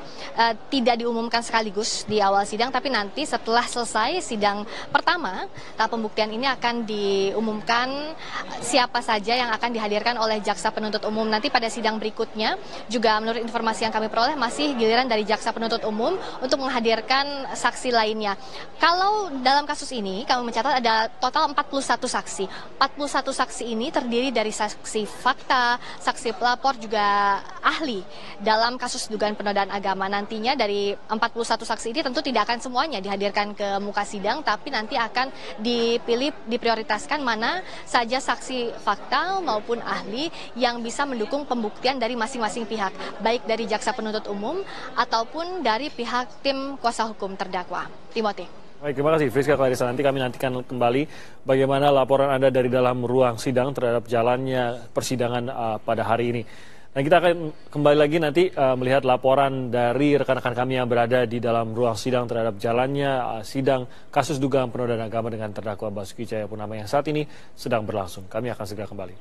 tidak diumumkan sekaligus di awal sidang, tapi nanti setelah selesai sidang pertama, tahap pembuktian ini akan diumumkan siapa saja yang akan dihadirkan oleh jaksa penuntut umum. Nanti pada sidang berikutnya juga menurut informasi yang kami peroleh masih giliran dari jaksa penuntut umum untuk menghadirkan saksi lainnya. Kalau dalam kasus ini kami mencatat ada total 41 saksi. 41 saksi ini terdiri dari saksi fakta, saksi pelapor, juga ahli dalam kasus dugaan penodaan agama. Nantinya dari 41 saksi ini tentu tidak akan semuanya dihadirkan ke muka sidang, tapi nanti akan dipilih, diprioritaskan mana saja saksi fakta maupun ahli yang bisa mendukung pembuktian dari masing-masing pihak, baik dari jaksa penuntut umum ataupun dari pihak tim kuasa hukum terdakwa. Timothy. Baik, terima kasih Friska Clarissa. Nanti kami nantikan kembali bagaimana laporan Anda dari dalam ruang sidang terhadap jalannya persidangan pada hari ini. Dan kita akan kembali lagi nanti melihat laporan dari rekan-rekan kami yang berada di dalam ruang sidang terhadap jalannya sidang kasus dugaan penodaan agama dengan terdakwa Basuki Cahayapurnama yang saat ini sedang berlangsung. Kami akan segera kembali.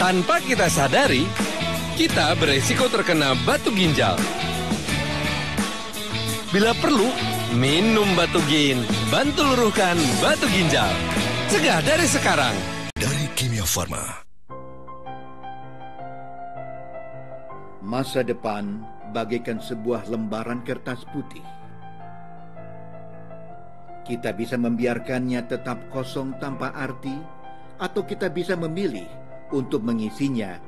Tanpa kita sadari, kita beresiko terkena batu ginjal. Bila perlu, minum Batugain, bantu luruhkan batu ginjal. Cegah dari sekarang. Dari Kimia Farma. Masa depan bagaikan sebuah lembaran kertas putih. Kita bisa membiarkannya tetap kosong tanpa arti, atau kita bisa memilih untuk mengisinya